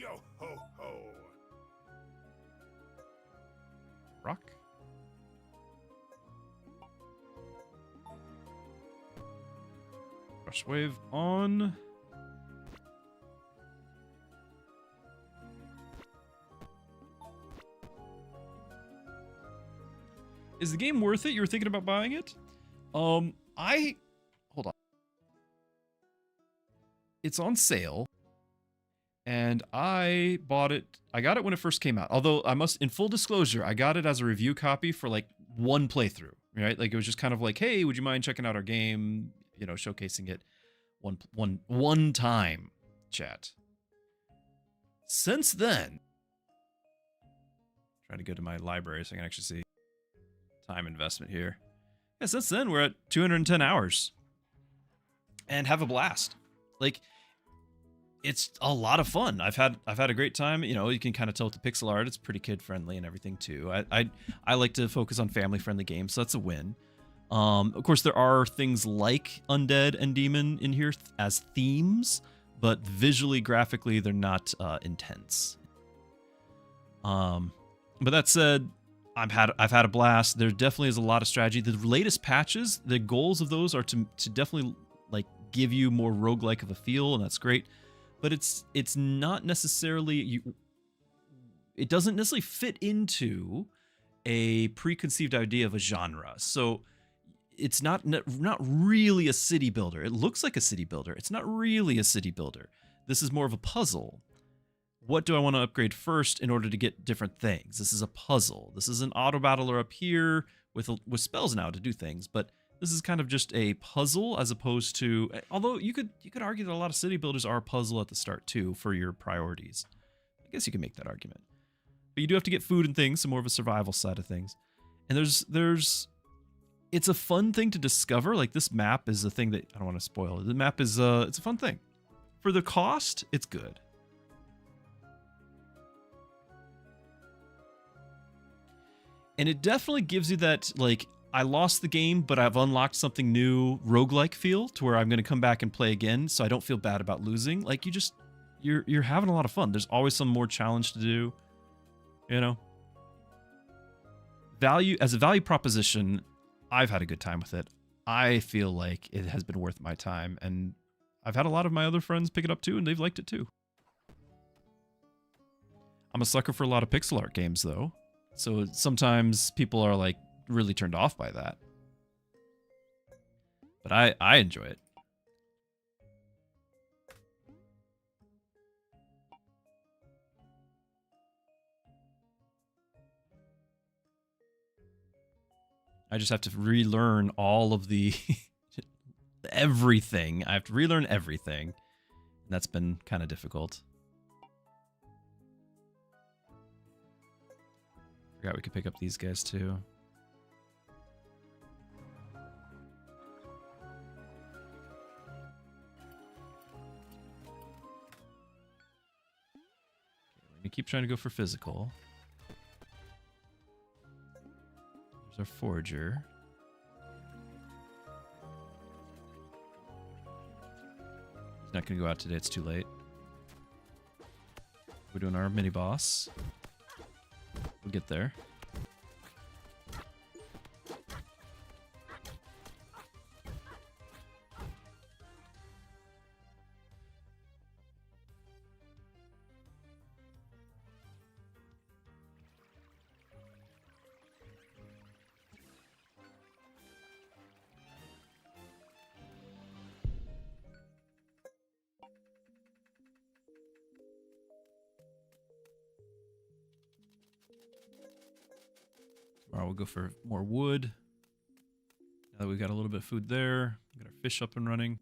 Yo ho ho! Rock. Rush Wave on. Is the game worth it? You were thinking about buying it? Hold on. It's on sale. And I bought it. I got it when it first came out. Although I must, in full disclosure, I got it as a review copy for like one playthrough, right? Like it was just kind of like, hey, would you mind checking out our game? You know, showcasing it one time, chat. Since then, trying to go to my library so I can actually see time investment here. Yeah, since then we're at 210 hours and have a blast. Like, it's a lot of fun. I've had a great time. You know, you can kind of tell with the pixel art, it's pretty kid friendly and everything too. I like to focus on family friendly games, so that's a win. Of course, there are things like undead and demon in here as themes, but visually, graphically, they're not intense. But that said, I've had a blast. There definitely is a lot of strategy. The latest patches, the goals of those are to definitely like give you more roguelike of a feel, and that's great. But it's not necessarily it doesn't necessarily fit into a preconceived idea of a genre. So it's not really a city builder. It looks like a city builder. It's not really a city builder. This is more of a puzzle. What do I want to upgrade first in order to get different things? This is a puzzle. This is an auto battler up here with spells now to do things, but this is kind of just a puzzle as opposed to, although you could argue that a lot of city builders are a puzzle at the start too for your priorities. I guess you can make that argument. But you do have to get food and things, so more of a survival side of things. And it's a fun thing to discover. Like, this map is a thing that I don't want to spoil. The map is it's a fun thing. For the cost, it's good. And it definitely gives you that, like, I lost the game, but I've unlocked something new, roguelike feel, to where I'm going to come back and play again, so I don't feel bad about losing. Like, you're having a lot of fun. There's always some more challenge to do, you know? As a value proposition, I've had a good time with it. I feel like it has been worth my time, and I've had a lot of my other friends pick it up too, and they've liked it too. I'm a sucker for a lot of pixel art games, though. So sometimes people are like really turned off by that. But I enjoy it. I just have to relearn all of the everything. I have to relearn everything. And that's been kind of difficult. Forgot we could pick up these guys too. Okay, we're gonna keep trying to go for physical. There's our forager. He's not gonna go out today, it's too late. We're doing our mini boss. We'll get there. Tomorrow we'll go for more wood. Now that we've got a little bit of food there, we got our fish up and running.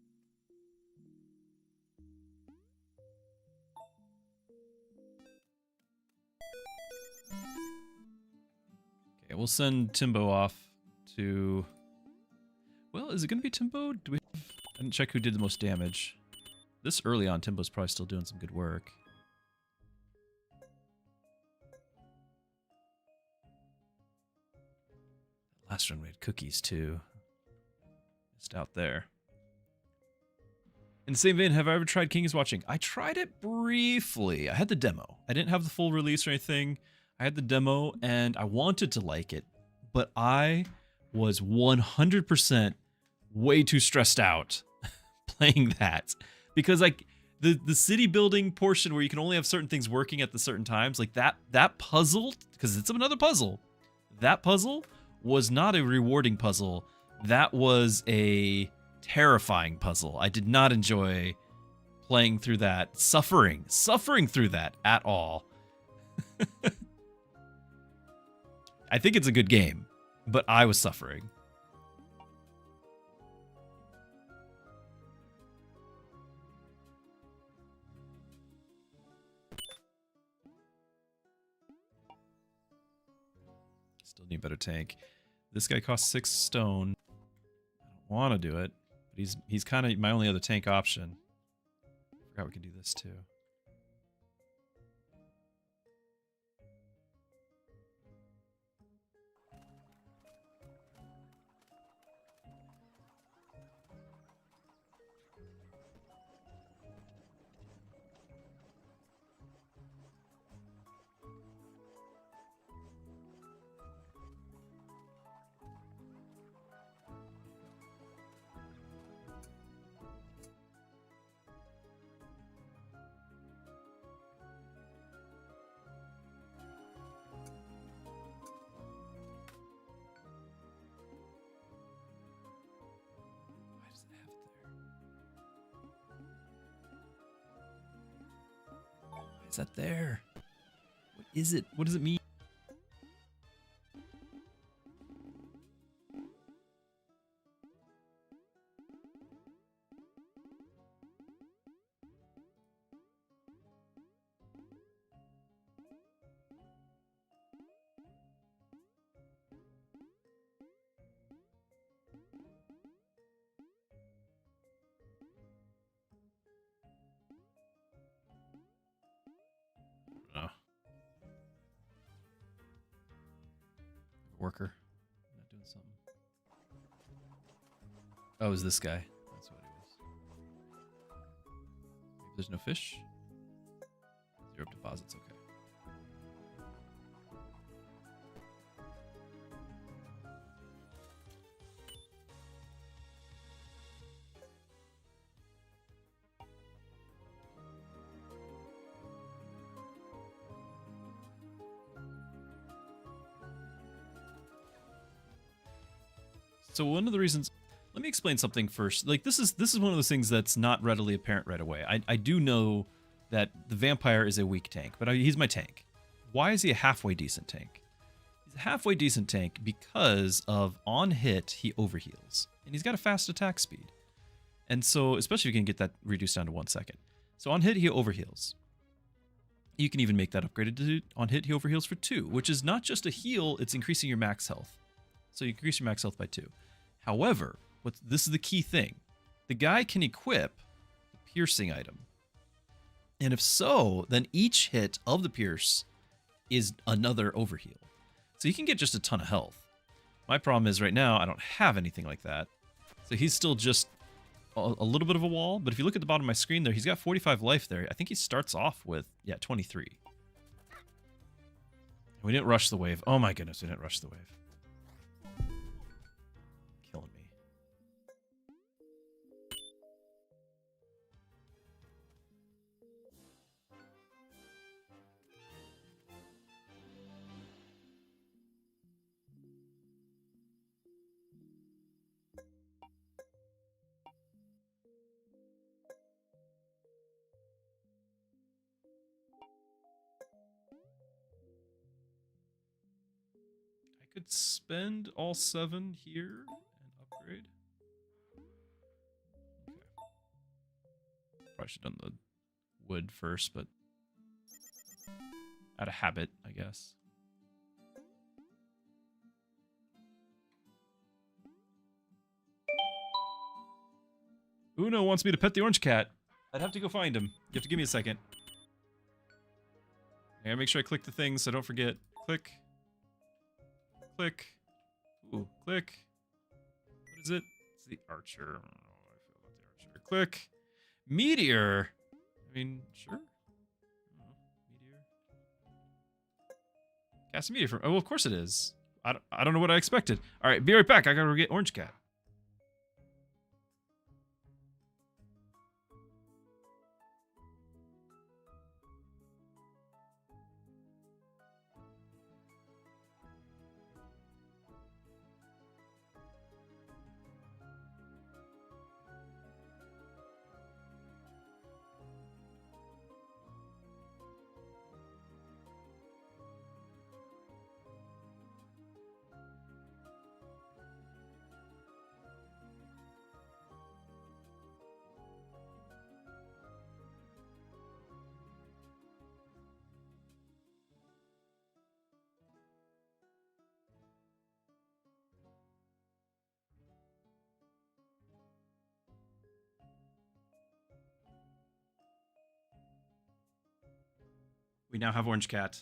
Okay, we'll send Timbo off to... Well, is it going to be Timbo? Do we have... I didn't check who did the most damage. This early on, Timbo's probably still doing some good work. Last run we had cookies too. Just out there. In the same vein, have I ever tried King is Watching? I tried it briefly. I had the demo. I didn't have the full release or anything. I had the demo and I wanted to like it, but I was 100% way too stressed out playing that. Because like the city building portion where you can only have certain things working at the certain times, like that puzzle, because it's another puzzle. That puzzle was not a rewarding puzzle. That was a terrifying puzzle. I did not enjoy playing through that, suffering through that at all. I think it's a good game, but I was suffering. Still need a better tank. This guy costs 6 stone. I don't want to do it, but he's kind of my only other tank option. Forgot we could do this too. Is that there? What is it? What does it mean? Oh. Worker. Not doing something. Oh, it was this guy. That's what it was. Maybe there's no fish? 0 deposits, okay. So one of the reasons, let me explain something first. Like this is one of those things that's not readily apparent right away. I do know that the vampire is a weak tank, but he's my tank. Why is he a halfway decent tank? He's a halfway decent tank because of on hit he overheals, and he's got a fast attack speed. And so, especially if you can get that reduced down to 1 second. So on hit he overheals. You can even make that upgraded to on hit he overheals for 2, which is not just a heal, it's increasing your max health. So you increase your max health by 2. However, this is the key thing. The guy can equip the piercing item. And if so, then each hit of the pierce is another overheal. So you can get just a ton of health. My problem is right now I don't have anything like that. So he's still just a little bit of a wall. But if you look at the bottom of my screen there, he's got 45 life there. I think he starts off with, 23. We didn't rush the wave. Oh my goodness, we didn't rush the wave. Killing me. I could spend all 7 here and upgrade. Okay. Probably should have done the wood first, but out of habit, I guess. Uno wants me to pet the orange cat. I'd have to go find him. You have to give me a second. I gotta make sure I click the things so I don't forget. Click. Click. Ooh, click. What is it? It's the archer. I don't know how I feel about the archer. Click. Meteor. I mean, sure. I don't know. Meteor. Cast a meteor from. Oh, well, of course it is. I don't know what I expected. All right, be right back. I gotta go get Orange Cat. We now have Orange Cat.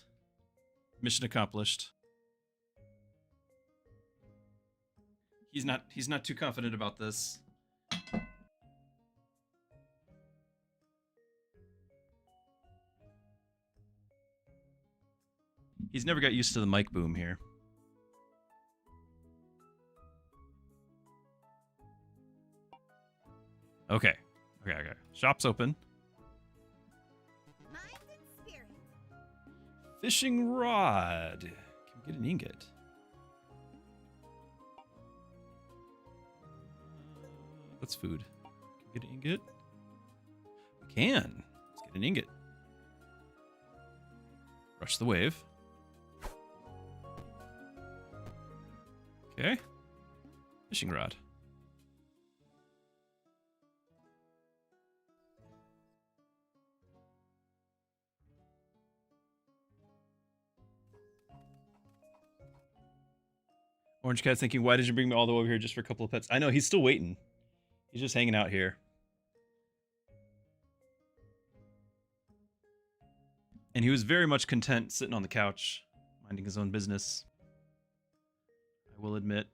Mission accomplished. He's not too confident about this. He's never got used to the mic boom here. Okay. Okay. Shop's open. Fishing rod. Can we get an ingot? That's food. Can we get an ingot? We can. Let's get an ingot. Rush the wave. Okay. Fishing rod. Orange Cat's thinking, why did you bring me all the way over here just for a couple of pets? I know, he's still waiting. He's just hanging out here. And he was very much content sitting on the couch, minding his own business. I will admit.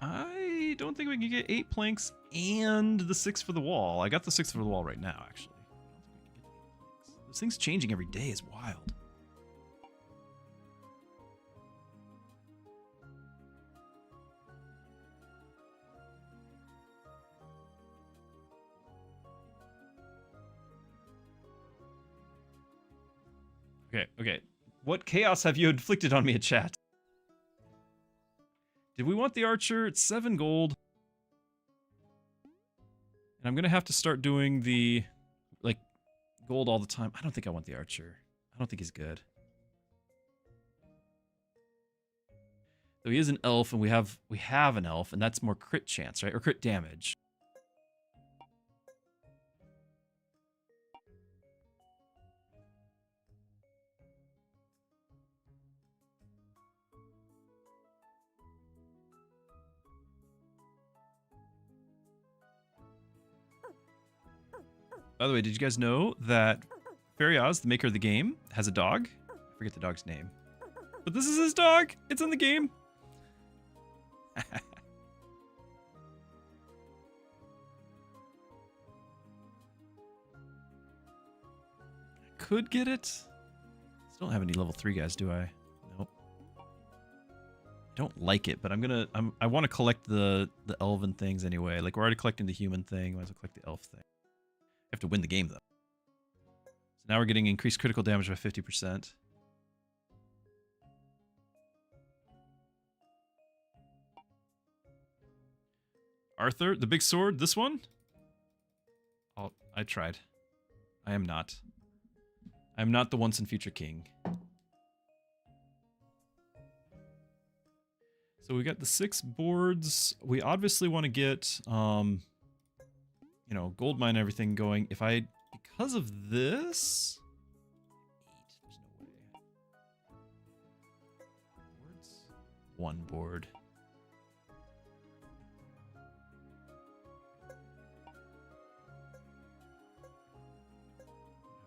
I don't think we can get 8 planks and the 6 for the wall. I got the 6 for the wall right now, actually. I don't think we can get 8 planks. This thing's changing every day is wild. Okay. What chaos have you inflicted on me, chat? Did we want the archer? It's 7 gold. And I'm gonna have to start doing the, like, gold all the time. I don't think I want the archer. I don't think he's good. Though he is an elf, and we have an elf, and that's more crit chance, right? Or crit damage. By the way, did you guys know that Fariaz, the maker of the game, has a dog? I forget the dog's name. But this is his dog! It's in the game! Could get it. Still don't have any level 3 guys, do I? Nope. I don't like it, but I want to collect the elven things anyway. Like, we're already collecting the human thing. Might as well collect the elf thing. Have to win the game, though. So now we're getting increased critical damage by 50%. Arthur, the big sword, this one? Oh, I tried. I am not. I am not the once and future king. So we got the 6 boards. We obviously want to get, you know, gold mine and everything going. If I, because of this, 8, there's no way. Boards? 1 board.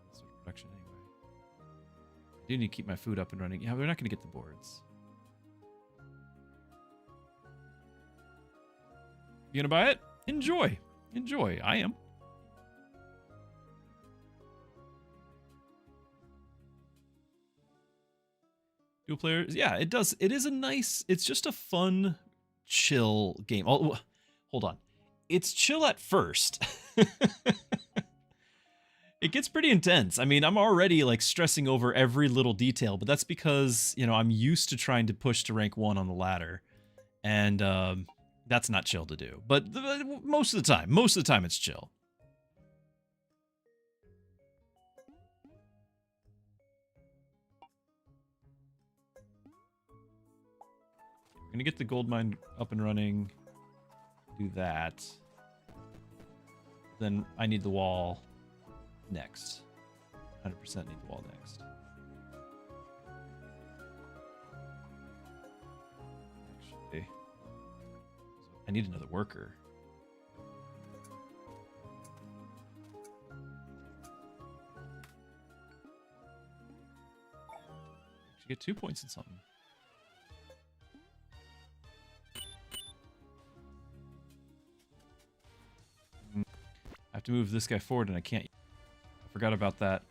This sort of production anyway. I do need to keep my food up and running. Yeah, we're not going to get the boards. You gonna buy it? Enjoy. Enjoy. I am. Dual players. Yeah, it does. It is a nice, it's just a fun, chill game. Oh, hold on. It's chill at first. It gets pretty intense. I mean, I'm already like stressing over every little detail, but that's because, you know, I'm used to trying to push to rank 1 on the ladder. And that's not chill to do. But most of the time it's chill. We're gonna get the gold mine up and running. Do that. Then I need the wall next. 100% need the wall next. Actually, I need another worker. Should get 2 points in something. I have to move this guy forward and I can't. I forgot about that.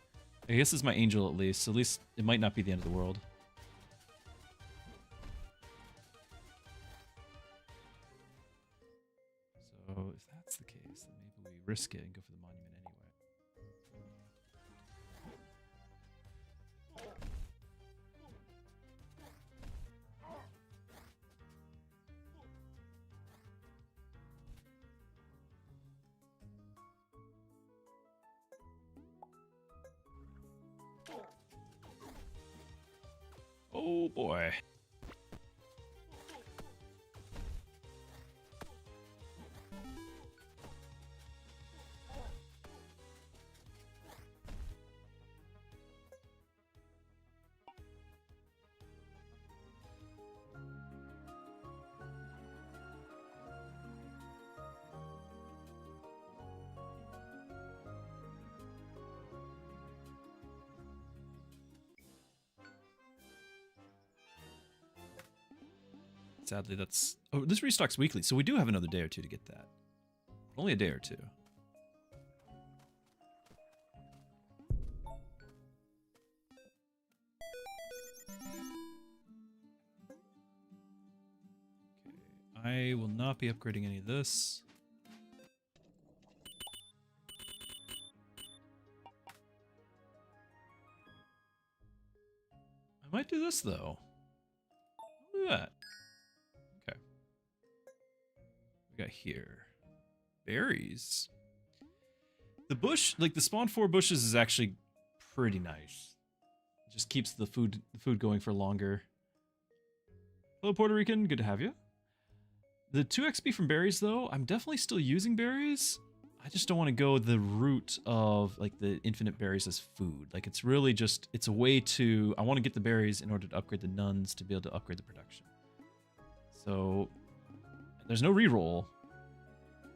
I guess it's my angel at least. So at least it might not be the end of the world. So if that's the case, then maybe we risk it and go for the monument anyway. Oh boy. Sadly, that's... Oh, this restocks weekly, so we do have another day or two to get that. Only a day or two. Okay, I will not be upgrading any of this. I might do this, though. Look at that. Okay. We got here. Berries. The bush, like the spawn 4 bushes is actually pretty nice. It just keeps the food going for longer. Hello, Puerto Rican. Good to have you. The 2 XP from berries, though, I'm definitely still using berries. I just don't want to go the route of like the infinite berries as food. Like it's really just, it's a way to, I want to get the berries in order to upgrade the nuns to be able to upgrade the production. So there's no reroll.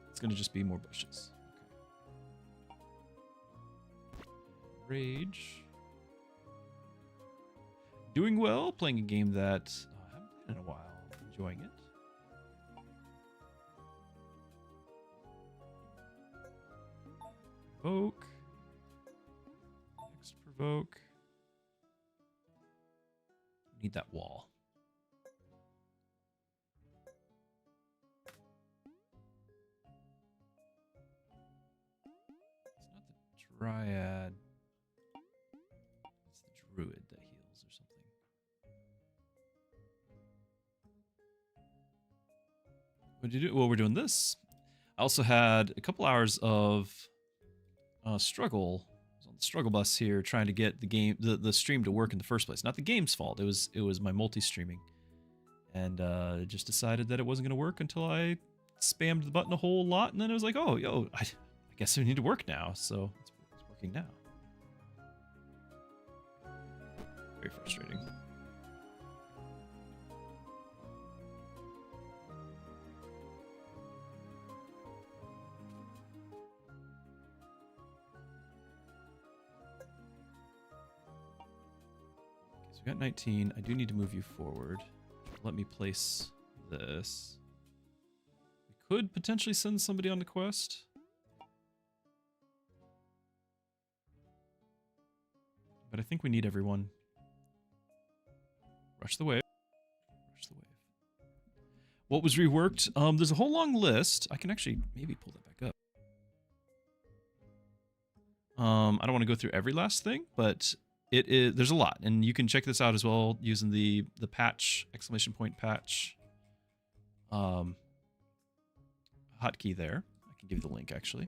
It's going to just be more bushes. Okay. Rage. Doing well, playing a game that I haven't played in a while. Enjoying it. Provoke. Next provoke. Need that wall. It's not the dryad. It's the druid that heals or something. What did you do? Well, we're doing this. I also had a couple hours of struggle. I was on the struggle bus here trying to get the game, the stream to work in the first place. Not the game's fault. It was my multi-streaming. And just decided that it wasn't going to work until I spammed the button a whole lot. And then it was like, oh, yo, I guess we need to work now. So it's working now. Very frustrating. We got 19. I do need to move you forward. Let me place this. We could potentially send somebody on the quest. But I think we need everyone. Rush the wave. Rush the wave. What was reworked? There's a whole long list. I can actually maybe pull that back up. I don't want to go through every last thing, but there's a lot, and you can check this out as well using the patch, !patch hotkey there. I can give you the link actually.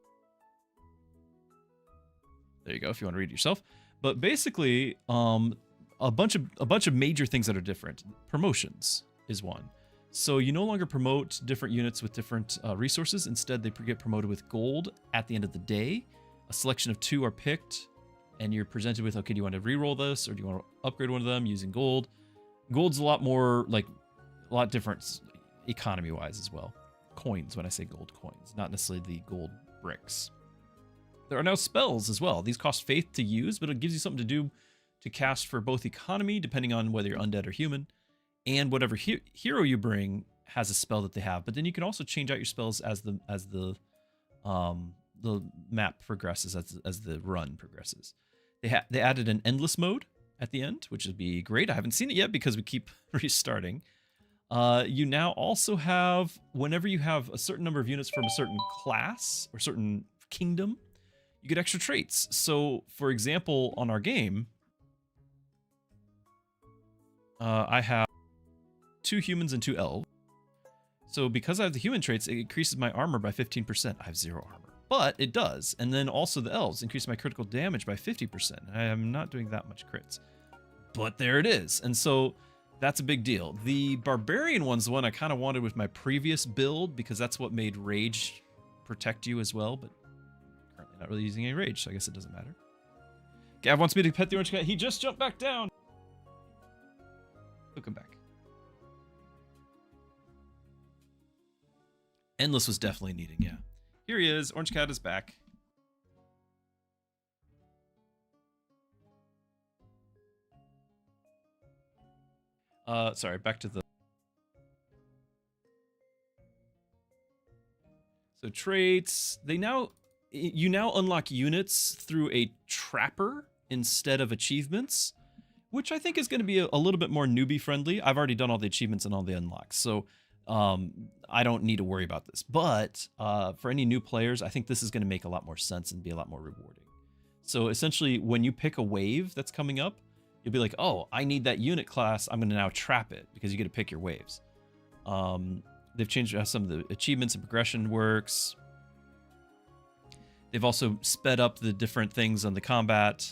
There you go if you want to read it yourself. But basically, a bunch of major things that are different. Promotions is one. So you no longer promote different units with different resources. Instead, they get promoted with gold at the end of the day. A selection of 2 are picked. And you're presented with, okay, do you want to re-roll this or do you want to upgrade one of them using gold? Gold's a lot more, like, a lot different economy-wise as well. Coins, when I say gold coins, not necessarily the gold bricks. There are now spells as well. These cost faith to use, but it gives you something to do to cast for both economy, depending on whether you're undead or human, and whatever hero you bring has a spell that they have. But then you can also change out your spells as the map progresses, as the run progresses. They added an endless mode at the end, which would be great. I haven't seen it yet because we keep restarting. You now also have, whenever you have a certain number of units from a certain class or certain kingdom, you get extra traits. So, for example, on our game, I have 2 humans and 2 elves. So because I have the human traits, it increases my armor by 15%. I have 0 armor. But it does. And then also the elves increase my critical damage by 50%. I am not doing that much crits. But there it is. And so that's a big deal. The barbarian one's the one I kind of wanted with my previous build because that's what made rage protect you as well. But currently not really using any rage, so I guess it doesn't matter. Gav wants me to pet the orange cat. He just jumped back down. He'll come back. Endless was definitely needing, yeah. Here he is. Orange Cat is back. Sorry, back to the... So traits, you now unlock units through a trapper instead of achievements, which I think is going to be a little bit more newbie friendly. I've already done all the achievements and all the unlocks, so I don't need to worry about this. But for any new players, I think this is going to make a lot more sense and be a lot more rewarding. So essentially, when you pick a wave that's coming up, you'll be like, oh, I need that unit class. I'm going to now trap it because you get to pick your waves. They've changed how some of the achievements and progression works. They've also sped up the different things on the combat.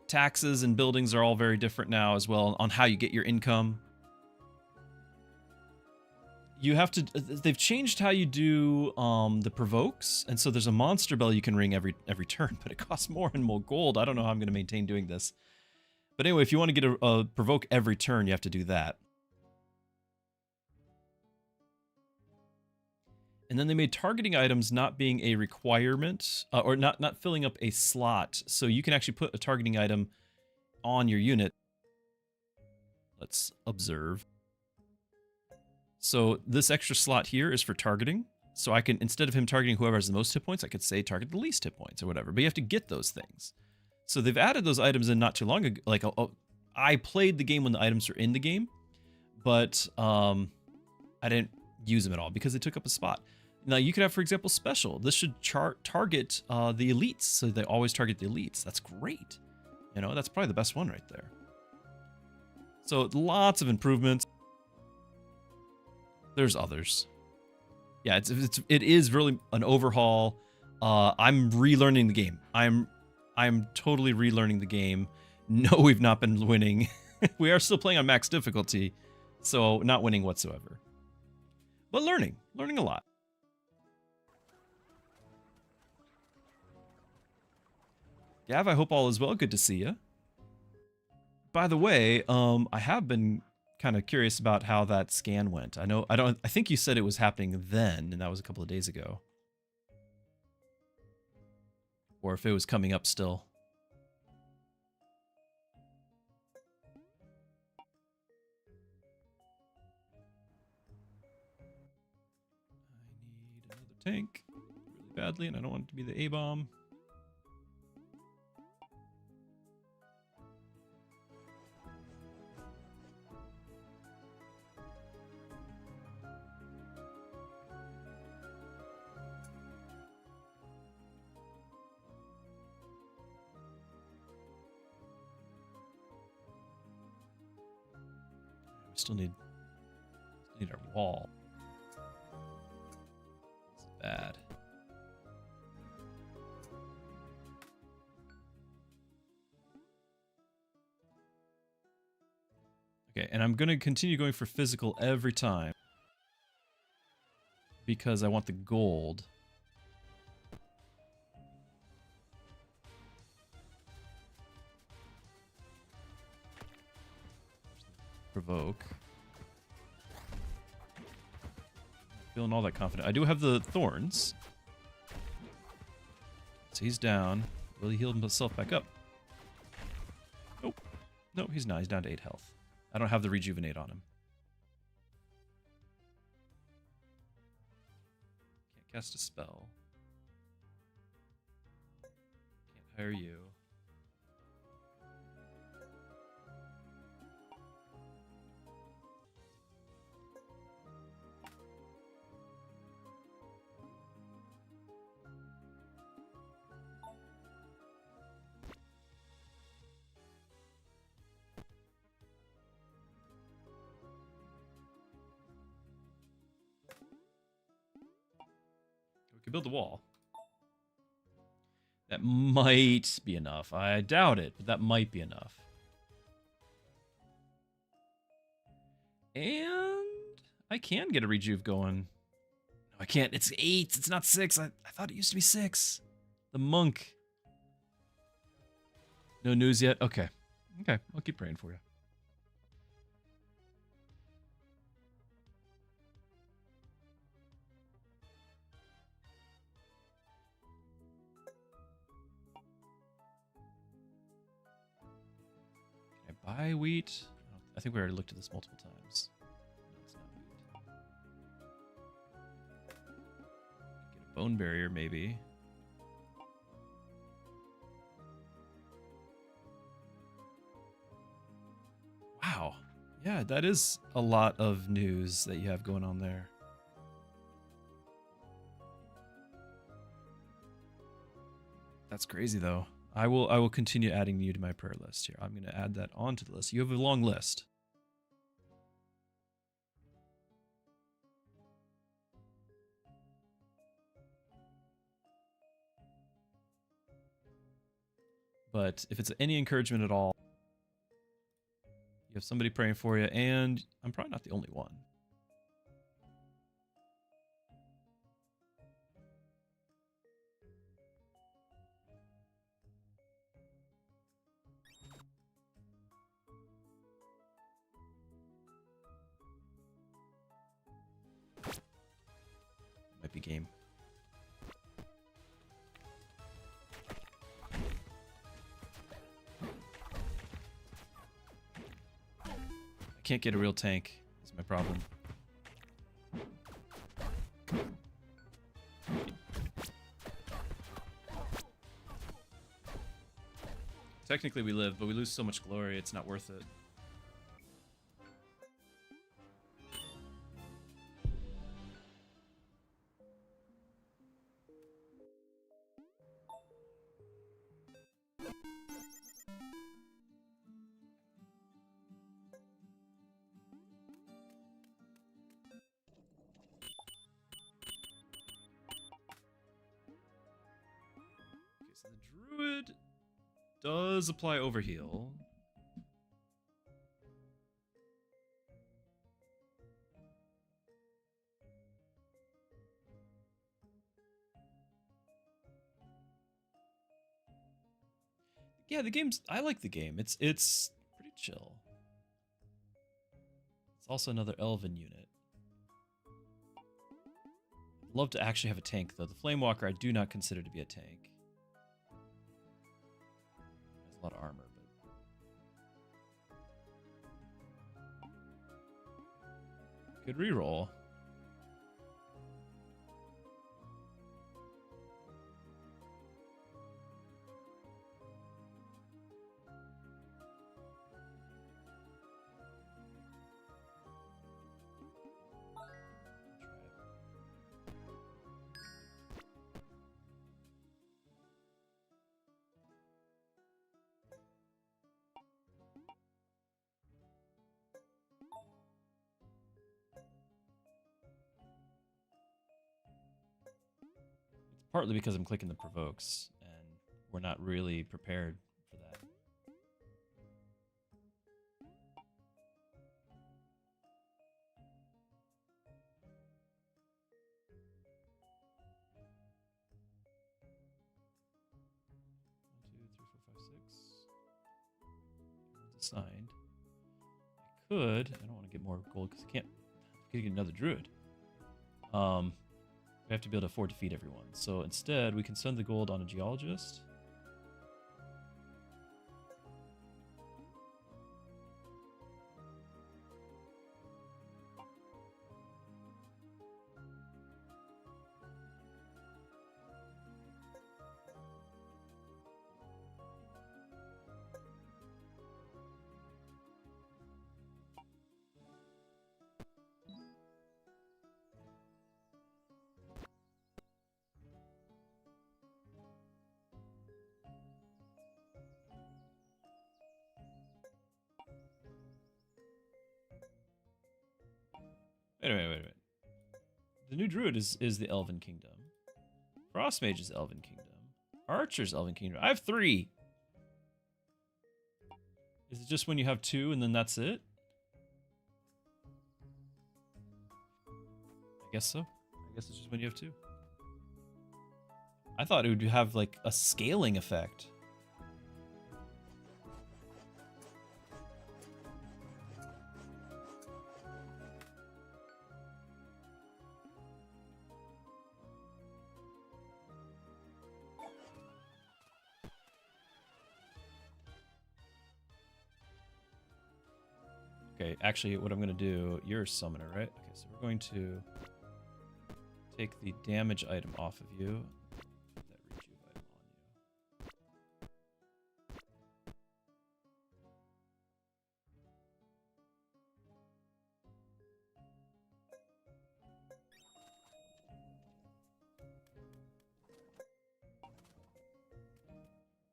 Taxes and buildings are all very different now as well on how you get your income. You have to, they've changed how you do the provokes, and so there's a monster bell you can ring every turn, but it costs more and more gold. I don't know how I'm going to maintain doing this. But anyway, if you want to get a provoke every turn, you have to do that. And then they made targeting items not being a requirement, or not filling up a slot, so you can actually put a targeting item on your unit. Let's observe. So this extra slot here is for targeting. So I can, instead of him targeting whoever has the most hit points, I could say target the least hit points or whatever. But you have to get those things. So they've added those items in not too long ago. Like, I played the game when the items were in the game, but I didn't use them at all because they took up a spot. Now you could have, for example, special. This should target the elites, so they always target the elites. That's great. You know, that's probably the best one right there. So lots of improvements. There's others. Yeah, it is really an overhaul. I'm relearning the game. I'm totally relearning the game. No, we've not been winning. We are still playing on max difficulty, so not winning whatsoever. But learning a lot. Gav, I hope all is well. Good to see you. By the way, I have been kind of curious about how that scan went. I think you said it was happening then, and that was a couple of days ago. Or if it was coming up still. I need another tank really badly, and I don't want it to be the A-bomb. Still need our wall. It's bad. Okay, and I'm going to continue going for physical every time because I want the gold. Provoke. Not feeling all that confident. I do have the thorns. So he's down. Will he heal himself back up? Nope. No, he's not. He's down to 8 health. I don't have the rejuvenate on him. Can't cast a spell. Can't hire you. Build the wall. That might be enough. I doubt it, but that might be enough. And I can get a rejuve going. No, I can't. It's 8. It's not 6. I thought it used to be 6. The monk. No news yet? Okay. Okay, I'll keep praying for you. Buy wheat? I think we already looked at this multiple times. No, it's not wheat. Get a Bone barrier, maybe. Wow. Yeah, that is a lot of news that you have going on there. That's crazy though. I will continue adding you to my prayer list here. I'm going to add that onto the list. You have a long list. But if it's any encouragement at all, you have somebody praying for you, and I'm probably not the only one. Might be game. I can't get a real tank. That's my problem. Technically we live, but we lose so much glory, it's not worth it. So the druid does apply overheal. Yeah, the game's I like the game. It's pretty chill. It's also another elven unit. I'd love to actually have a tank though. The Flamewalker I do not consider to be a tank. A lot of armor, but good reroll. Partly because I'm clicking the provokes, and we're not really prepared for that. One, two, three, four, five, six. One's assigned. I could. I don't want to get more gold because I can't get another druid. We have to be able to afford to feed everyone. So instead, we can send the gold on a geologist. Wait a minute. The new druid is the Elven Kingdom. Frost Mage is Elven Kingdom. Archer's Elven Kingdom. I have 3. Is it just when you have 2 and then that's it? I guess so. I guess it's just when you have 2. I thought it would have like a scaling effect. Okay, actually, what I'm going to do, you're a summoner, right? Okay, so we're going to take the damage item off of you. Put that rejuve item on you.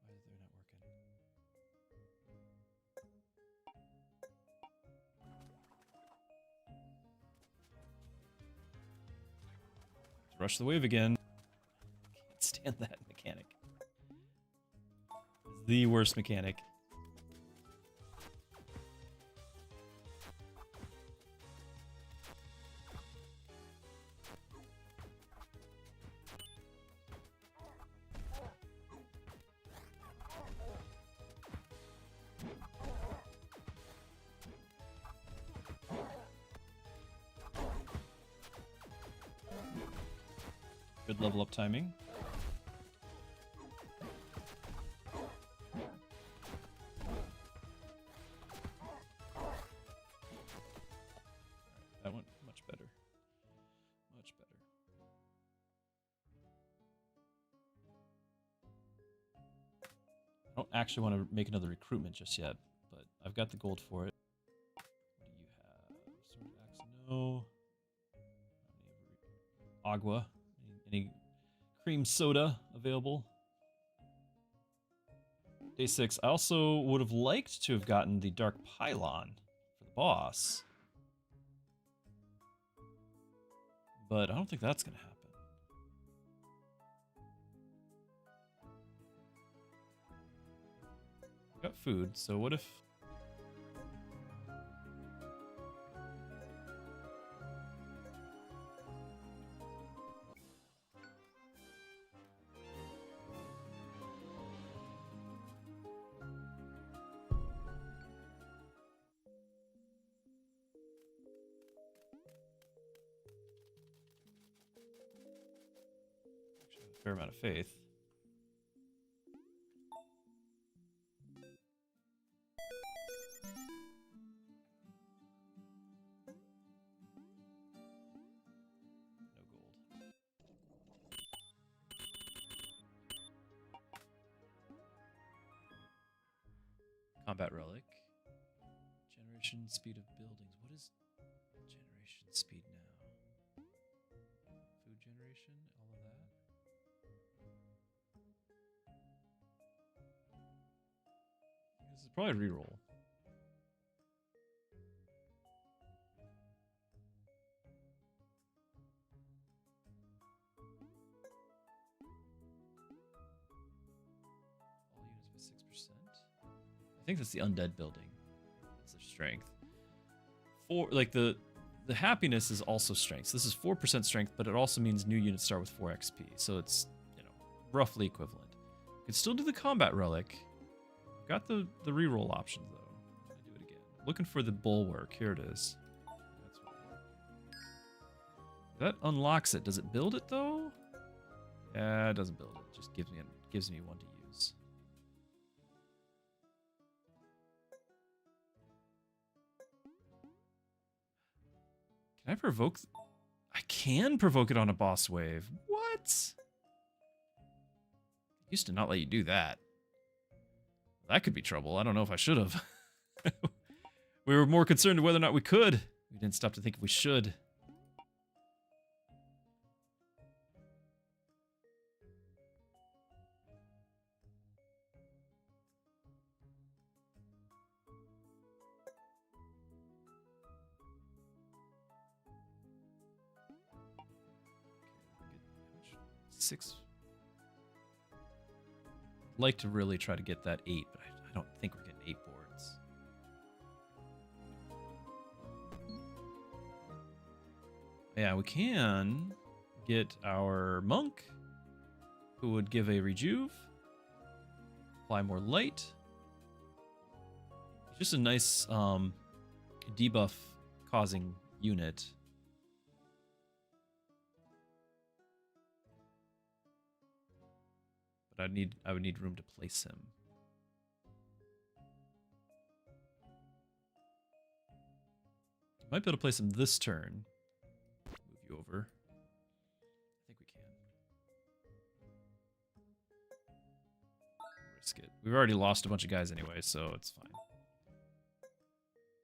Why is they not working? Rush the wave again. Can't stand that mechanic. It's the worst mechanic. Good level up timing. That went much better. Much better. I don't actually want to make another recruitment just yet, but I've got the gold for it. What do you have? Sword axe? No. Agua. Any cream soda available? Day 6. I also would have liked to have gotten the Dark Pylon for the boss. But I don't think that's going to happen. I've got food, so what if... fair amount of faith. No gold. Combat relic. Generation speed of buildings. What is generation speed now? Food generation? All of that? This is probably a reroll. All units by 6%. I think that's the undead building. That's their strength. The happiness is also strength. So this is 4% strength, but it also means new units start with 4 XP. So it's, roughly equivalent. You could still do the combat relic. Got the reroll option though. I'm gonna do it again. Looking for the bulwark. Here it is. That's what that unlocks it. Does it build it though? Yeah, it doesn't build it. Just gives me one to use. Can I provoke? I can provoke it on a boss wave. What? Used to not let you do that. That could be trouble. I don't know if I should have. We were more concerned whether or not we could. We didn't stop to think if we should. Six. I'd like to really try to get that 8, but I don't think we're getting 8 boards. Yeah, we can get our monk, who would give a rejuve, apply more light. Just a nice debuff causing unit. But I would need room to place him. Might be able to place him this turn. Move you over. We've already lost a bunch of guys anyway, so it's fine.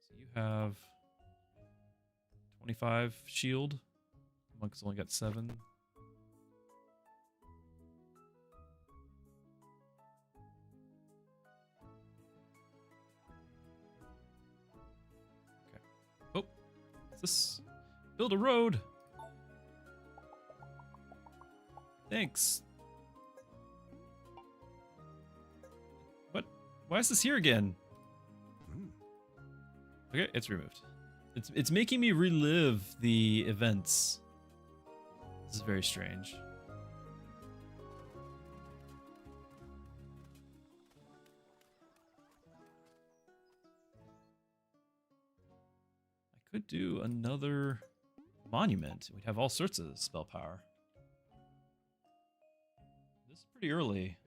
So you have 25 shield. Monk's only got 7. Okay. Oh, what's this? Build a road. Thanks. What? Why is this here again? Okay, it's removed. It's making me relive the events. This is very strange. I could do another monument. We'd have all sorts of spell power. This is pretty early.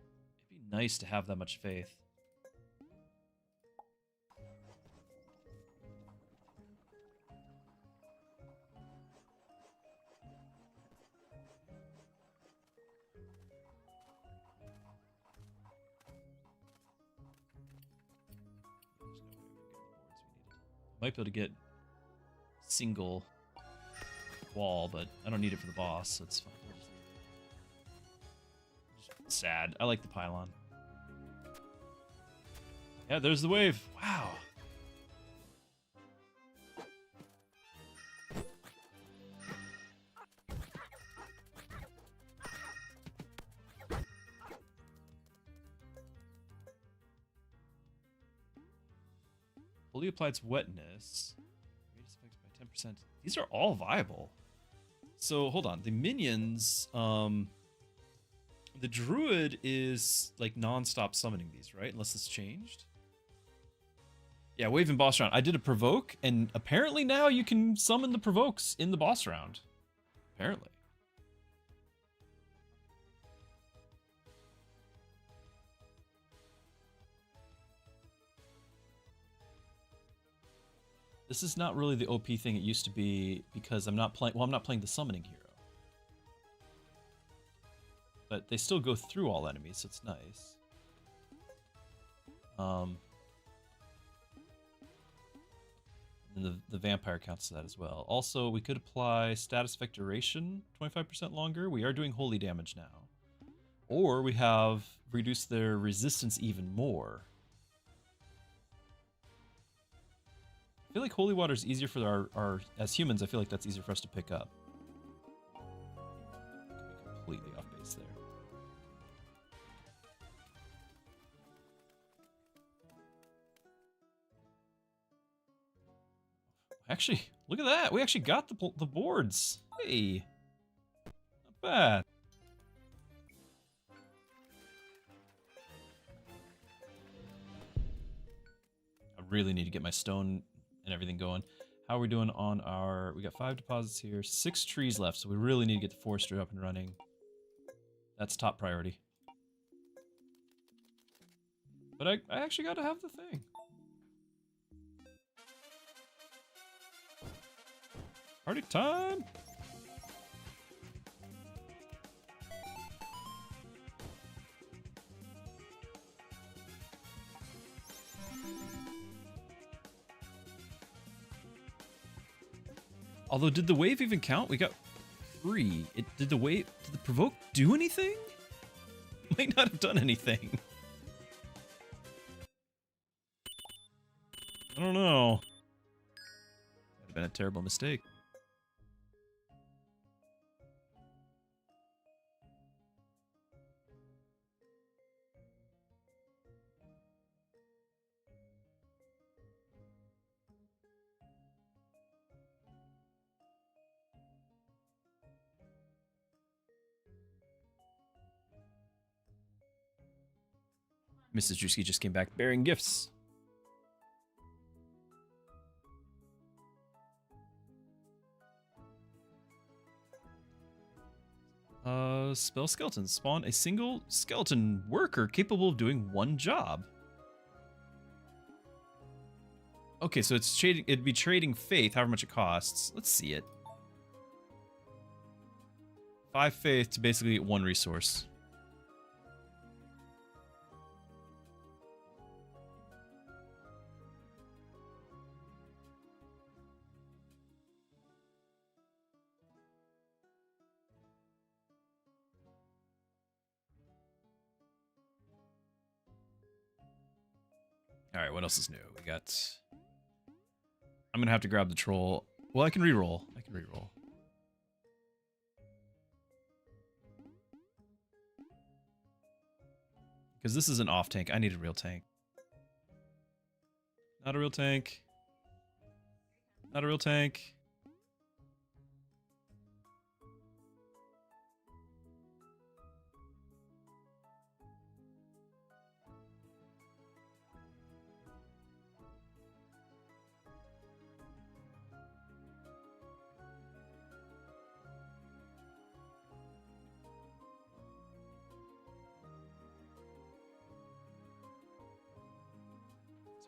It'd be nice to have that much faith. Might be able to get single wall, but I don't need it for the boss, so it's fine. Just sad. I like the pylon. Yeah, there's the wave. Wow. Fully applied wetness. Reduce effects by 10%. These are all viable. So hold on. The minions, the druid is like non-stop summoning these, right? Unless it's changed. Yeah, wave and boss round. I did a provoke, and apparently now you can summon the provokes in the boss round. Apparently. This is not really the OP thing it used to be because I'm not playing. Well, I'm not playing the summoning hero, but they still go through all enemies, so it's nice. And the vampire counts to that as well. Also, we could apply status effect duration 25% longer. We are doing holy damage now, or we have reduced their resistance even more. I feel like holy water is easier for our as humans. I feel like that's easier for us to pick up. Could be completely off base there. Actually, look at that. We actually got the boards. Hey, not bad. I really need to get my stone and everything going. How are we doing on our... We got 5 deposits here, 6 trees left, so we really need to get the forestry up and running. That's top priority. But I actually got to have the thing. Party time! Although, did the wave even count? We got 3. Did the provoke do anything? Might not have done anything. I don't know. Might have been a terrible mistake. Mrs. Druski just came back bearing gifts. Spell skeleton. Spawn a single skeleton worker capable of doing 1 job. Okay, so it'd be trading faith, however much it costs. Let's see it. 5 faith to basically get 1 resource. All right, what else is new? We got. I'm gonna have to grab the troll. Well, I can reroll. I can reroll. Because this is an off tank. I need a real tank. Not a real tank. Not a real tank.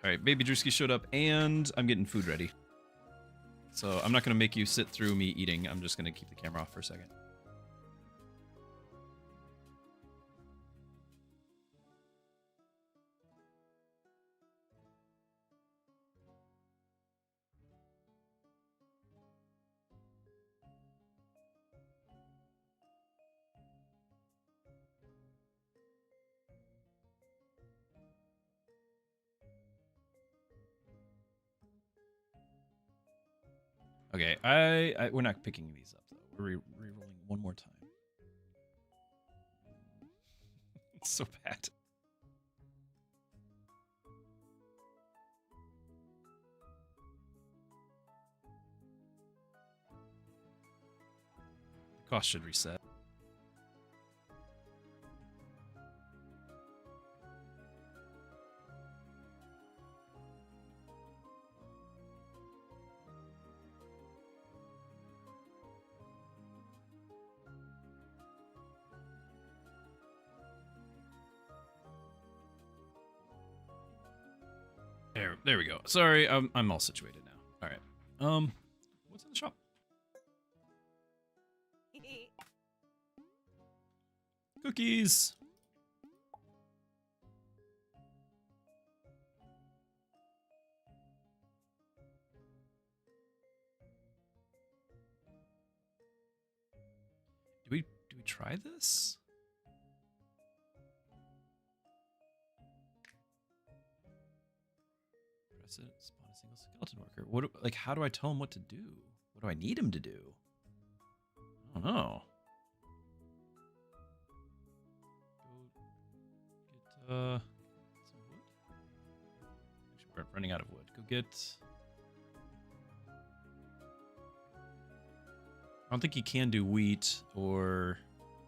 All right, baby Druski showed up, and I'm getting food ready. So I'm not going to make you sit through me eating. I'm just going to keep the camera off for a second. Okay, we're not picking these up though. We're re-rolling one more time. It's so bad. The cost should reset. There we go. Sorry, I'm all situated now. All right. What's in the shop? Cookies. Do we try this? Press it. Spawn a single skeleton worker. Like how do I tell him what to do? What do I need him to do? I don't know. Go get some wood. Actually, we're running out of wood. Go get. I don't think you can do wheat or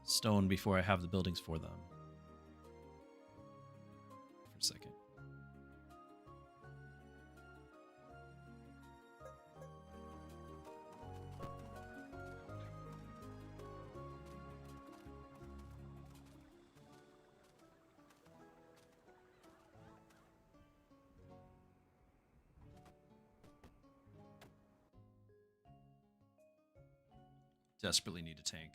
stone before I have the buildings for them. For a second. Desperately need a tank.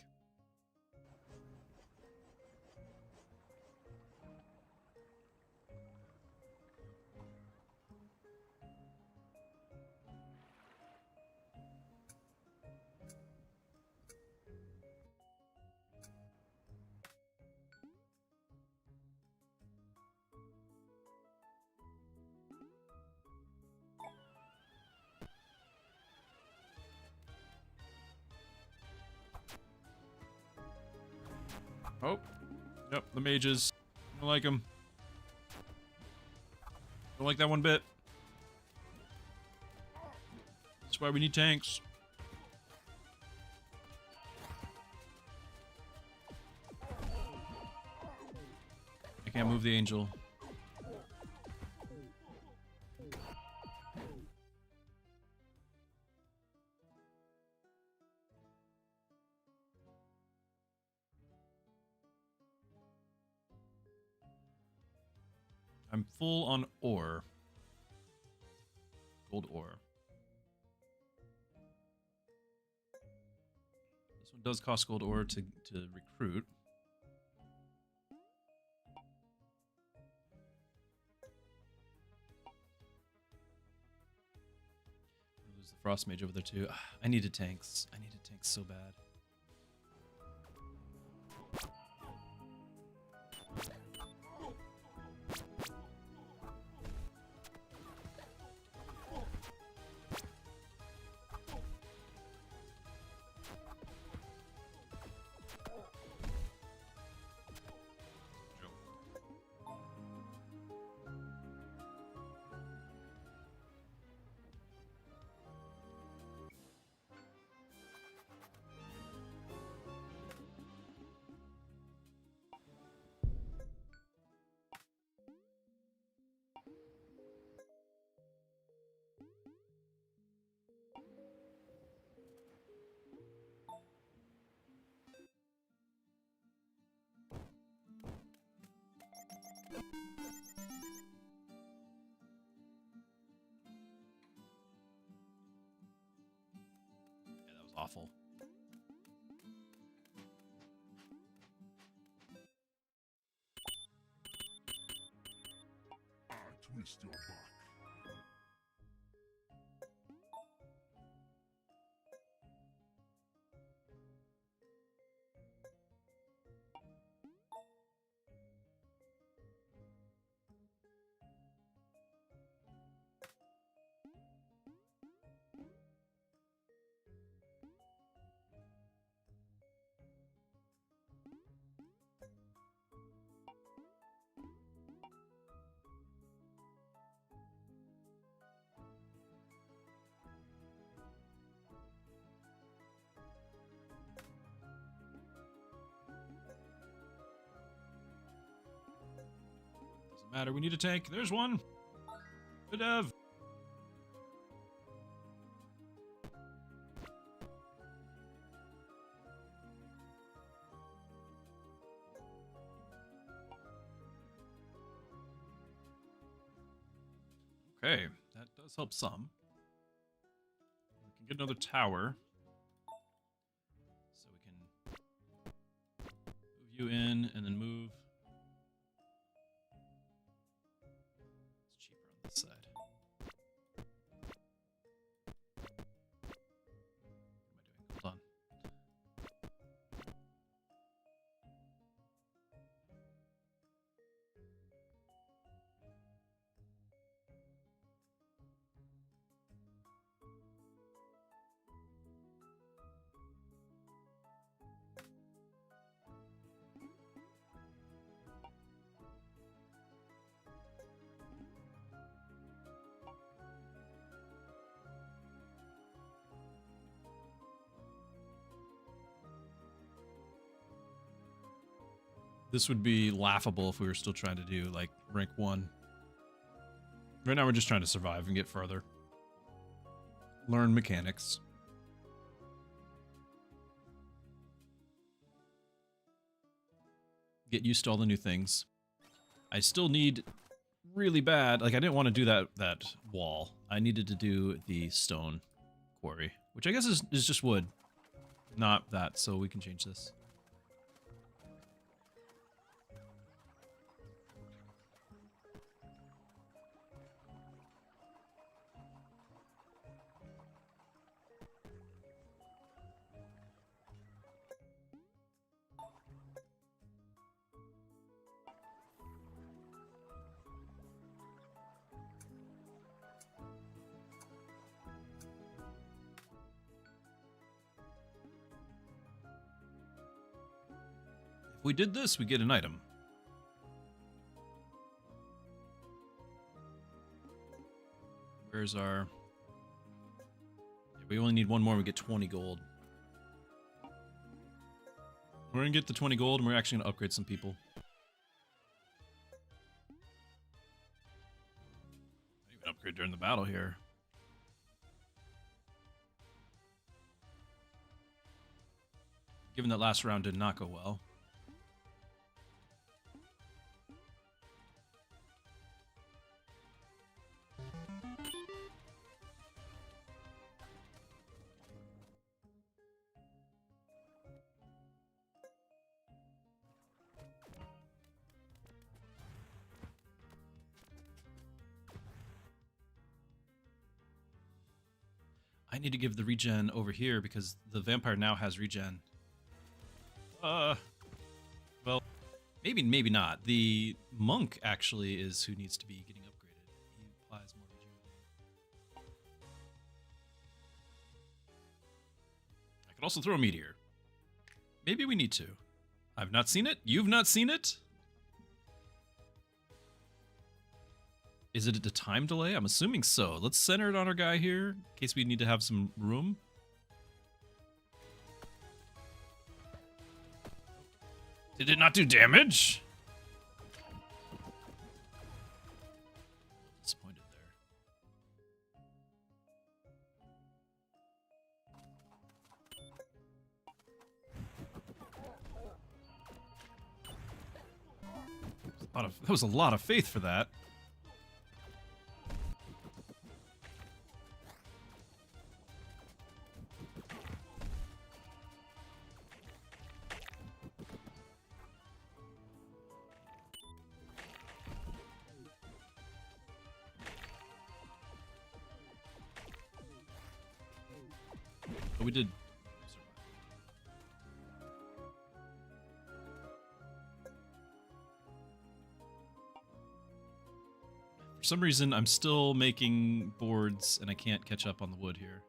Oh, yep, the mages. I don't like them. Don't like that one bit. That's why we need tanks. I can't move the angel. I'm full on ore. Gold ore. This one does cost gold ore to recruit. Lose the frost mage over there too. I needed tanks. I needed tanks so bad. waste your buck. Doesn't matter. We need a tank. There's one. Good dev. Okay, that does help some. We can get another tower. So we can move you in and then move. It's cheaper on this side. What am I doing? Hold on. This would be laughable if we were still trying to do, like, rank 1. Right now we're just trying to survive and get further. Learn mechanics. Get used to all the new things. I still need really bad, like, I didn't want to do that wall. I needed to do the stone quarry, which I guess is just wood. Not that, so we can change this. If we did this, we get an item. Where's our... Yeah, we only need one more, we get 20 gold. We're gonna get the 20 gold, and we're actually gonna upgrade some people. I even upgrade during the battle here. Given that last round did not go well. I need to give the regen over here because the vampire now has regen. Well, maybe not. The monk actually is who needs to be getting upgraded. He applies more regen. I could also throw a meteor. Maybe we need to. I've not seen it. You've not seen it? Is it a time delay? I'm assuming so. Let's center it on our guy here, in case we need to have some room. Did it not do damage? Disappointed there. That was a lot of faith for that. we did. For some reason, I'm still making boards and I can't catch up on the wood here.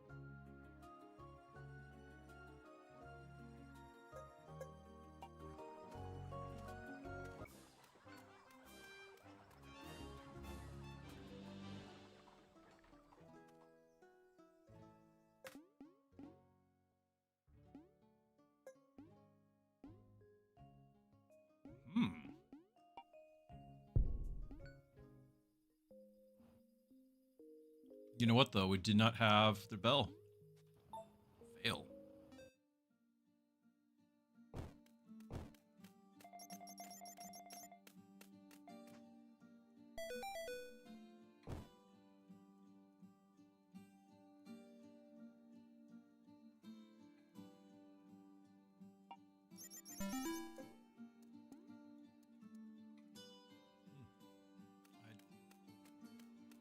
You know what, though? We did not have the bell. Fail.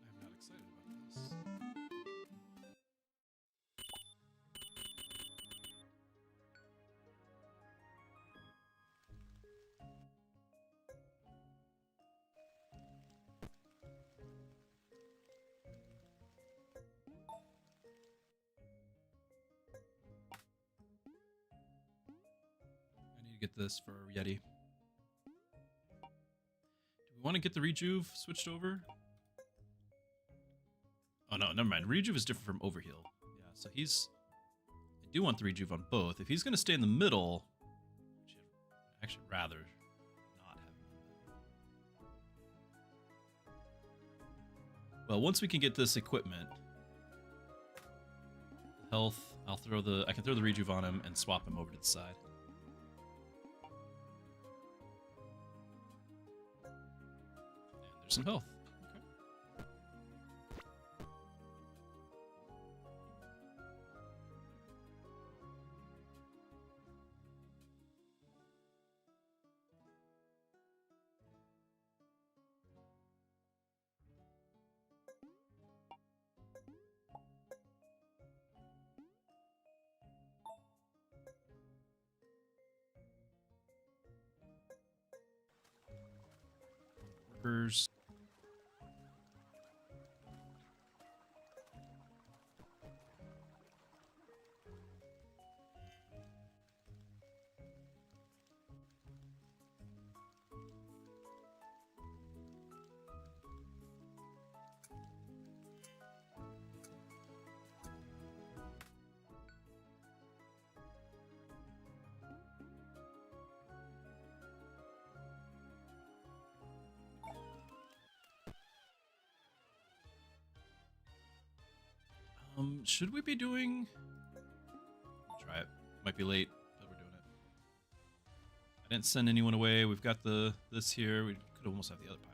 I'm not excited about this. I need to get this for Yeti. Do we want to get the rejuve switched over? Oh no, never mind. Rejuve is different from Overheal. Yeah, so he's... I do want the rejuve on both. If he's going to stay in the middle... I'd actually rather not have him. Well, once we can get this equipment... Health, I can throw the rejuve on him and swap him over to the side. And there's some health. Workers. Should we be doing... Try it. Might be late, but we're doing it. I didn't send anyone away. We've got this here. We could almost have the other pile.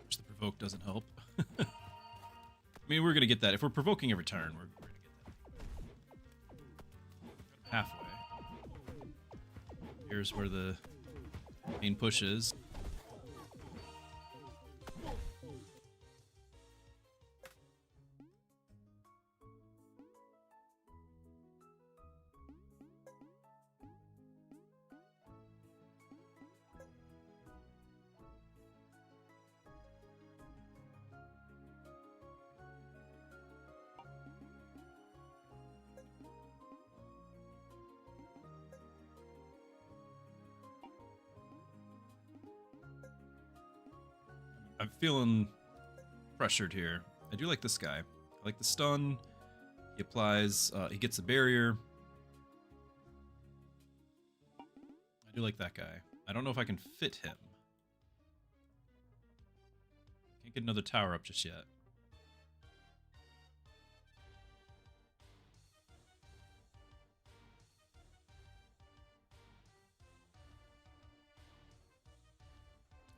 Which the provoke doesn't help. I mean, we're going to get that. If we're provoking every turn, we're going to get that. Halfway. Here's where the main push is. I'm feeling pressured here. I do like this guy. I like the stun. He applies, he gets a barrier. I do like that guy. I don't know if I can fit him. Can't get another tower up just yet.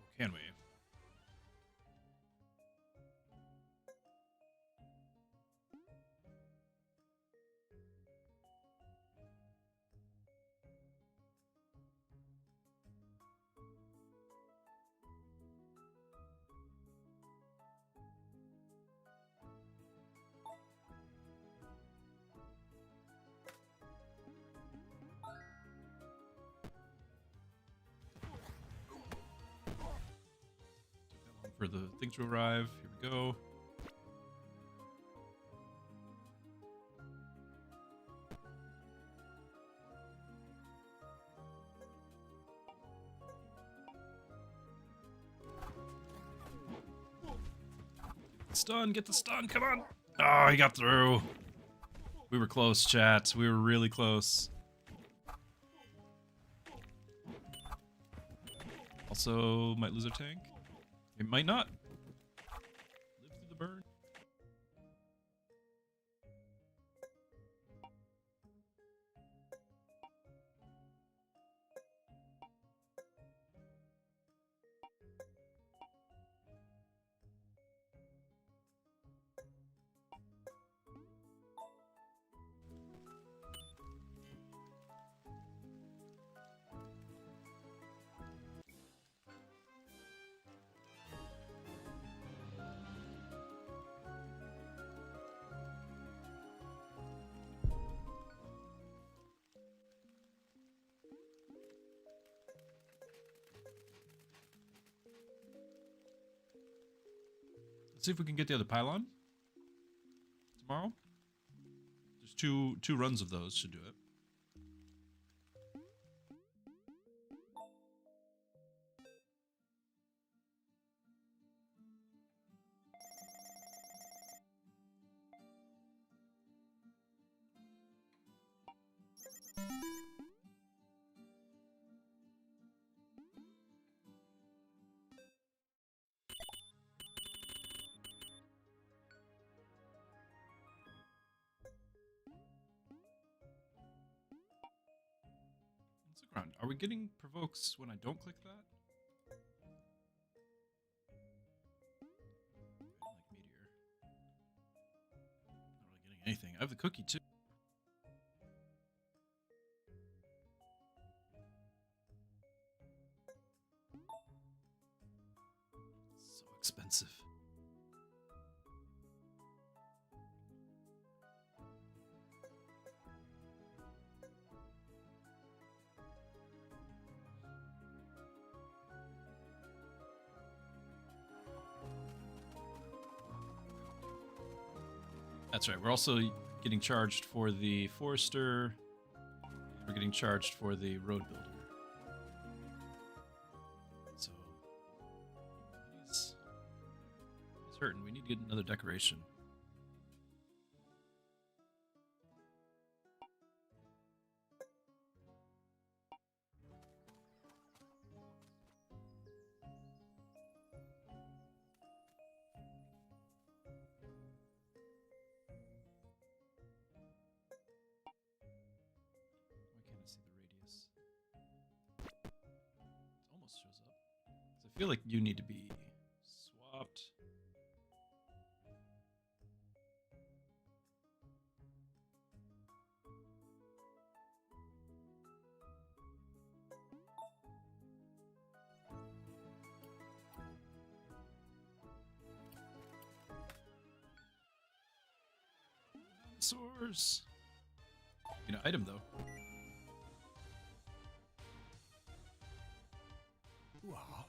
Or can we? for the thing to arrive. Here we go. Stun, get the stun, come on. Oh, he got through. We were close, chat. We were really close. Also, might lose our tank. It might not. Live through the burn. Let's see if we can get the other pylon tomorrow. There's two runs of those should do it. Are we getting provokes when I don't click that? I like meteor. Not really getting anything. I have the cookie too. So expensive. That's right. We're also getting charged for the forester. We're getting charged for the road builder. So he's hurting. We need to get another decoration. Shows up. So I feel like you need to be swapped. Source. Get an item though. Wow.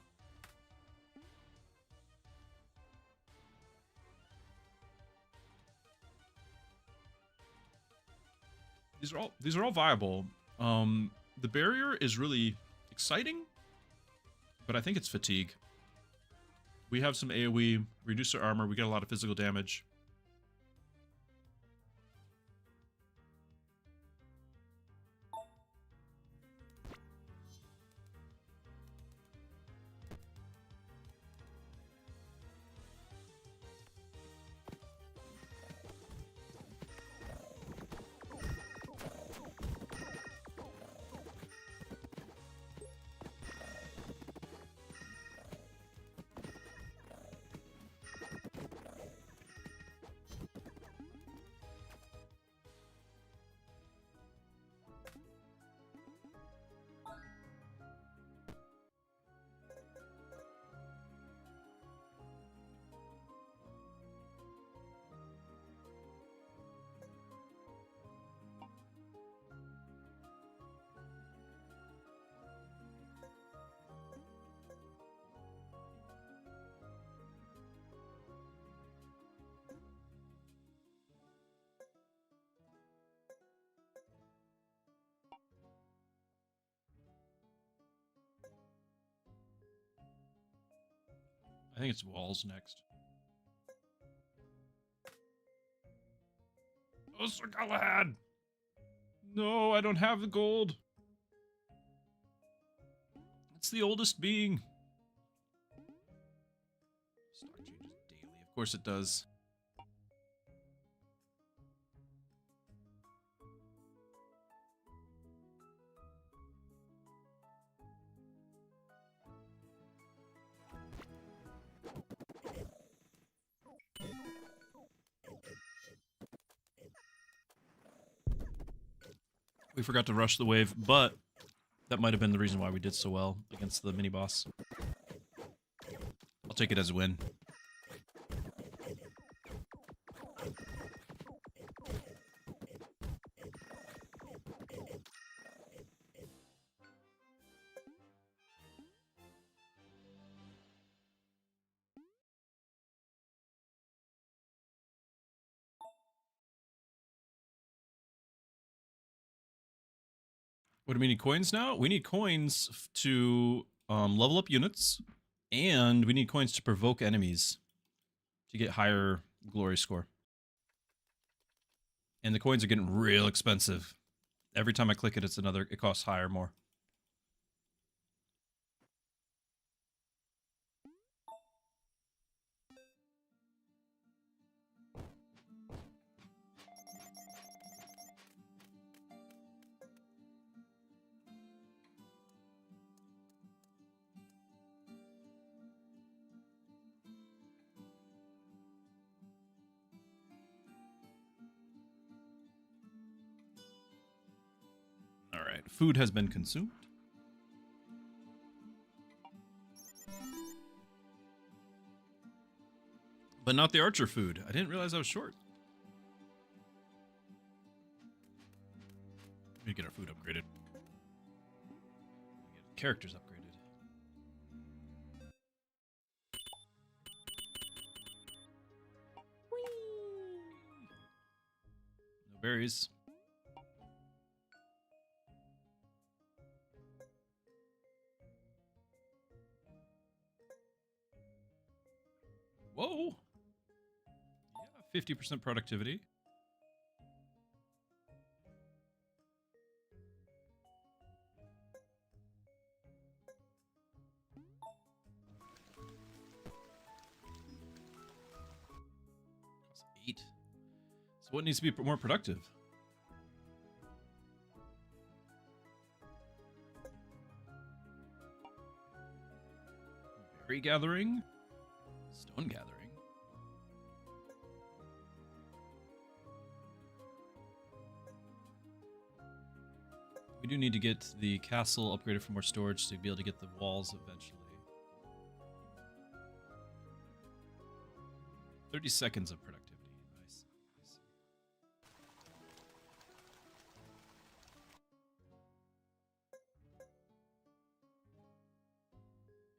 These are all viable. The barrier is really exciting, but I think it's fatigue. We have some AoE, reduce our armor, we get a lot of physical damage. I think it's walls next. Oh, Sir Galahad! No, I don't have the gold. It's the oldest being. Stock changes daily. Of course it does. We forgot to rush the wave, but that might have been the reason why we did so well against the mini-boss. I'll take it as a win. What do we need coins now? We need coins to level up units, and we need coins to provoke enemies to get higher glory score. And the coins are getting real expensive. Every time I click it, it costs higher more. Alright, food has been consumed. But not the archer food. I didn't realize I was short. We need to get our food upgraded. We get characters upgraded. Whee! No berries. Whoa! Yeah, 50% productivity. Costs 8. So what needs to be more productive? Berry gathering? Stone gathering? We do need to get the castle upgraded for more storage to be able to get the walls eventually. 30 seconds of productivity. Nice. Nice.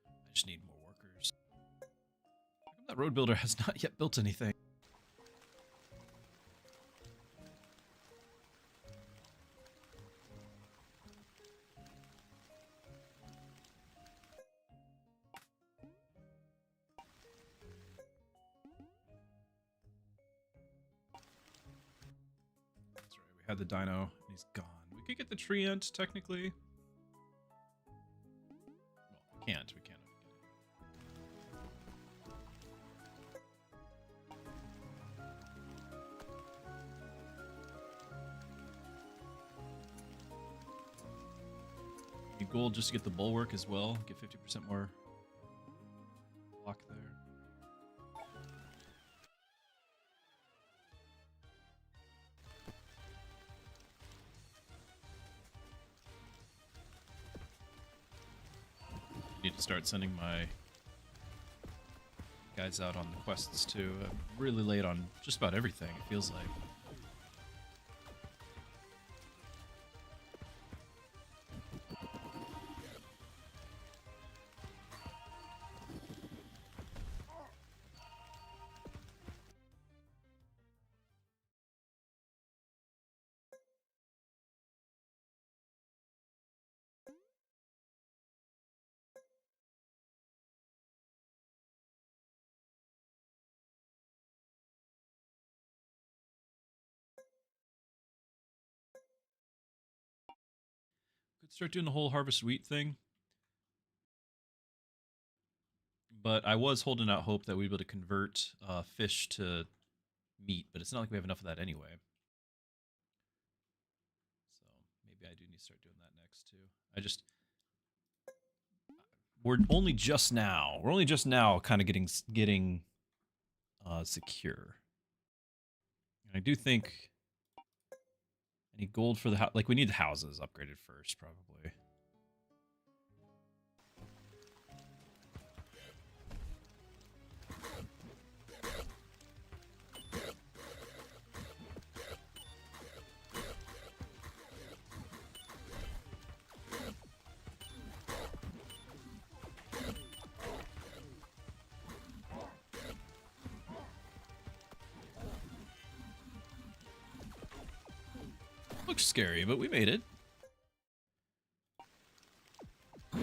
I just need more workers. How come that road builder has not yet built anything? Had the dino, and he's gone. We could get the tree ant, technically. Well, we can't. We can't. Need gold just to get the bulwark as well. Get 50% more block there. Need to start sending my guys out on the quests too. I'm really late on just about everything, it feels like. Could start doing the whole harvest wheat thing. But I was holding out hope that we'd be able to convert fish to meat, but it's not like we have enough of that anyway. So maybe I do need to start doing that next too. We're only just now kind of getting secure. And I do think I need gold for the house. Like, we need the houses upgraded first, probably. Looks scary, but we made it. I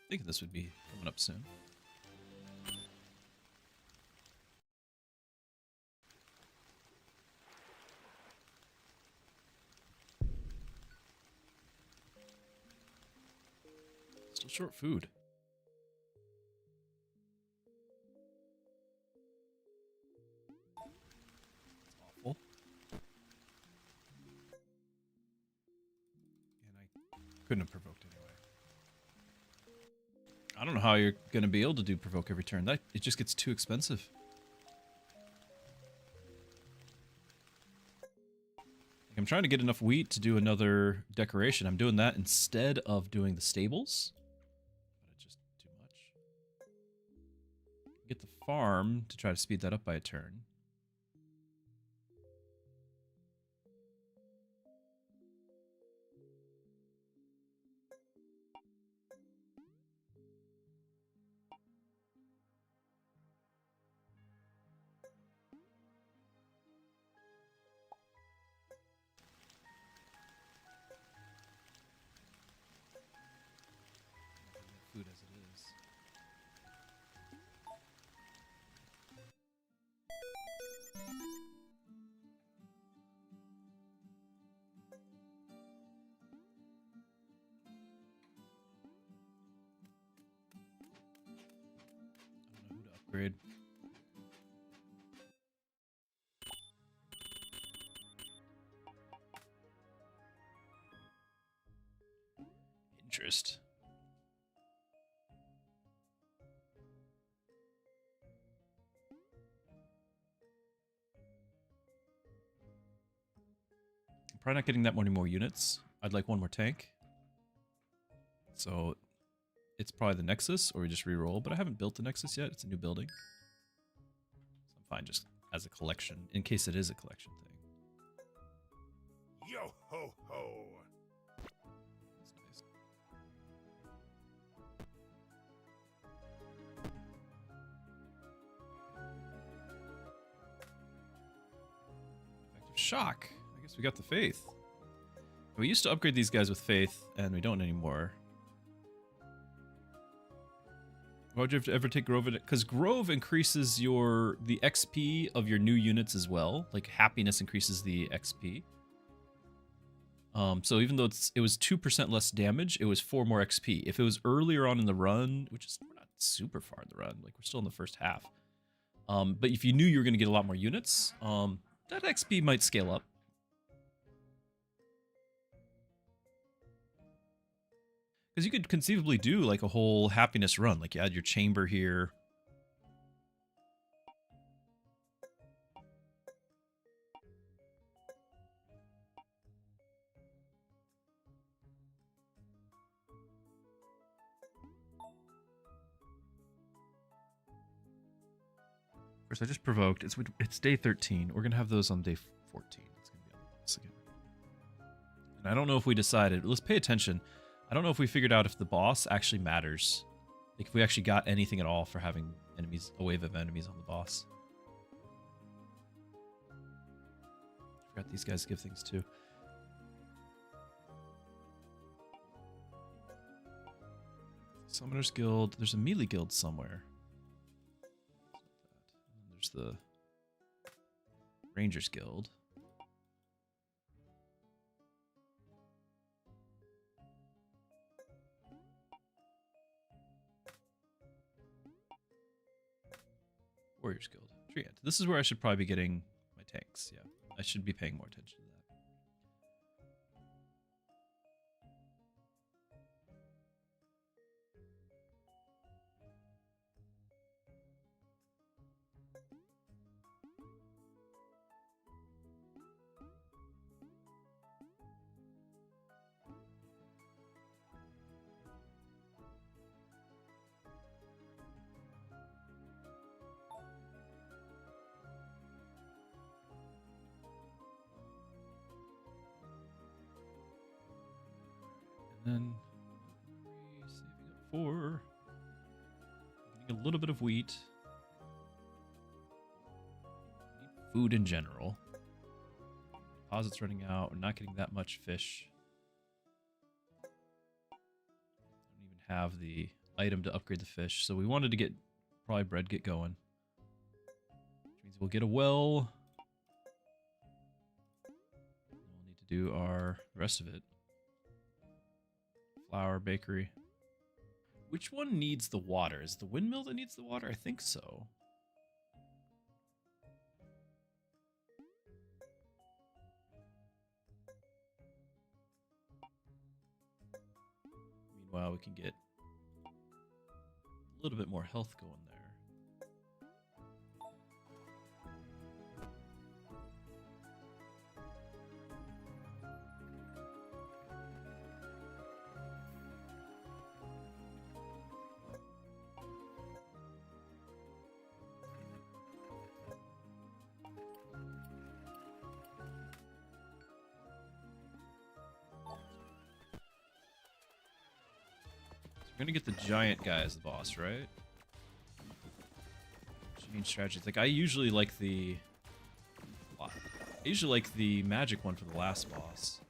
think this would be coming up soon. Still short food. Awful. And I couldn't have provoked anyway. I don't know how you're going to be able to do provoke every turn. It just gets too expensive. Like, I'm trying to get enough wheat to do another decoration. I'm doing that instead of doing the stables. But it's just too much. Get the farm to try to speed that up by a turn. Food as it is. I don't know who to upgrade. Interest. Probably not getting that many more units. I'd like one more tank. So it's probably the Nexus, or we just reroll. But I haven't built the Nexus yet. It's a new building. So I'm fine just as a collection, in case it is a collection thing. Yo ho ho! That's nice. Effective shock. I guess we got the faith. We used to upgrade these guys with faith, and we don't anymore. Why would you have to ever take Grove in it? Because Grove increases the XP of your new units as well. Like, happiness increases the XP. So even though it was 2% less damage, it was 4 more XP. If it was earlier on in the run, which is not super far in the run, like we're still in the first half. But if you knew you were going to get a lot more units, that XP might scale up. Because you could conceivably do like a whole happiness run. Like, you add your chamber here. Of course, I just provoked. It's day 13. We're going to have those on day 14. It's going to be on the boss again. And I don't know if we decided. Let's pay attention. I don't know if we figured out if the boss actually matters. Like, if we actually got anything at all for having enemies, a wave of enemies on the boss. Forgot these guys give things too. Summoners Guild. There's a melee guild somewhere. There's the Rangers Guild. Tree Ant. This is where I should probably be getting my tanks. Yeah, I should be paying more attention to that. And then saving up for getting a little bit of wheat. Need food in general. Deposits running out. We're not getting that much fish. Don't even have the item to upgrade the fish. So we wanted to get probably bread get going. Which means we'll get a well. And we'll need to do the rest of it. Flour, bakery. Which one needs the water? Is it the windmill that needs the water? I think so. Meanwhile, we can get a little bit more health going there. We're gonna get the giant guy as the boss, right? Change strategies. Like I usually like the magic one for the last boss.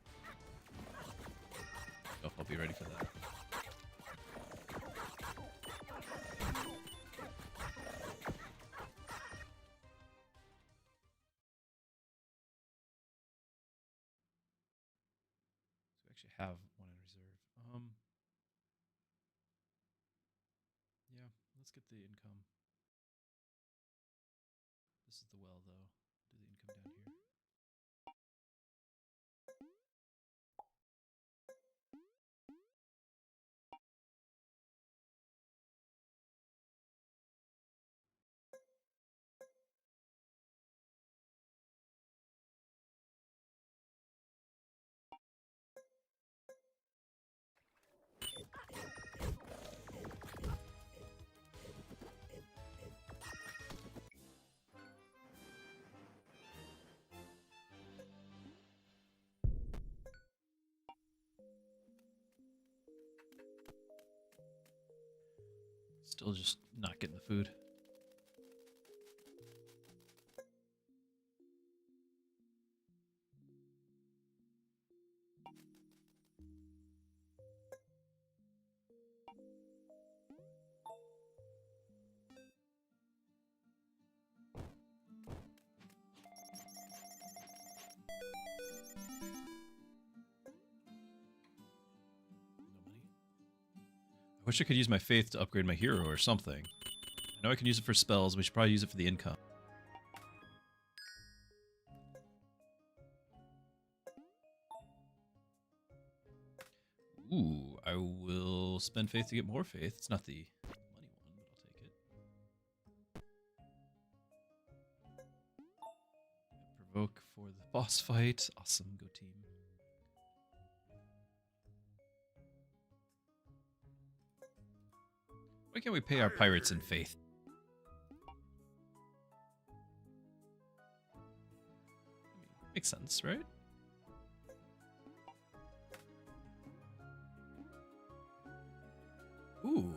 I hope I'll be ready for that. So we actually have one in reserve. Yeah, let's get the income. This is the well, though. Do the income down here. Still just not getting the food. I wish I could use my faith to upgrade my hero or something. I know I can use it for spells. We should probably use it for the income. Ooh, I will spend faith to get more faith. It's not the money one, but I'll take it. Provoke for the boss fight. Awesome, go team. Why can't we pay our pirates in faith? Makes sense, right? Ooh.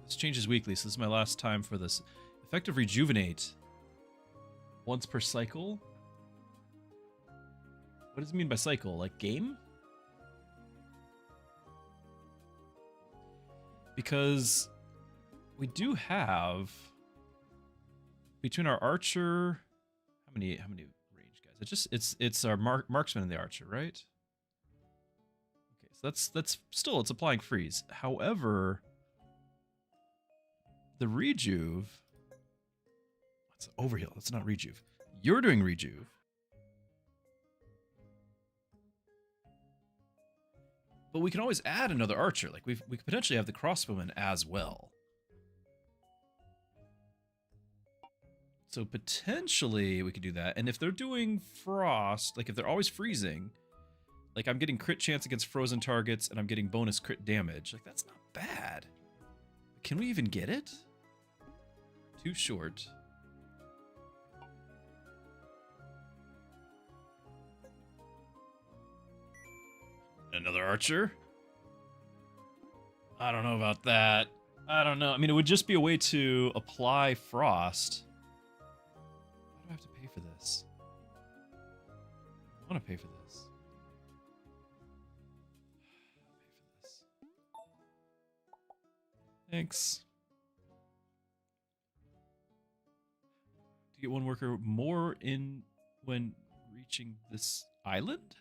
This changes weekly, so this is my last time for this. Effective rejuvenate. Once per cycle? What does it mean by cycle? Like game? Because we do have between our archer, how many range guys? It's our marksman and the archer, right? Okay, so that's still it's applying freeze. However, the rejuve That's overheal. That's not rejuve. You're doing rejuve. But we can always add another archer. Like we could potentially have the crossbowman as well. So potentially we could do that. And if they're doing frost, like if they're always freezing, like I'm getting crit chance against frozen targets and I'm getting bonus crit damage. Like that's not bad. Can we even get it? Too short. Another archer? I don't know about that. I don't know. I mean, it would just be a way to apply frost. Why do I have to pay for this? I want to pay for this. Pay for this. Thanks. To get one worker more in when reaching this island?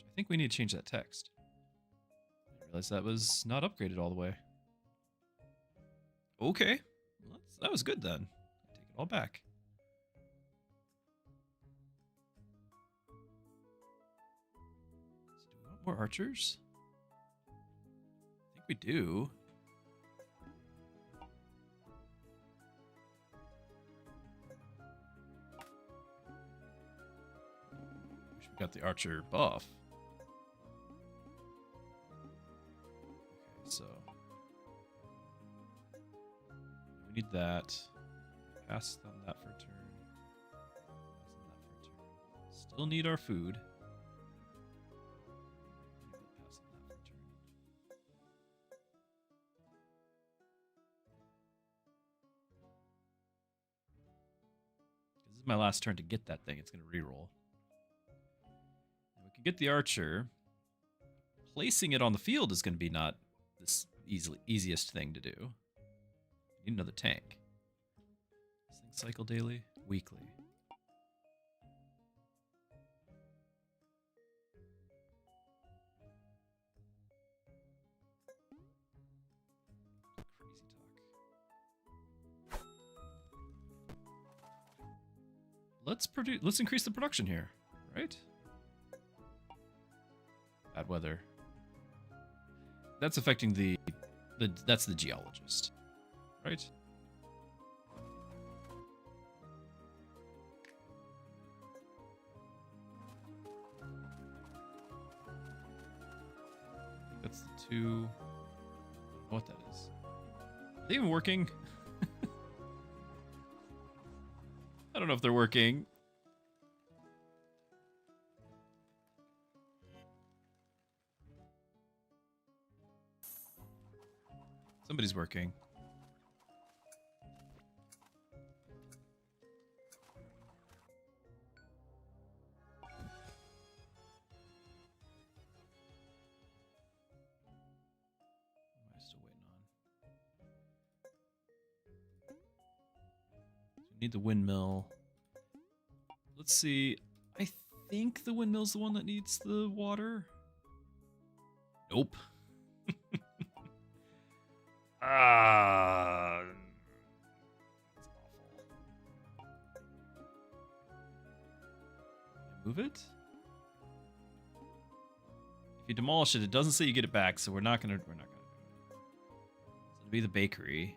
I think we need to change that text. I didn't realize that was not upgraded all the way. Okay. Well, that was good then. I take it all back. So do we want more archers? I think we do. Wish we got the archer buff. So we need that. Pass on that for a turn. Pass on that for a turn. Still need our food. Pass on that for a turn. This is my last turn to get that thing. It's going to reroll. And we can get the archer. Placing it on the field is going to be not this easiest thing to do. Need another tank. This thing cycle daily, weekly. Crazy talk. Let's increase the production here, right? Bad weather. That's affecting that's the geologist, right? That's the two. I don't know what that is. Are they even working? I don't know if they're working. Somebody's working. What am I still waiting on? So we need the windmill. Let's see. I think the windmill's the one that needs the water. Nope. That's awful. Move it? If you demolish it, it doesn't say you get it back, so we're not gonna do it. So it'll be the bakery.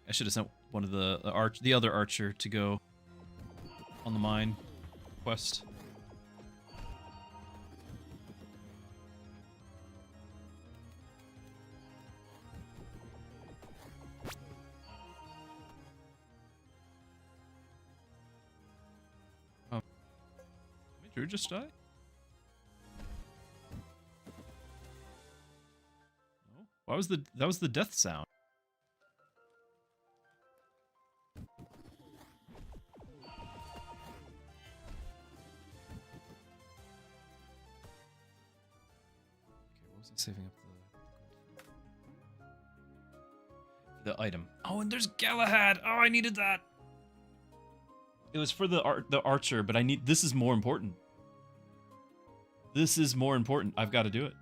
I should have sent one of the other archer to go on the mine quest. Did Drew just die? No. Why was that was the death sound? Saving up the gold. the item. Oh, and there's Galahad. Oh, I needed that. It was for the archer, but I need. This is more important. This is more important. I've got to do it.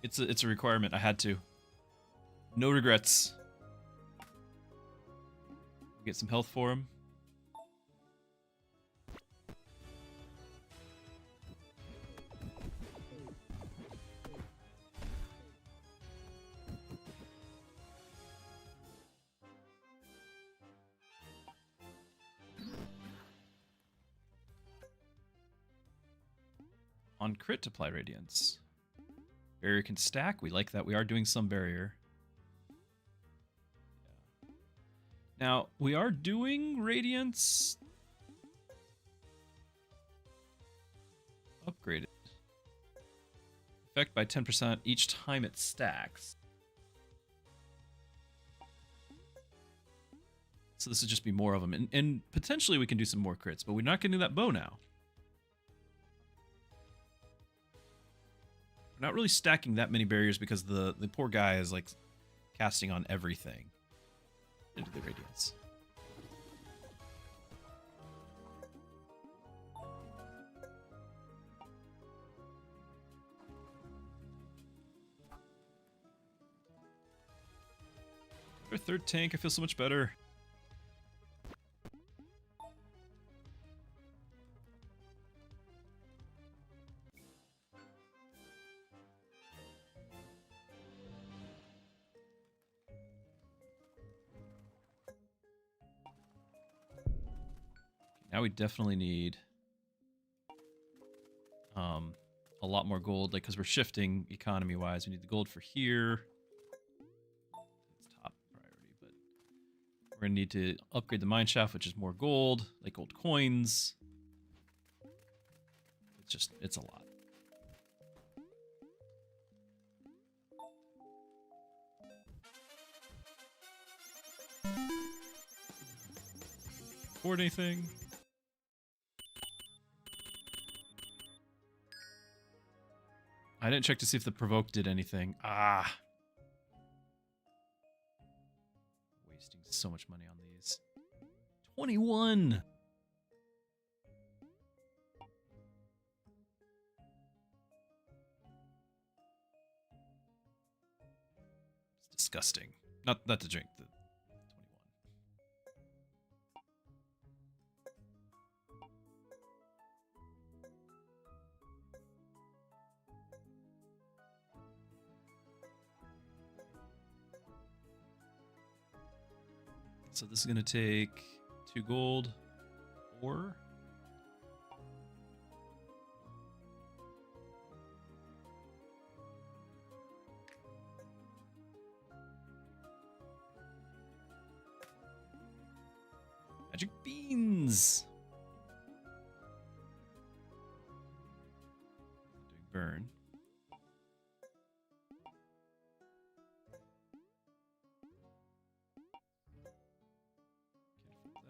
It's a requirement. I had to. No regrets. Get some health for him. On crit, apply radiance. Barrier can stack. We like that. We are doing some barrier. Yeah. Now, we are doing radiance. Upgraded. Effect by 10% each time it stacks. So this would just be more of them. And potentially we can do some more crits, but we're not going to do that bow now. Not really stacking that many barriers because the poor guy is like casting on everything into the radiance. Our third tank, I feel so much better. Now we definitely need a lot more gold, like because we're shifting economy-wise. We need the gold for here. It's top priority, but we're gonna need to upgrade the mine shaft, which is more gold, like gold coins. It's a lot. Afford anything? I didn't check to see if the provoke did anything. Ah. Wasting so much money on these. 21! It's disgusting. Not to drink, the 21. So this is going to take 2 gold, 4. Magic beans. Doing burn.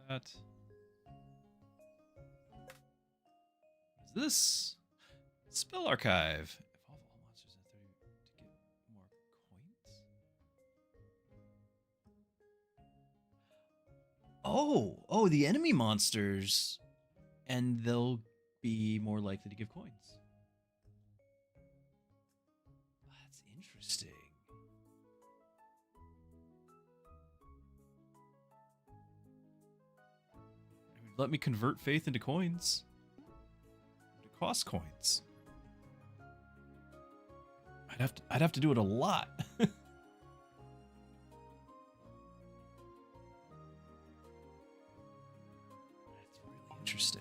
That. What is this? Spell archive. Evolve all monsters at 30 to get more coins. Oh, the enemy monsters, and they'll be more likely to give coins. That's interesting. Let me convert faith into coins. It costs coins. I'd have to do it a lot. That's really interesting.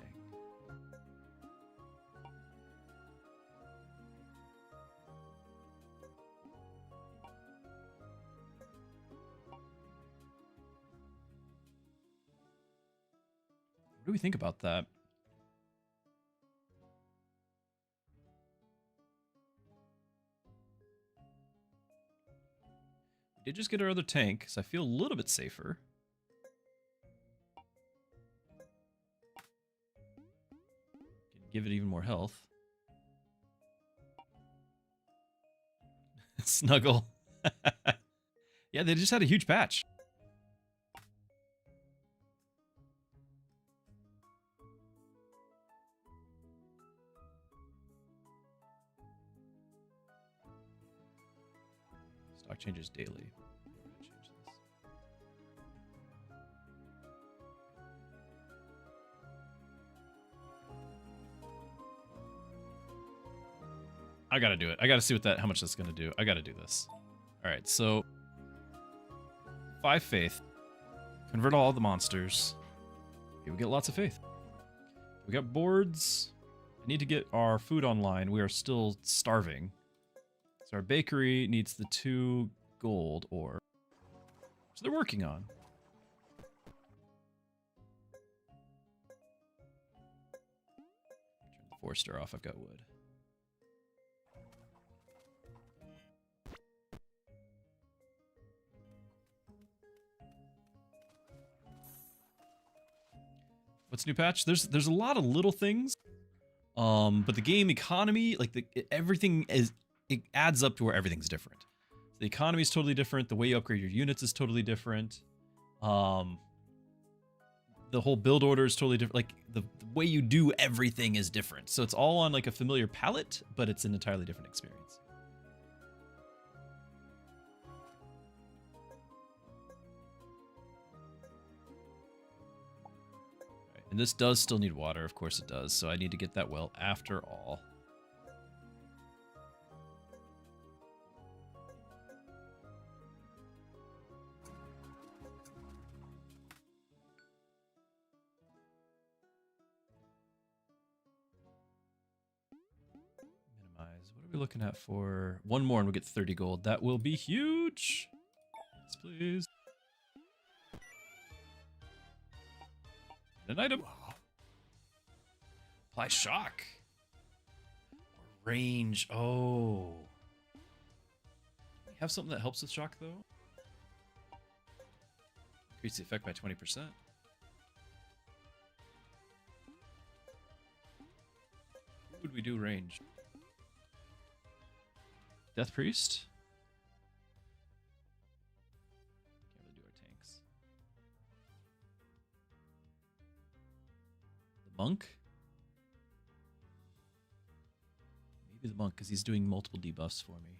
What do we think about that? We did just get our other tank, so I feel a little bit safer. Can give it even more health. Snuggle. Yeah, they just had a huge patch. Stock changes daily. I'm gonna change this. I gotta do it. I gotta see how much that's gonna do. I gotta do this. All right, so 5 faith. Convert all the monsters. Okay, we get lots of faith. We got boards. I need to get our food online. We are still starving. So our bakery needs the 2 gold ore. So they're working on. Turn the forester off. I've got wood. What's new patch? There's a lot of little things, but the game economy, like everything it adds up to where everything's different. So the economy is totally different. The way you upgrade your units is totally different. The whole build order is totally different. Like the way you do everything is different. So it's all on like a familiar palette, but it's an entirely different experience. And this does still need water, of course it does, so I need to get that well after all. Minimize. What are we looking at for? One more and we'll get 30 gold. That will be huge. Yes, please. An item. Apply shock. Or range. Oh. We have something that helps with shock though. Increase the effect by 20%. What would we do range? Death Priest? Can't really do our tanks. Monk? Maybe the monk, because he's doing multiple debuffs for me.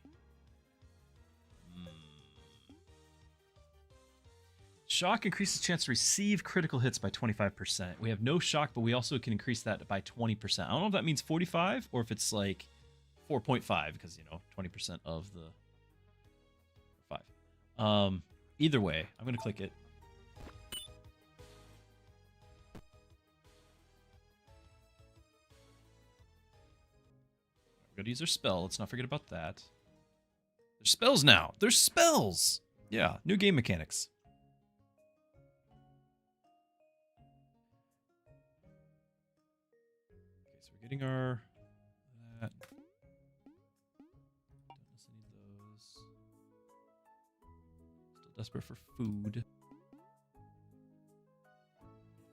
Shock increases chance to receive critical hits by 25%. We have no shock, but we also can increase that by 20%. I don't know if that means 45 or if it's like 4.5, because, you know, 20% of the 5. Either way, I'm going to click it. We're going to use our spell. Let's not forget about that. There's spells now. There's spells. Yeah, new game mechanics. Okay, so we're getting our... that. Don't necessarily need those. Still desperate for food.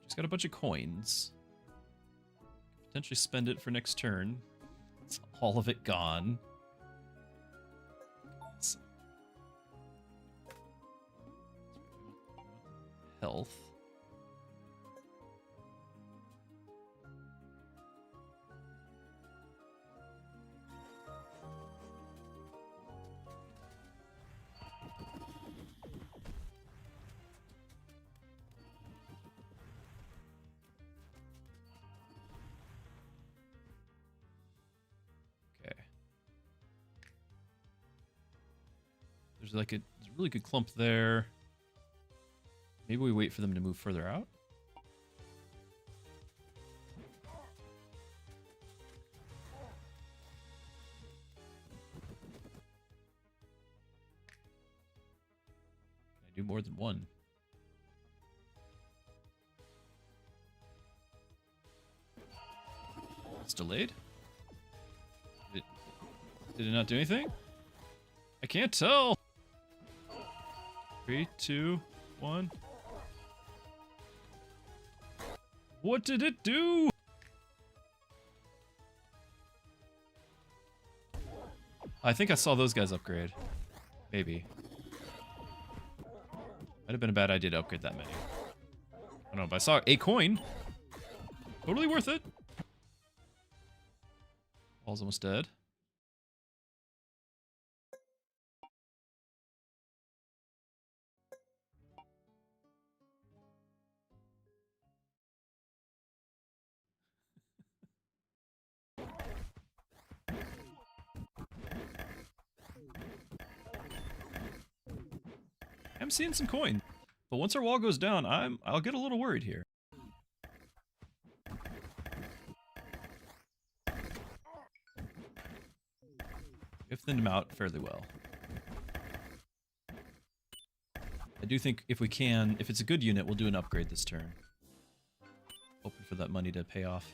Just got a bunch of coins. Potentially spend it for next turn. It's all of it gone. Health. Okay. There's like a really good clump there. Maybe we wait for them to move further out. Can I do more than one? It's delayed? Did it not do anything? I can't tell. 3, 2, 1. What did it do? I think I saw those guys upgrade. Maybe. Might have been a bad idea to upgrade that many. I don't know, but I saw a coin. Totally worth it. Wall's almost dead. I'm seeing some coin, but once our wall goes down, I'll get a little worried here. We've thinned them out fairly well. I do think if we can, if it's a good unit, we'll do an upgrade this turn. Hoping for that money to pay off.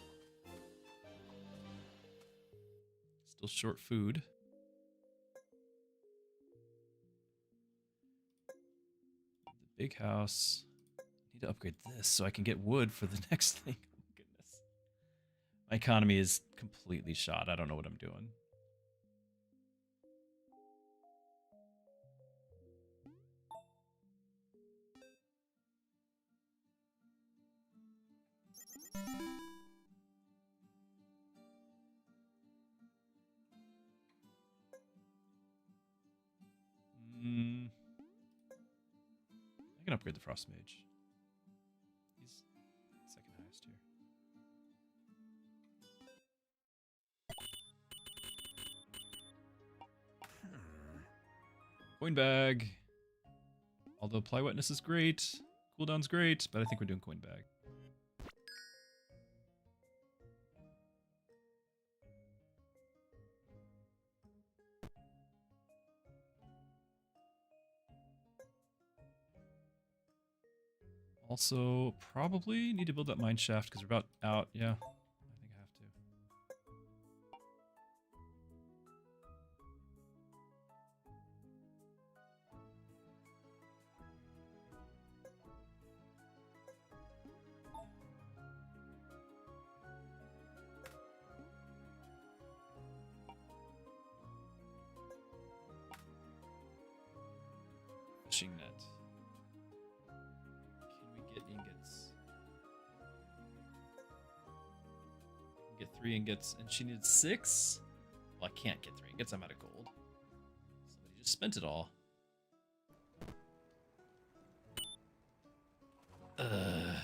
Still short food. The big house. Need to upgrade this so I can get wood for the next thing. Oh my goodness. My economy is completely shot. I don't know what I'm doing. I can upgrade the Frost Mage. He's second highest here. Coin bag. Although Ply Wetness is great, cooldown's great, but I think we're doing coin bag. Also, probably need to build that mine shaft because we're about out. Yeah, I think I have to. Fishing net. Can we get ingots? Get 3 ingots, and she needed 6? Well, I can't get 3 ingots. I'm out of gold. Somebody just spent it all. Ugh.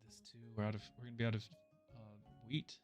This too. We're gonna be out of wheat.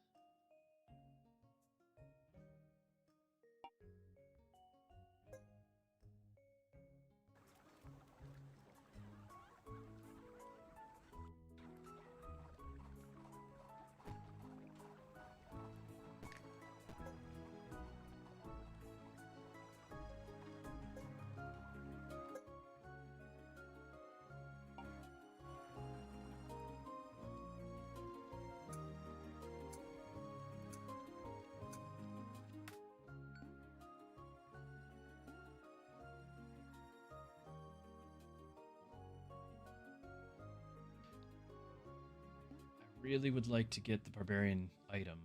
Really would like to get the barbarian item.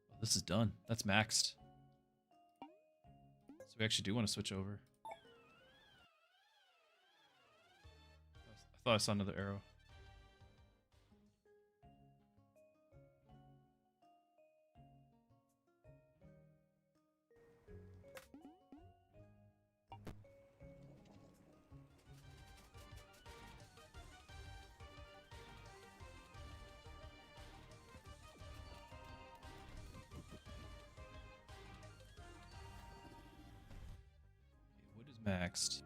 Well, this is done. That's maxed. So we actually do want to switch over. I thought I saw another arrow. Maxed.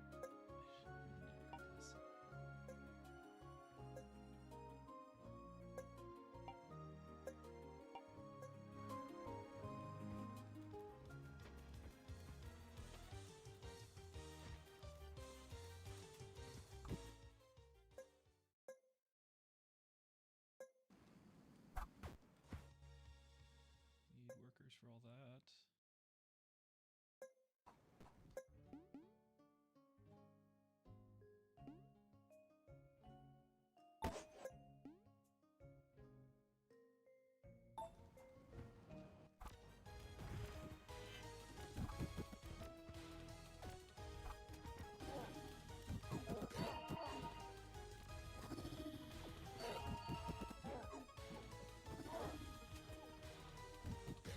for all that.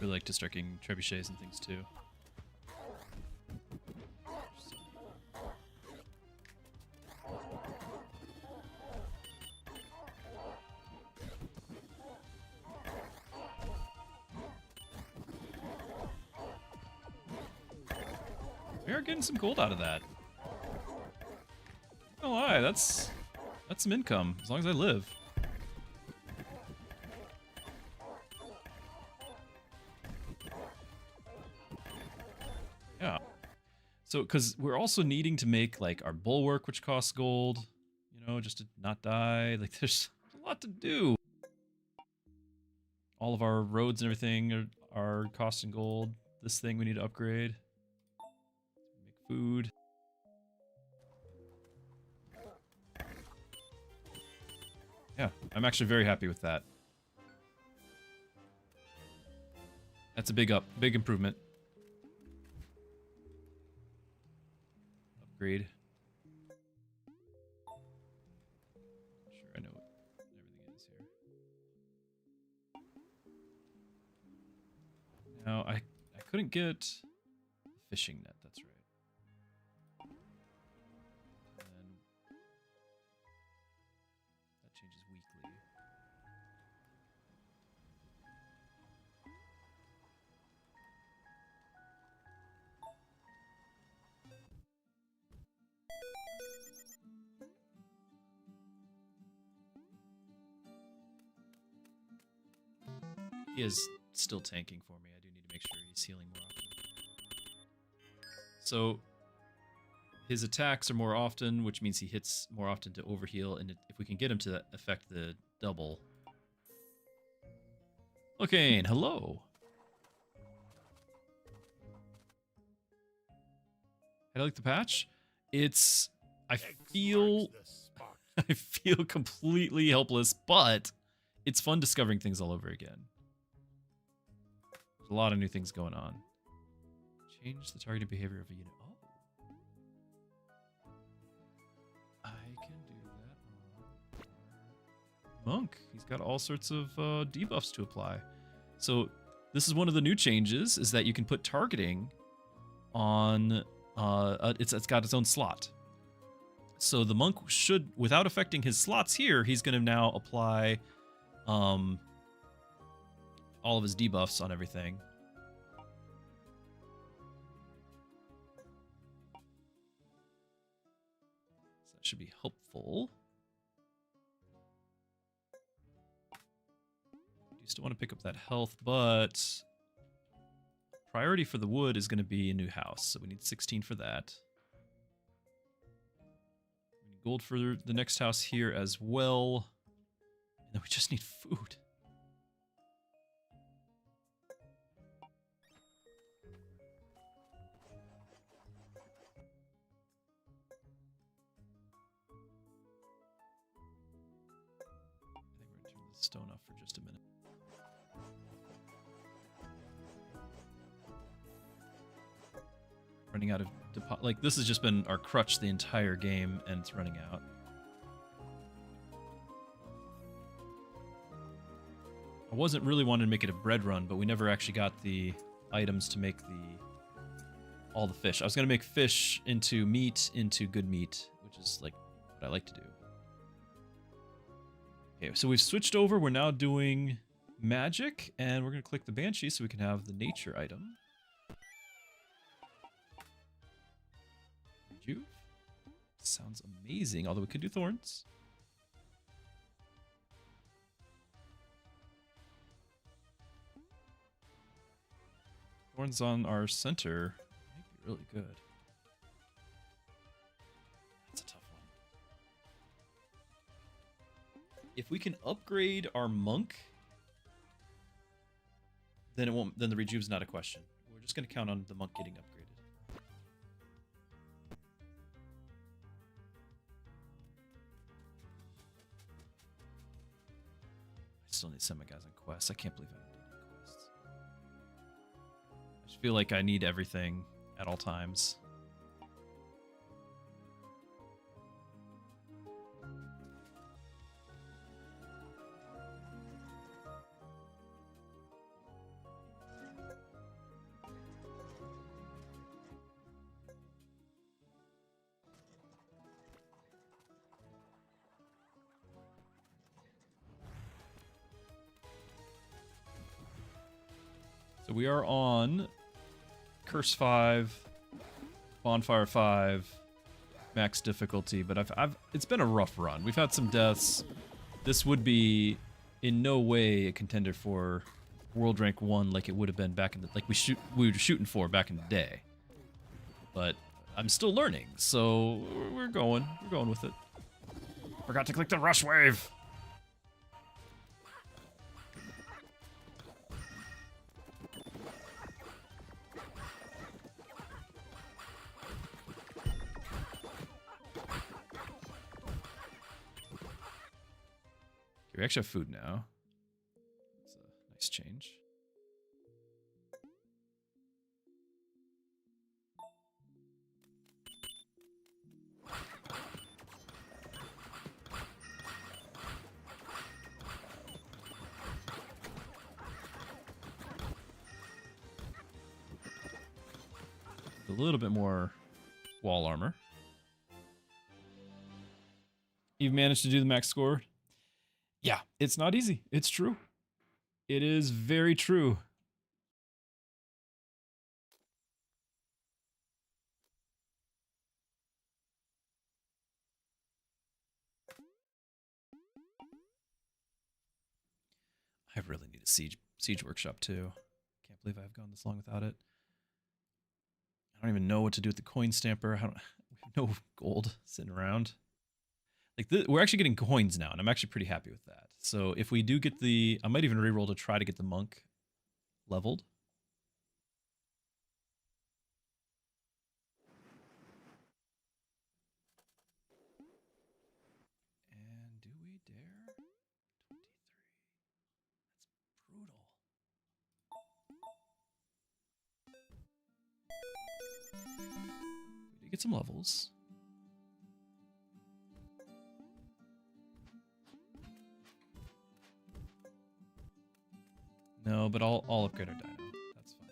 Really like to start getting trebuchets and things too. We are getting some gold out of that. Not gonna lie, that's some income as long as I live. Yeah. So, because we're also needing to make like our bulwark, which costs gold, you know, just to not die. Like, there's a lot to do. All of our roads and everything are costing gold. This thing we need to upgrade. Make food. Yeah, I'm actually very happy with that. That's a big improvement. Upgrade. Sure, I know what everything is here. Now, I couldn't get the fishing net, that's right. And then that changes weekly. He is still tanking for me. I do need to make sure he's healing more often. So his attacks are more often, which means he hits more often to overheal, and if we can get him to affect the double. Okay, and hello. I like the patch. It's I feel completely helpless, but it's fun discovering things all over again. There's a lot of new things going on. Change the targeting behavior of a unit. Oh. I can do that on Monk. He's got all sorts of debuffs to apply. So this is one of the new changes, is that you can put targeting on... it's got its own slot. So the Monk should, without affecting his slots here, he's going to now apply all of his debuffs on everything. So that should be helpful. I do still want to pick up that health, but priority for the wood is going to be a new house, so we need 16 for that. We need gold for the next house here as well. And then we just need food. I think we're going to turn the stone off for just a minute. Running out of deposit. Like, this has just been our crutch the entire game, and it's running out. I wasn't really wanting to make it a bread run, but we never actually got the items to make all the fish. I was going to make fish into meat, into good meat, which is like what I like to do. Okay, so we've switched over. We're now doing magic, and we're going to click the Banshee so we can have the nature item. Rejuve. Sounds amazing, although we could do thorns. Thorns on our center might be really good. That's a tough one. If we can upgrade our monk, then it won't. Then the rejuve's not a question. We're just gonna count on the monk getting upgraded. I still need to send my guys on quests. I can't believe I haven't done any quests. I just feel like I need everything at all times. So we are on Curse 5, Bonfire 5, max difficulty, but it's been a rough run. We've had some deaths. This would be in no way a contender for World Rank 1 like it would have been back in the we were shooting for back in the day. But I'm still learning, so we're going with it. Forgot to click the rush wave. We actually have food now. It's a nice change. A little bit more wall armor. You've managed to do the max score? Yeah, it's not easy. It's true. It is very true. I really need a siege workshop too. Can't believe I've gone this long without it. I don't even know what to do with the coin stamper. We have no gold sitting around. Like we're actually getting coins now, and I'm actually pretty happy with that. So if we do get I might even reroll to try to get the monk leveled. And do we dare? 23. That's brutal. We did get some levels. No, but I'll upgrade our dino. That's fine.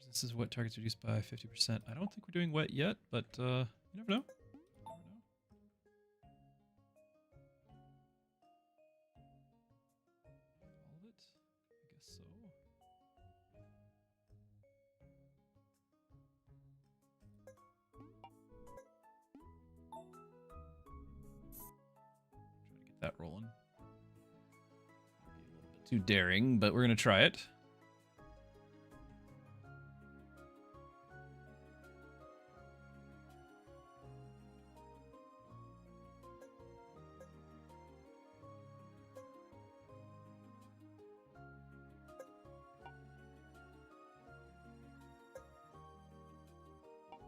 This is what targets reduced by 50%. I don't think we're doing wet yet, but you never know. All of it? I guess so. That rolling. Might be a little bit too daring, but we're gonna try it.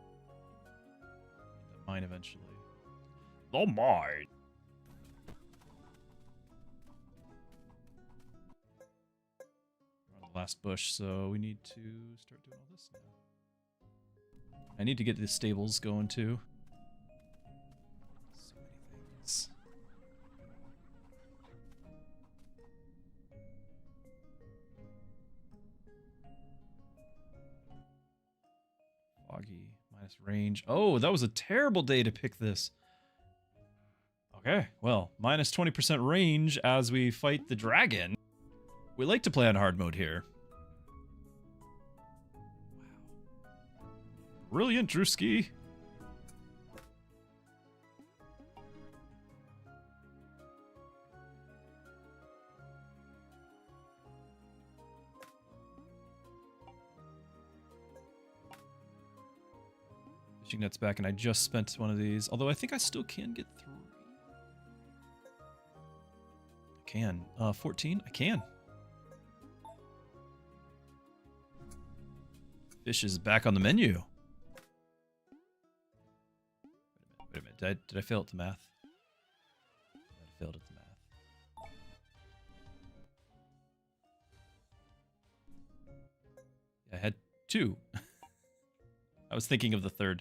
Get that mine eventually. The mine. Last bush, so we need to start doing all this now. I need to get the stables going too. So many things. Foggy, minus range. Oh, that was a terrible day to pick this. Okay, well, minus 20% range as we fight the dragon. We like to play on hard mode here. Wow. Brilliant, Druski. Fishing net's back, and I just spent one of these. Although I think I still can get 3. I can. 14? I can. Fish is back on the menu. Wait a minute. Did I fail at the math? I failed at the math. I had 2. I was thinking of the 3rd.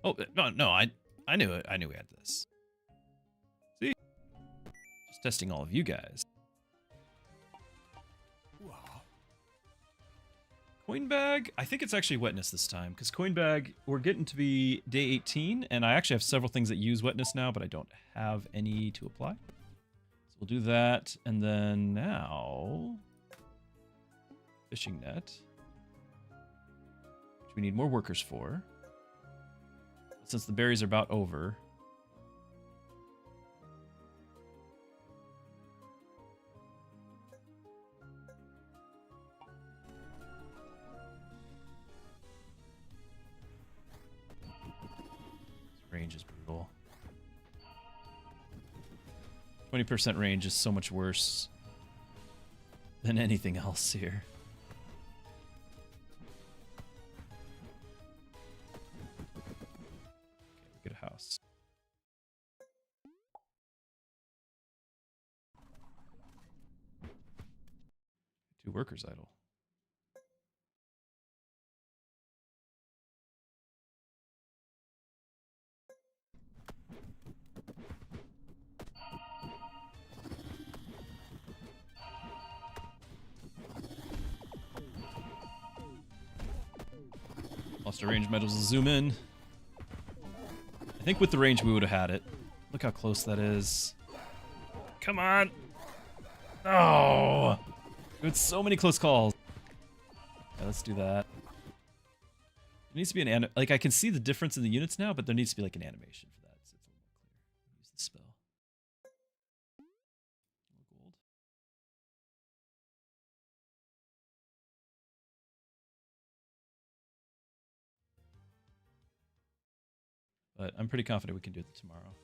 Oh, no, I knew it. I knew we had this. See? Just testing all of you guys. Coin bag, I think it's actually wetness this time, because coin bag, we're getting to be day 18, and I actually have several things that use wetness now, but I don't have any to apply. So we'll do that, and then now, fishing net, which we need more workers for. Since the berries are about over. Range is brutal. 20% range is so much worse than anything else here. Okay, get a house. 2 workers idle. Lost our range medals. Zoom in. I think with the range we would have had it. Look how close that is. Come on. Oh, it's so many close calls. Yeah, let's do that. There needs to be an like I can see the difference in the units now, but there needs to be like an animation for that, so it's a little more clear. Use the spell. Gold. But I'm pretty confident we can do it tomorrow.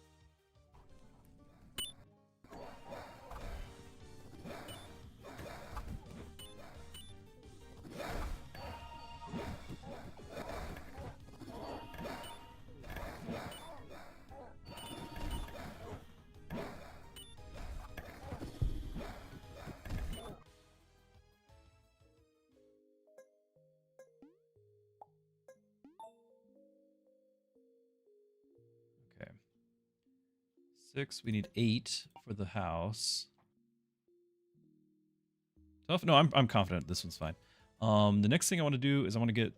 Okay. 6. We need 8 for the house. Tough? No, I'm confident this one's fine. The next thing I want to do is I want to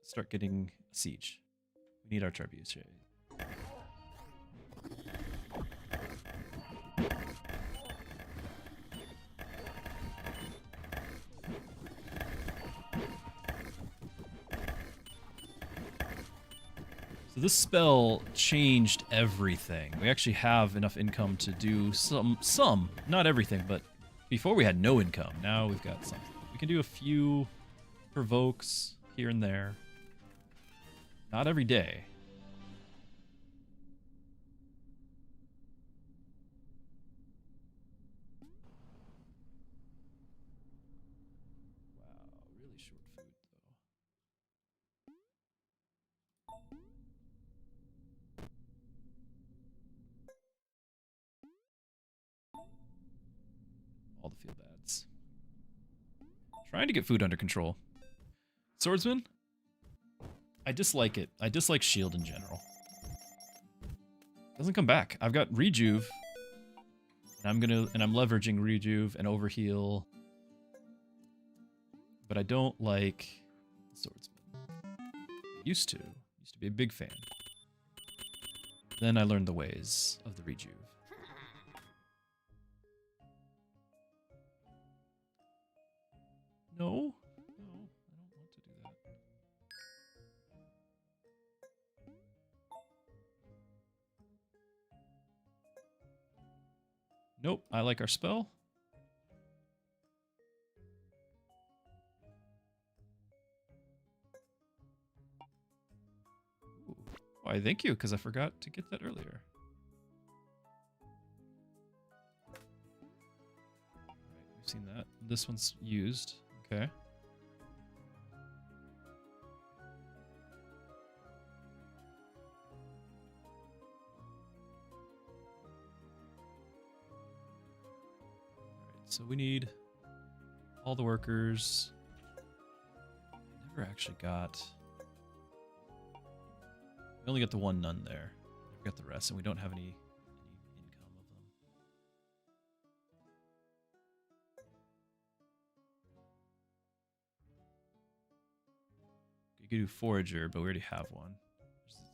start getting a siege. We need our trebuchet. So this spell changed everything. We actually have enough income to do some, not everything, but before we had no income. Now we've got something. We can do a few provokes here and there. Not every day. Wow, really short food though. All the field ads. Trying to get food under control. Swordsman? I dislike it. I dislike shield in general. Doesn't come back. I've got rejuve. And I'm leveraging rejuve and overheal. But I don't like swordsman. Used to be a big fan. Then I learned the ways of the rejuve. No, I don't want to do that. Nope, I like our spell. Ooh. Why, thank you, because I forgot to get that earlier. Alright, we've seen that. This one's used. Okay. Alright, so we need all the workers. Never actually got... We only got the one nun there. Never got the rest, and we don't have any income of them. You could do forager, but we already have one.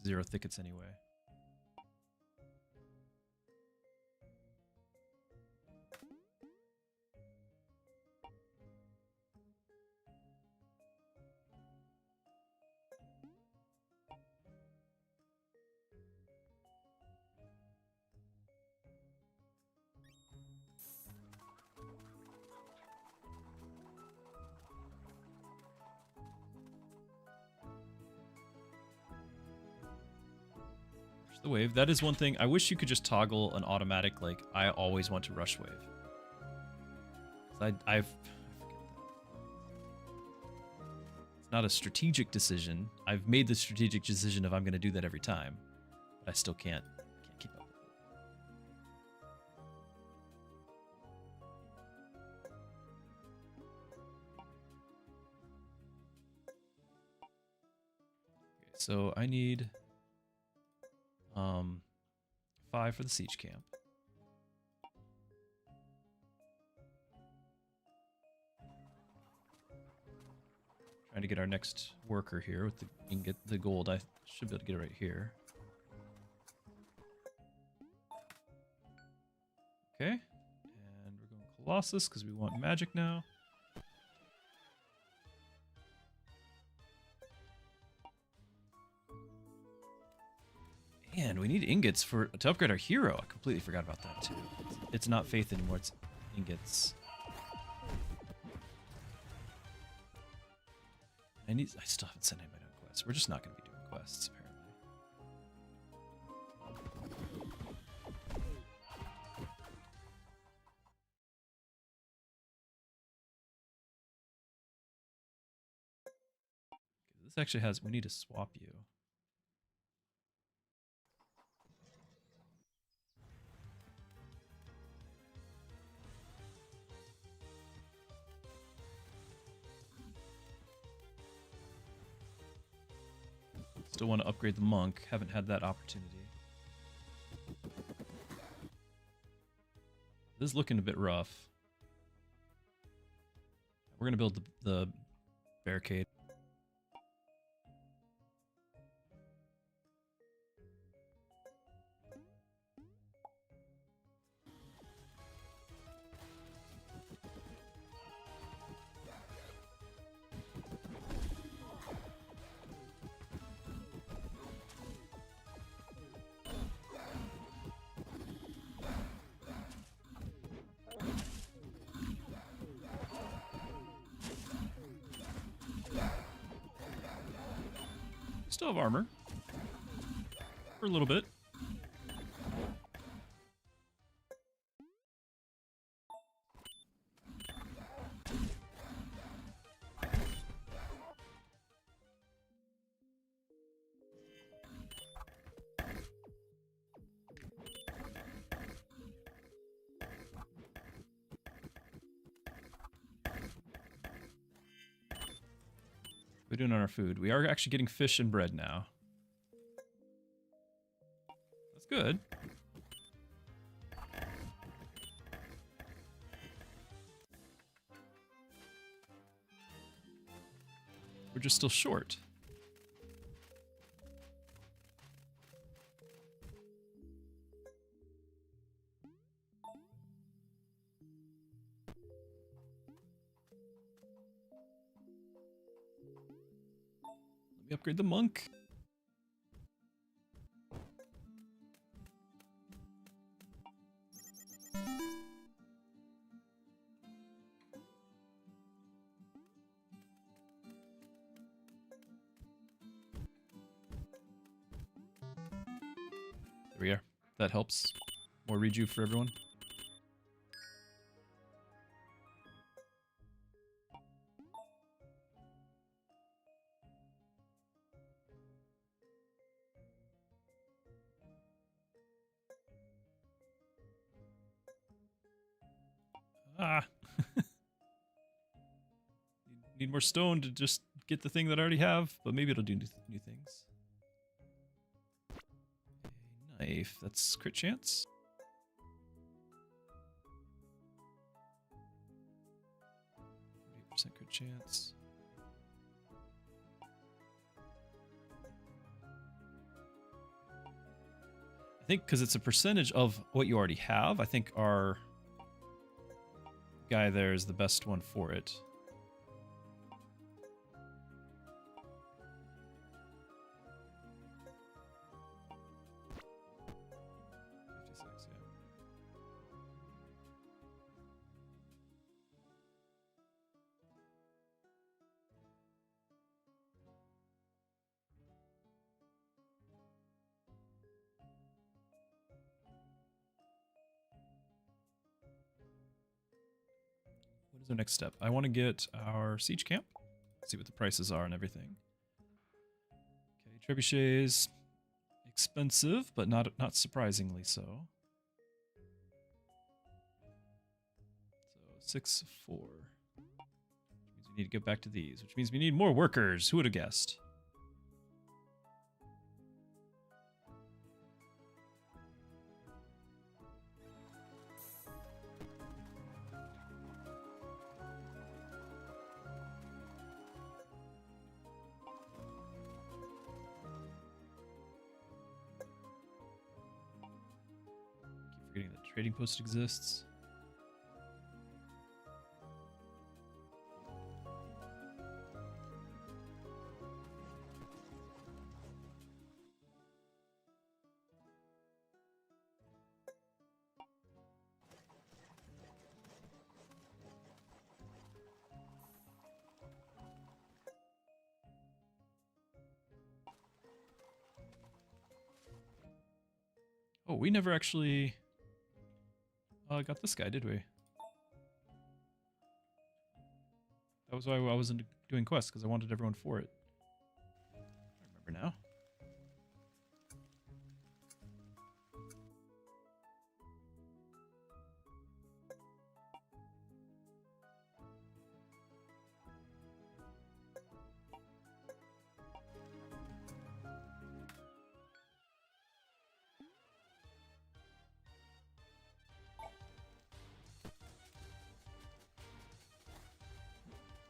There's 0 thickets anyway. The wave. That is one thing. I wish you could just toggle an automatic, like, I always want to rush wave. I forget that. It's not a strategic decision. I've made the strategic decision of I'm going to do that every time, but I still can't keep up with it. Okay, so I need 5 for the siege camp. Trying to get our next worker here with the gold. I should be able to get it right here. Okay, and we're going Colossus because we want magic now. Man, we need ingots to upgrade our hero. I completely forgot about that too. It's not faith anymore, it's ingots. I still haven't sent anybody on quests. We're just not going to be doing quests, apparently. Okay, this actually has... We need to swap you. Still want to upgrade the monk. Haven't had that opportunity. This is looking a bit rough. We're going to build the barricade. Still have armor. For a little bit. We're doing on our food. We are actually getting fish and bread now. That's good. We're just still short. Let me upgrade the monk. There we are. That helps. More rejuve for everyone. Ah. Need more stone to just get the thing that I already have, but maybe it'll do new things. A knife. That's crit chance. 48% crit chance. I think because it's a percentage of what you already have, I think our guy there is the best one for it. What is our next step? I want to get our siege camp. See what the prices are and everything. Okay, trebuchets, expensive, but not surprisingly so. So 6-4. Which means we need to get back to these, which means we need more workers. Who would have guessed? Forgetting that trading post exists. Oh, we never actually got this guy, did we? That was why I wasn't doing quests, because I wanted everyone for it. I remember now.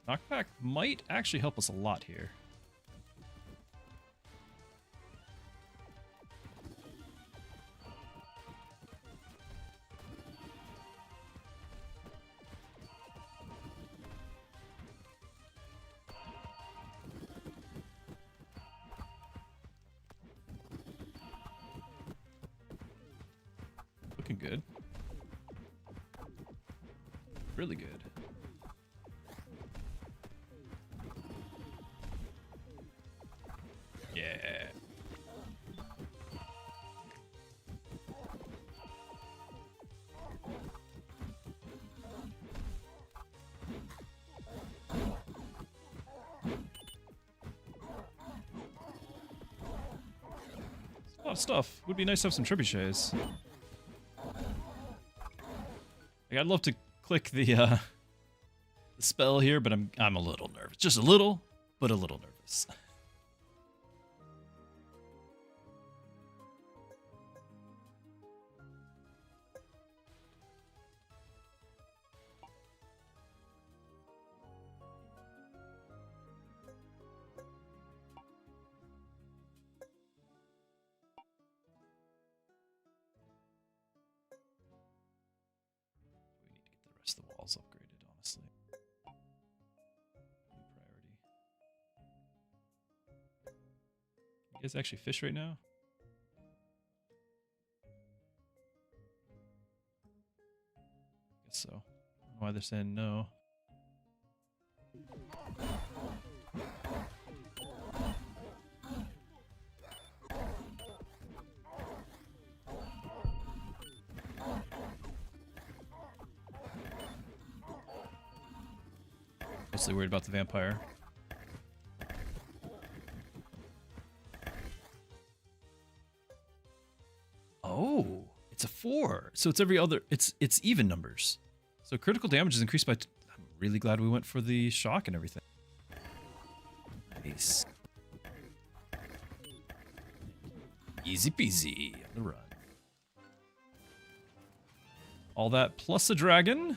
Knockback might actually help us a lot here. Looking good. Really good. Yeah. It's a lot of stuff. Would be nice to have some trebuchets. Like, I'd love to click the spell here, but I'm a little nervous. Just a little, but a little nervous. The walls upgraded, honestly. Priority. You guys actually fish right now? Guess so. I don't know why they're saying no. mostly worried about the vampire. Oh, it's a 4. So it's every other, it's even numbers. So critical damage is increased by, I'm really glad we went for the shock and everything. Nice. Easy peasy on the run. All that plus a dragon.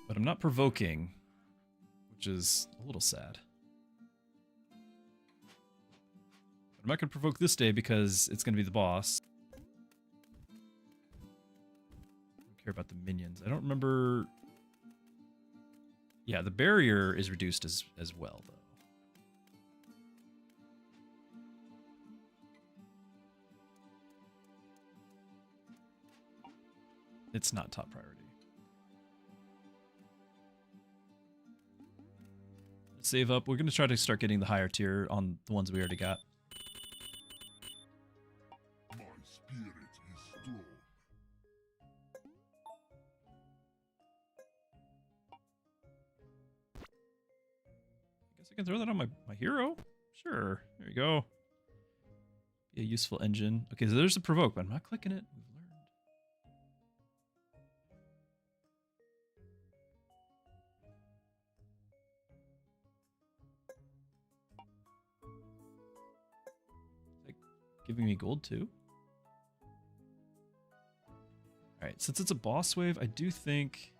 But I'm not provoking, which is a little sad. But I'm not going to provoke this day because it's going to be the boss. I don't care about the minions. I don't remember... Yeah, the barrier is reduced as well, though. It's not top priority. Save up. We're going to try to start getting the higher tier on the ones we already got. My spirit is strong. I guess I can throw that on my hero. Sure. There you go. Be a useful engine. Okay, so there's the provoke, but I'm not clicking it. We've learned. Giving me gold too. All right, since it's a boss wave, I do think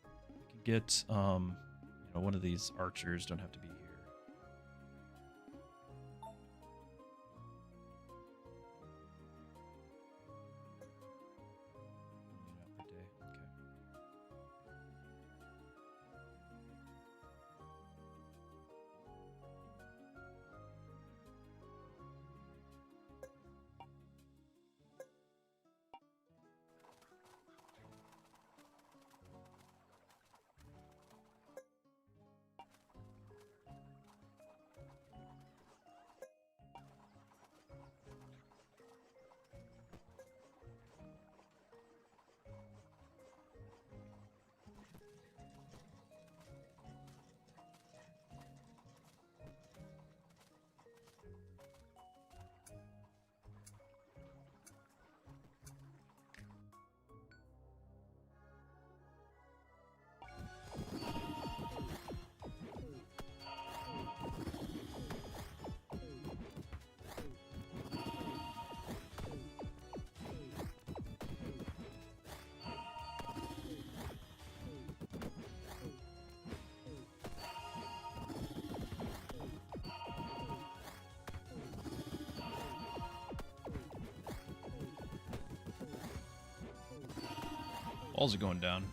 I can get you know, one of these archers. Don't have to be here. Only an hour per day. Okay. Walls are going down.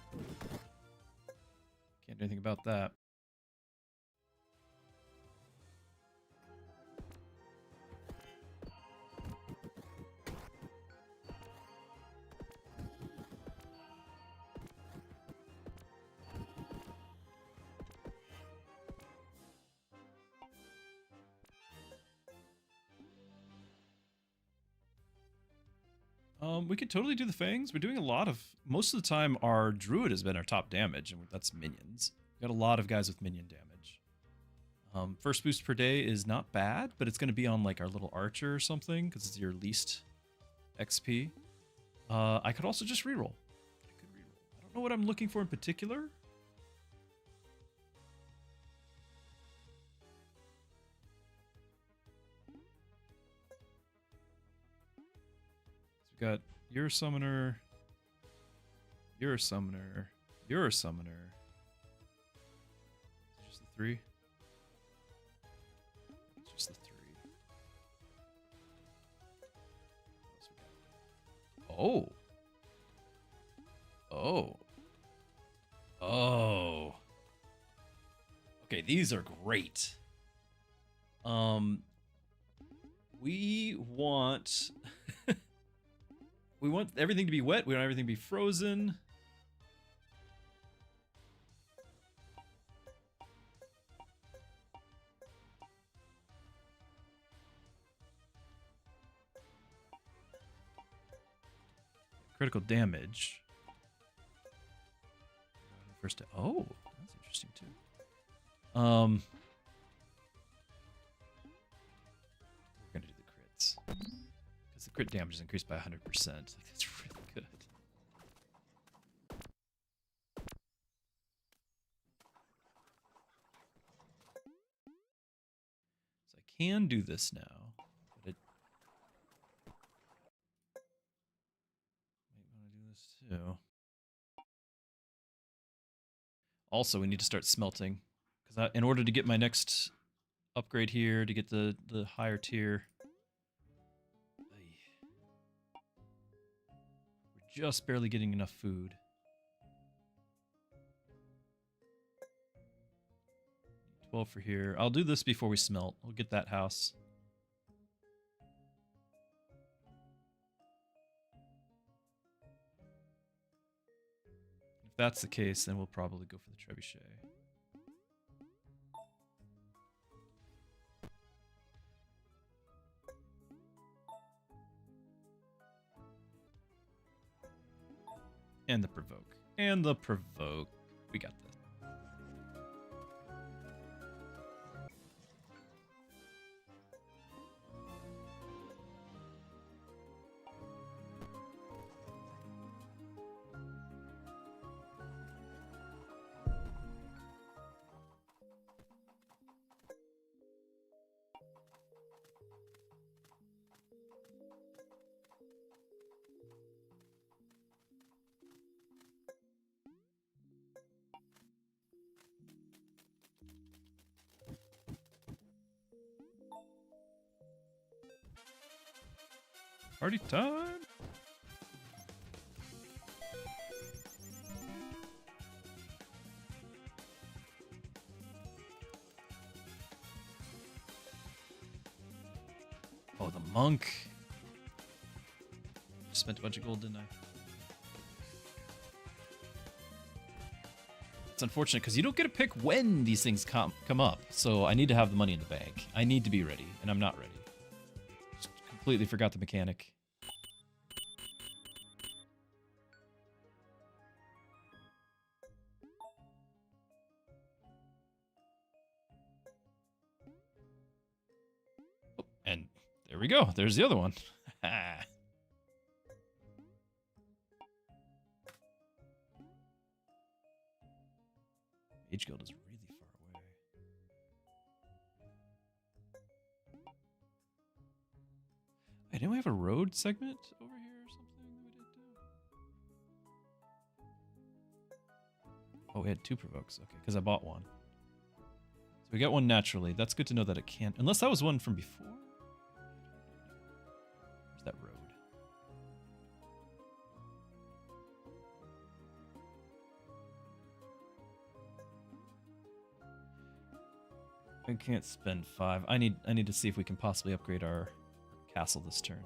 Can't do anything about that. We could totally do the fangs. We're doing a lot of... Most of the time, our druid has been our top damage, and that's minions. We've got a lot of guys with minion damage. First boost per day is not bad, but it's going to be on like our little archer or something, because it's your least XP. I could also just reroll. I don't know what I'm looking for in particular. Got you're a summoner, you're a summoner, you're a summoner. It's just the 3. It's just the 3. Oh. Oh. Oh. Okay, these are great. We want we want everything to be wet. We want everything to be frozen. critical damage. First, oh, that's interesting too. We're gonna do the crits because the crit damage is increased by 100%. That's really good. So I can do this now, but it might want to do this too. Also, we need to start smelting because in order to get my next upgrade here, to get the higher tier, we're just barely getting enough food. 12 for here. I'll do this before we smelt. We'll get that house. If that's the case, then we'll probably go for the trebuchet. And the provoke. And the provoke. We got this. Party time! Oh, the monk. Just spent a bunch of gold, didn't I? It's unfortunate because you don't get to pick when these things come up. So I need to have the money in the bank. I need to be ready, and I'm not ready. Just completely forgot the mechanic. Oh, and there we go. There's the other one. Mage Guild is really far away. Hey, didn't we have a road segment over here or something that we did do? Oh, we had 2 provokes. Okay, because I bought one. So we got one naturally. That's good to know that it can't... Unless that was one from before? Where's that road? I can't spend 5. I need to see if we can possibly upgrade our castle this turn.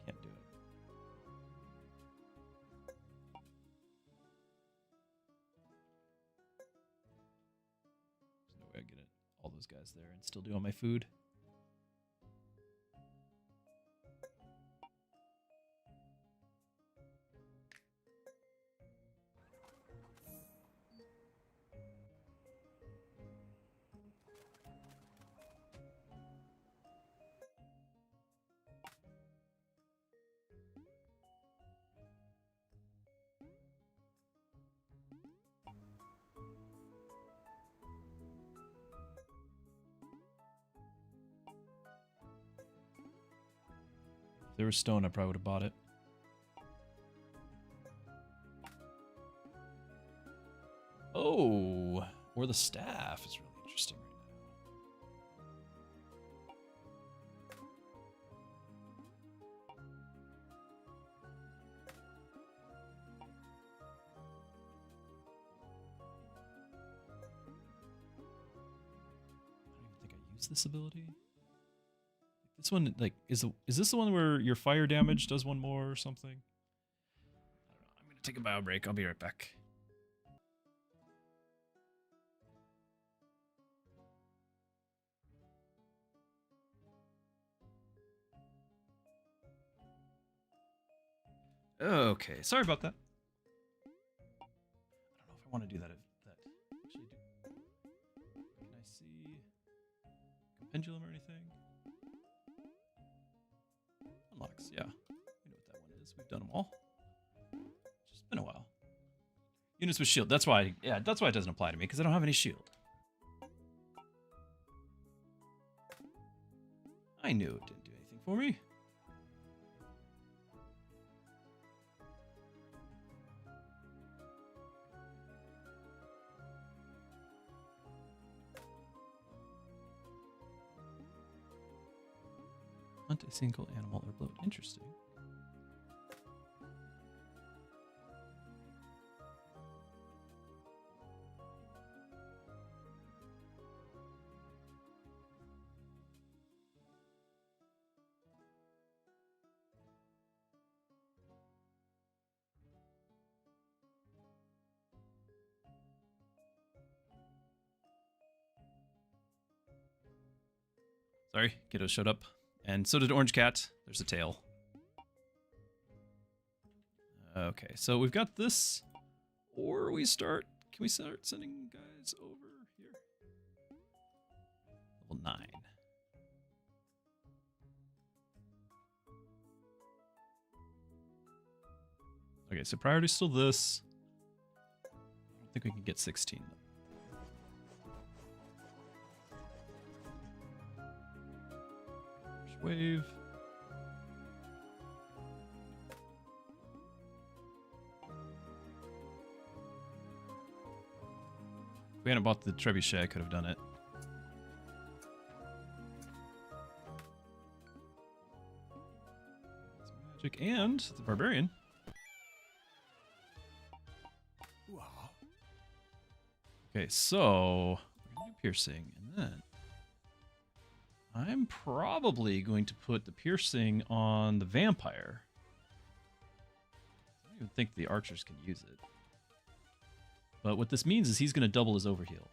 Can't do it. There's no way I get it. All those guys there and still do all my food. If there was stone, I probably would have bought it. Oh, or the staff is really interesting right now. I don't even think I use this ability. This one, like, is this the one where your fire damage does one more or something? I don't know. I'm gonna take a bio break. I'll be right back. Okay, sorry about that. I don't know if I want to do that. Actually do. Can I see pendulum or anything? Unlocks, yeah. We know what that one is. We've done them all. Just been a while. Units with shield. That's why. Yeah, that's why it doesn't apply to me because I don't have any shield. I knew it didn't do anything for me. Hunt a single animal or bloat. Interesting. Sorry, kiddo showed up. And so did Orange Cat. There's a tail. Okay, so we've got this. Or we start... Can we start sending guys over here? Level 9. Okay, so priority's still this. I don't think we can get 16 though. Wave. If we hadn't bought the trebuchet, I could have done it. That's magic and the barbarian. Okay, so we're gonna do piercing, and then I'm probably going to put the piercing on the vampire. I don't even think the archers can use it. But what this means is he's going to double his overheal.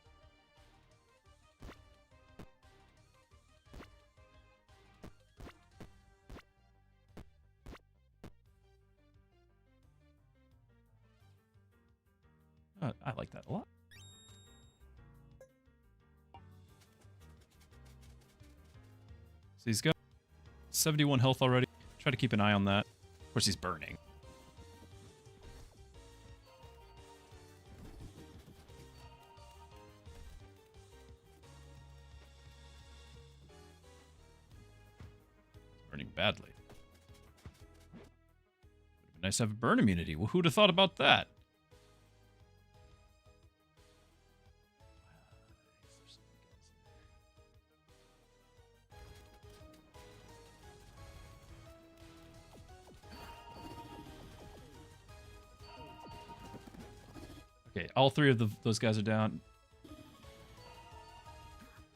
I like that a lot. So he's got 71 health already. Try to keep an eye on that. Of course, he's burning. He's burning badly. Would have been nice to have burn immunity. Well, who'd have thought about that? Okay, all three of those guys are down.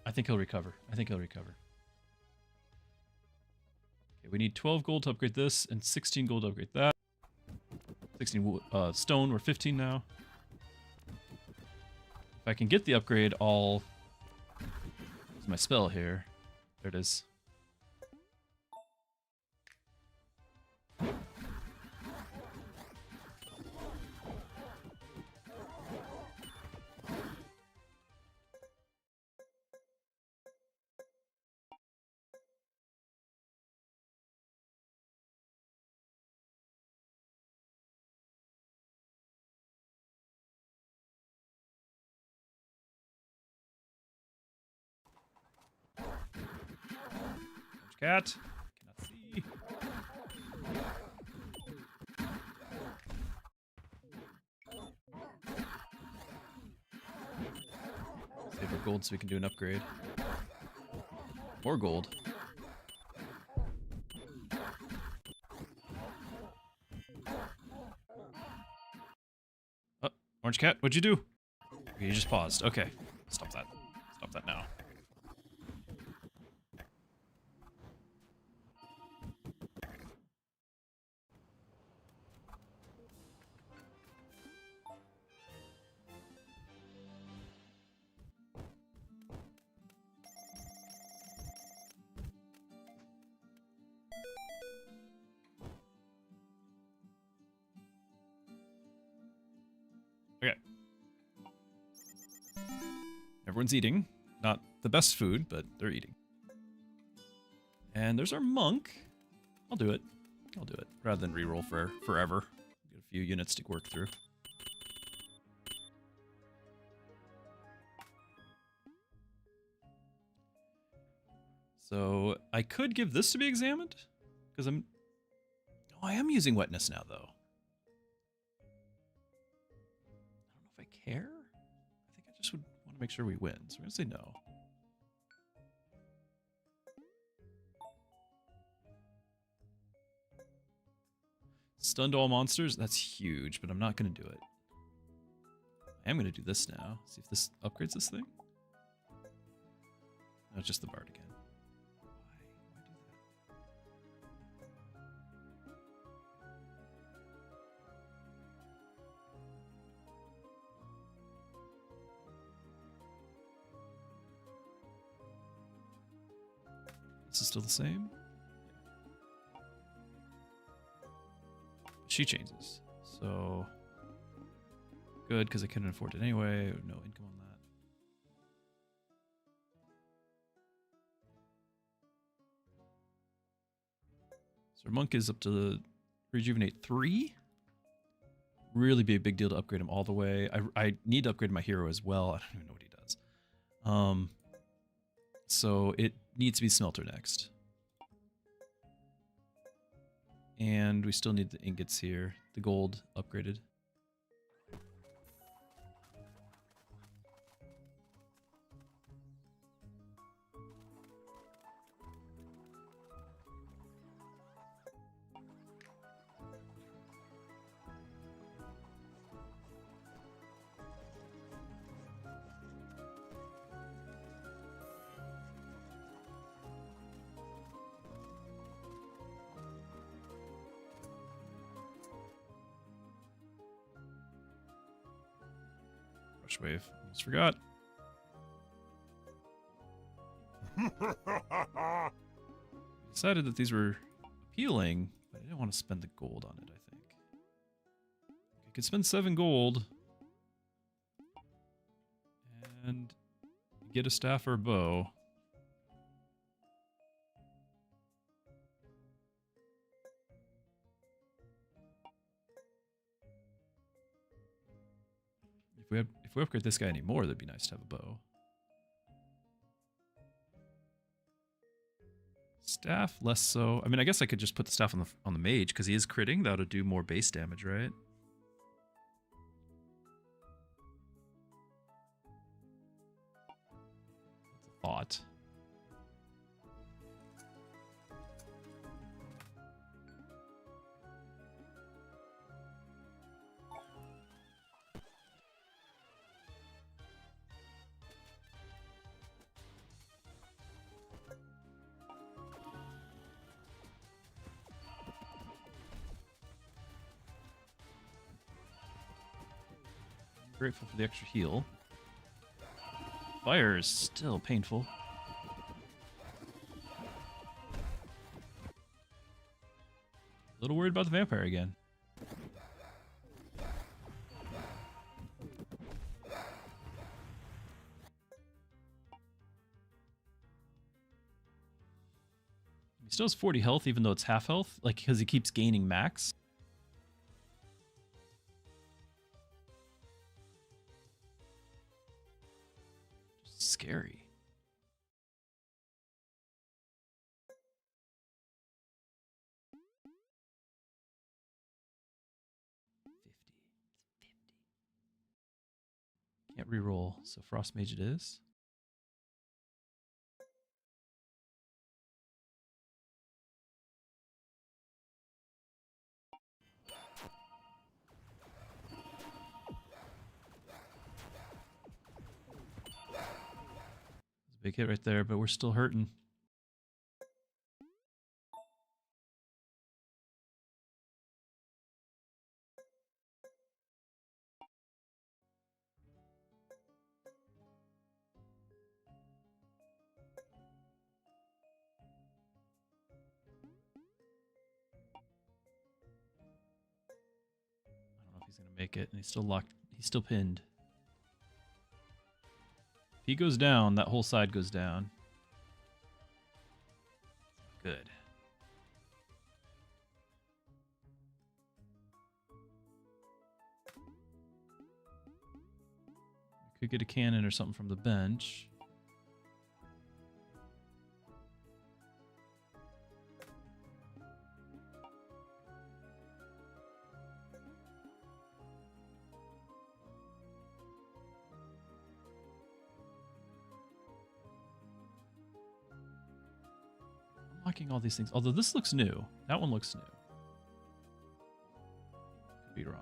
I think he'll recover. Okay, we need 12 gold to upgrade this and 16 gold to upgrade that. 16 stone, we're 15 now. If I can get the upgrade, I'll use my spell here. There it is. Cat. Cannot see. Save our gold so we can do an upgrade. More gold. Oh, Orange Cat, what'd you do? Okay, you just paused. Okay. Stop that. Stop that now. Everyone's eating. Not the best food, but they're eating. And there's our monk. I'll do it. I'll do it. Rather than reroll for forever. Get a few units to work through. So I could give this to be examined. Because I'm... Oh, I am using wetness now, though. I don't know if I care. I think I just would want to make sure we win. So we're going to say no. Stunned all monsters? That's huge, but I'm not going to do it. I am going to do this now. See if this upgrades this thing. No, it's just the bard again. Why do that? This is still the same? She changes. So good, because I couldn't afford it anyway. No income on that. So our monk is up to rejuvenate 3. Really be a big deal to upgrade him all the way. I need to upgrade my hero as well. I don't even know what he does. So it needs to be smelter next. And we still need the ingots here. The gold upgraded. Rush wave. Almost forgot. Decided that these were appealing, but I didn't want to spend the gold on it, I think. I could spend 7 gold and get a staff or a bow. If we upgrade this guy anymore, that'd be nice to have a bow. Staff, less so. I mean, I guess I could just put the staff on the mage because he is critting. That would do more base damage, right? That's a thought. Grateful for the extra heal. Fire is still painful. A little worried about the vampire again. He still has 40 health even though it's half health, like because he keeps gaining max. Scary. Can't reroll, so Frost Mage it is. Big hit right there, but we're still hurting. I don't know if he's gonna make it, and he's still locked. He's still pinned. he goes down, that whole side goes down. Good. Could get a cannon or something from the bench. Unlocking all these things. Although this looks new. That one looks new. Could be wrong.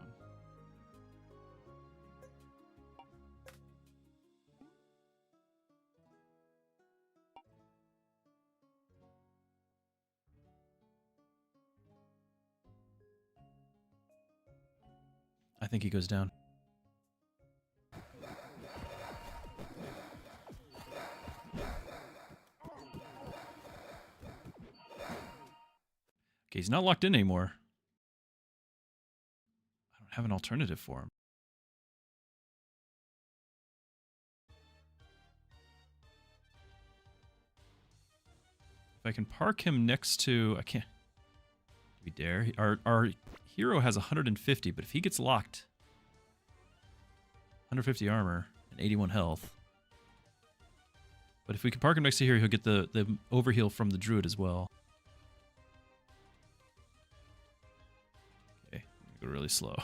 I think he goes down. Okay, he's not locked in anymore. I don't have an alternative for him. If I can park him next to... I can't... Do we dare? Our hero has 150, but if he gets locked... 150 armor and 81 health. But if we can park him next to here, he'll get the overheal from the druid as well. Okay, go really slow.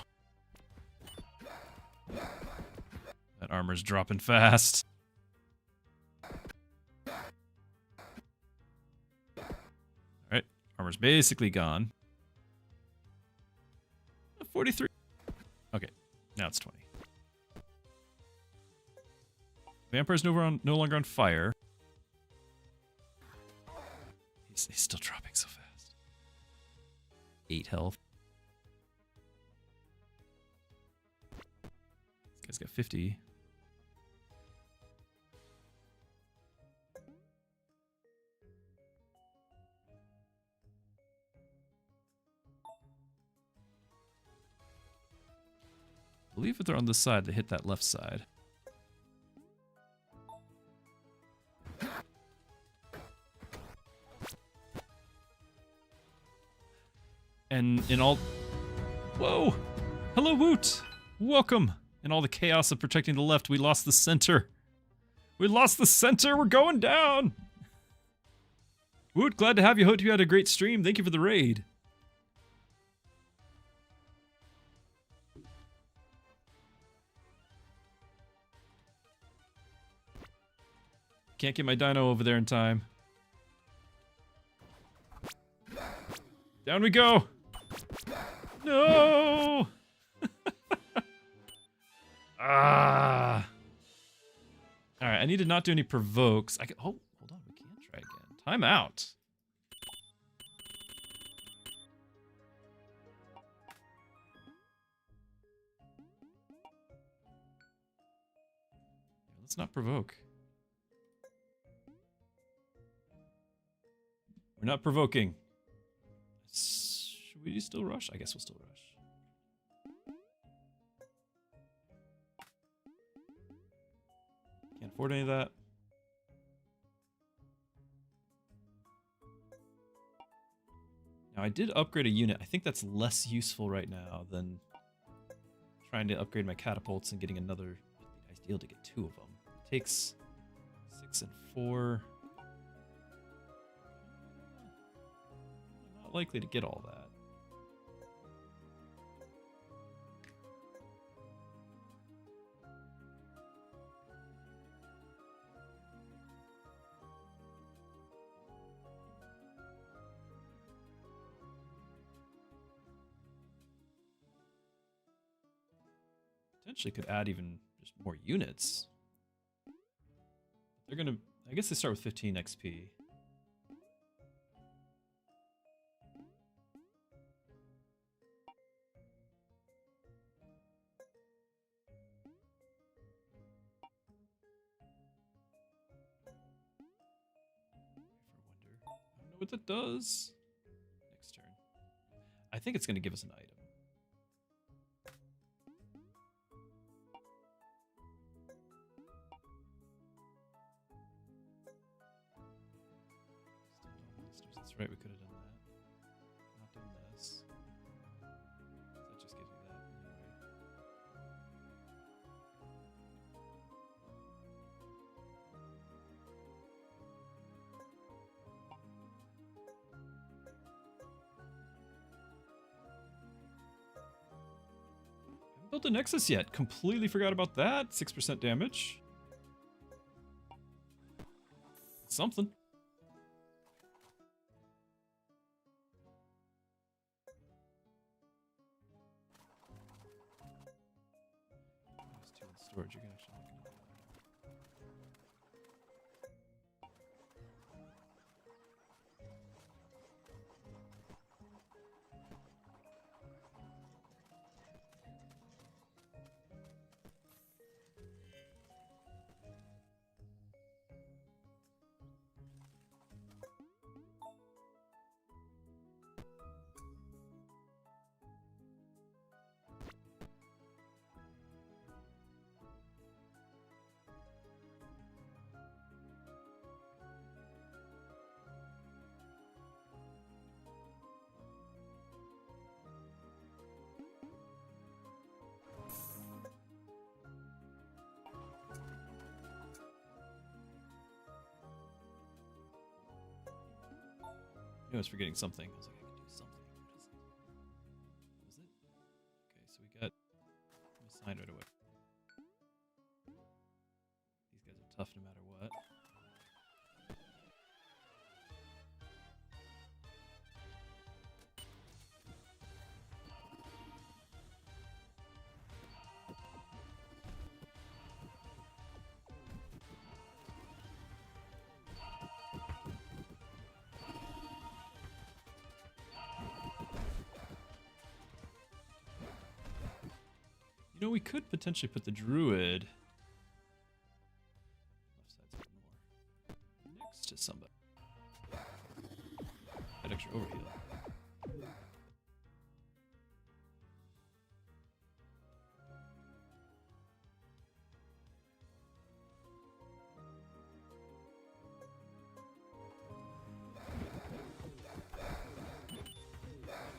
That armor's dropping fast. Alright, armor's basically gone. 43. Okay, now it's 20. Vampire's no longer on fire. He's still dropping so fast. 8 health. This guy's got 50. I believe if they're on this side, they hit that left side. And in all... Whoa! Hello, Woot! Welcome! In all the chaos of protecting the left, we lost the center. We lost the center! We're going down! Woot, glad to have you. Hope you had a great stream. Thank you for the raid. Can't get my dino over there in time. Down we go! No! Ah! Alright, I need to not do any provokes. I can, oh, hold on, we can try again. Time out. Let's not provoke. We're not provoking. Should we still rush? I guess we'll still rush. Can't afford any of that. Now I did upgrade a unit. I think that's less useful right now than trying to upgrade my catapults and getting another. It's ideal to get 2 of them. It takes 6 and 4. I'm not likely to get all that. Potentially could add even just more units. They're gonna, I guess they start with 15 XP. I don't know what that does. Next turn. I think it's gonna give us an item. That's right, we could have done that. Not done this. That just gives me that anyway. Haven't built a Nexus yet. Completely forgot about that. 6% damage. Something. There's 2 in storage. You can actually make another one. I was forgetting something. I was like, I can do something. What is it? Okay, so we got assigned right away. These guys are tough no matter what. You know, we could potentially put the druid left side's a bit more next to somebody. That extra overheal.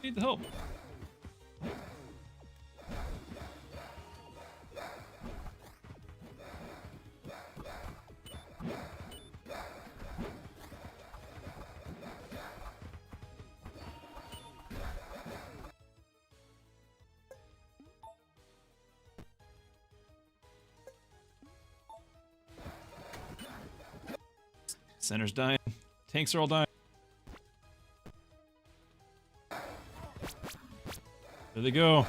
Need the help. Center's dying. Tanks are all dying. There they go.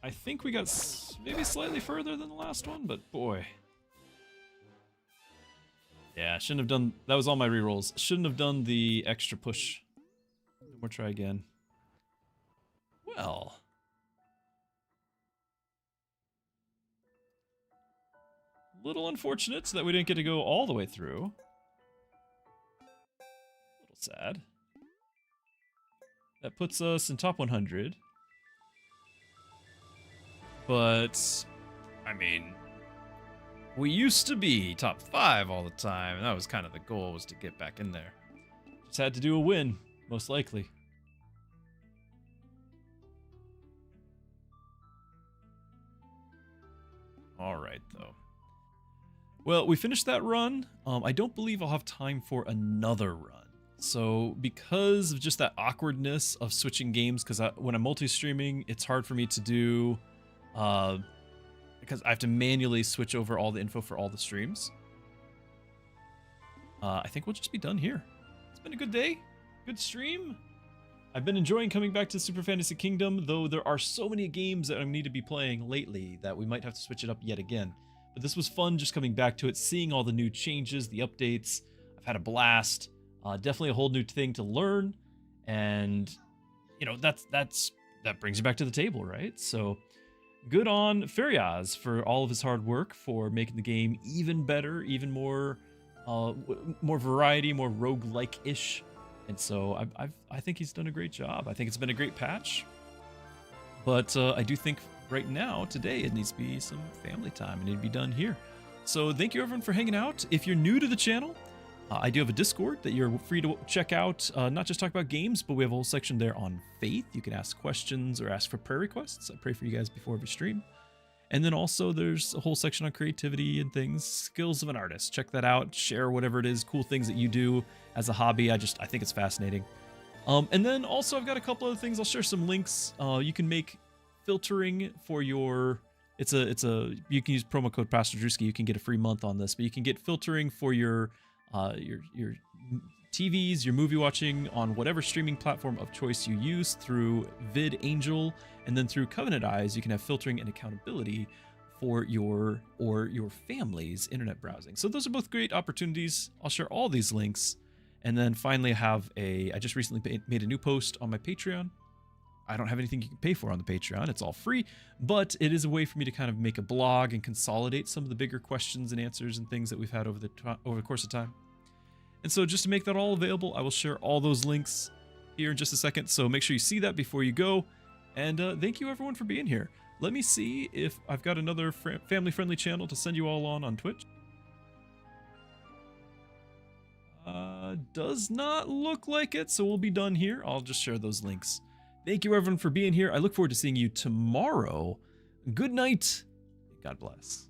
I think we got maybe slightly further than the last one, but boy. Yeah, shouldn't have done... That was all my rerolls. Shouldn't have done the extra push. We'll try again. Well... Little unfortunate that we didn't get to go all the way through. A little sad. That puts us in top 100. But, I mean, we used to be top 5 all the time, and that was kind of the goal, was to get back in there. Just had to do a win, most likely. All right, though. Well, we finished that run. I don't believe I'll have time for another run. So because of just that awkwardness of switching games, because when I'm multi-streaming, it's hard for me to do, because I have to manually switch over all the info for all the streams. I think we'll just be done here. It's been a good day, good stream. I've been enjoying coming back to Super Fantasy Kingdom, though there are so many games that I need to be playing lately that we might have to switch it up yet again. But this was fun just coming back to it, seeing all the new changes, the updates. I've had a blast. Definitely a whole new thing to learn. And, you know, that brings you back to the table, right? So good on Fariaz for all of his hard work, for making the game even better, even more variety, more roguelike-ish. And so I think he's done a great job. I think it's been a great patch. But I do think right now, today, it needs to be some family time. It needs to be done here. So thank you everyone for hanging out. If you're new to the channel, I do have a Discord that you're free to check out, not just talk about games, but we have a whole section there on faith. You can ask questions or ask for prayer requests. I pray for you guys before every stream. And then also there's a whole section on creativity and things, skills of an artist. Check that out, share whatever it is, cool things that you do as a hobby. I think it's fascinating. And then also I've got a couple other things. I'll share some links. You can make filtering for your, you can use promo code Pastor Druski. You can get a free month on this, but you can get filtering for your TVs, your movie watching on whatever streaming platform of choice you use through VidAngel, and then through Covenant Eyes, you can have filtering and accountability for your family's internet browsing. So those are both great opportunities. I'll share all these links. And then finally I just recently made a new post on my Patreon. I don't have anything you can pay for on the Patreon. It's all free, but it is a way for me to kind of make a blog and consolidate some of the bigger questions and answers and things that we've had over the course of time. And so just to make that all available, I will share all those links here in just a second. So make sure you see that before you go. And thank you everyone for being here. Let me see if I've got another family-friendly channel to send you all on Twitch. Does not look like it, so we'll be done here. I'll just share those links. Thank you everyone for being here. I look forward to seeing you tomorrow. Good night. God bless.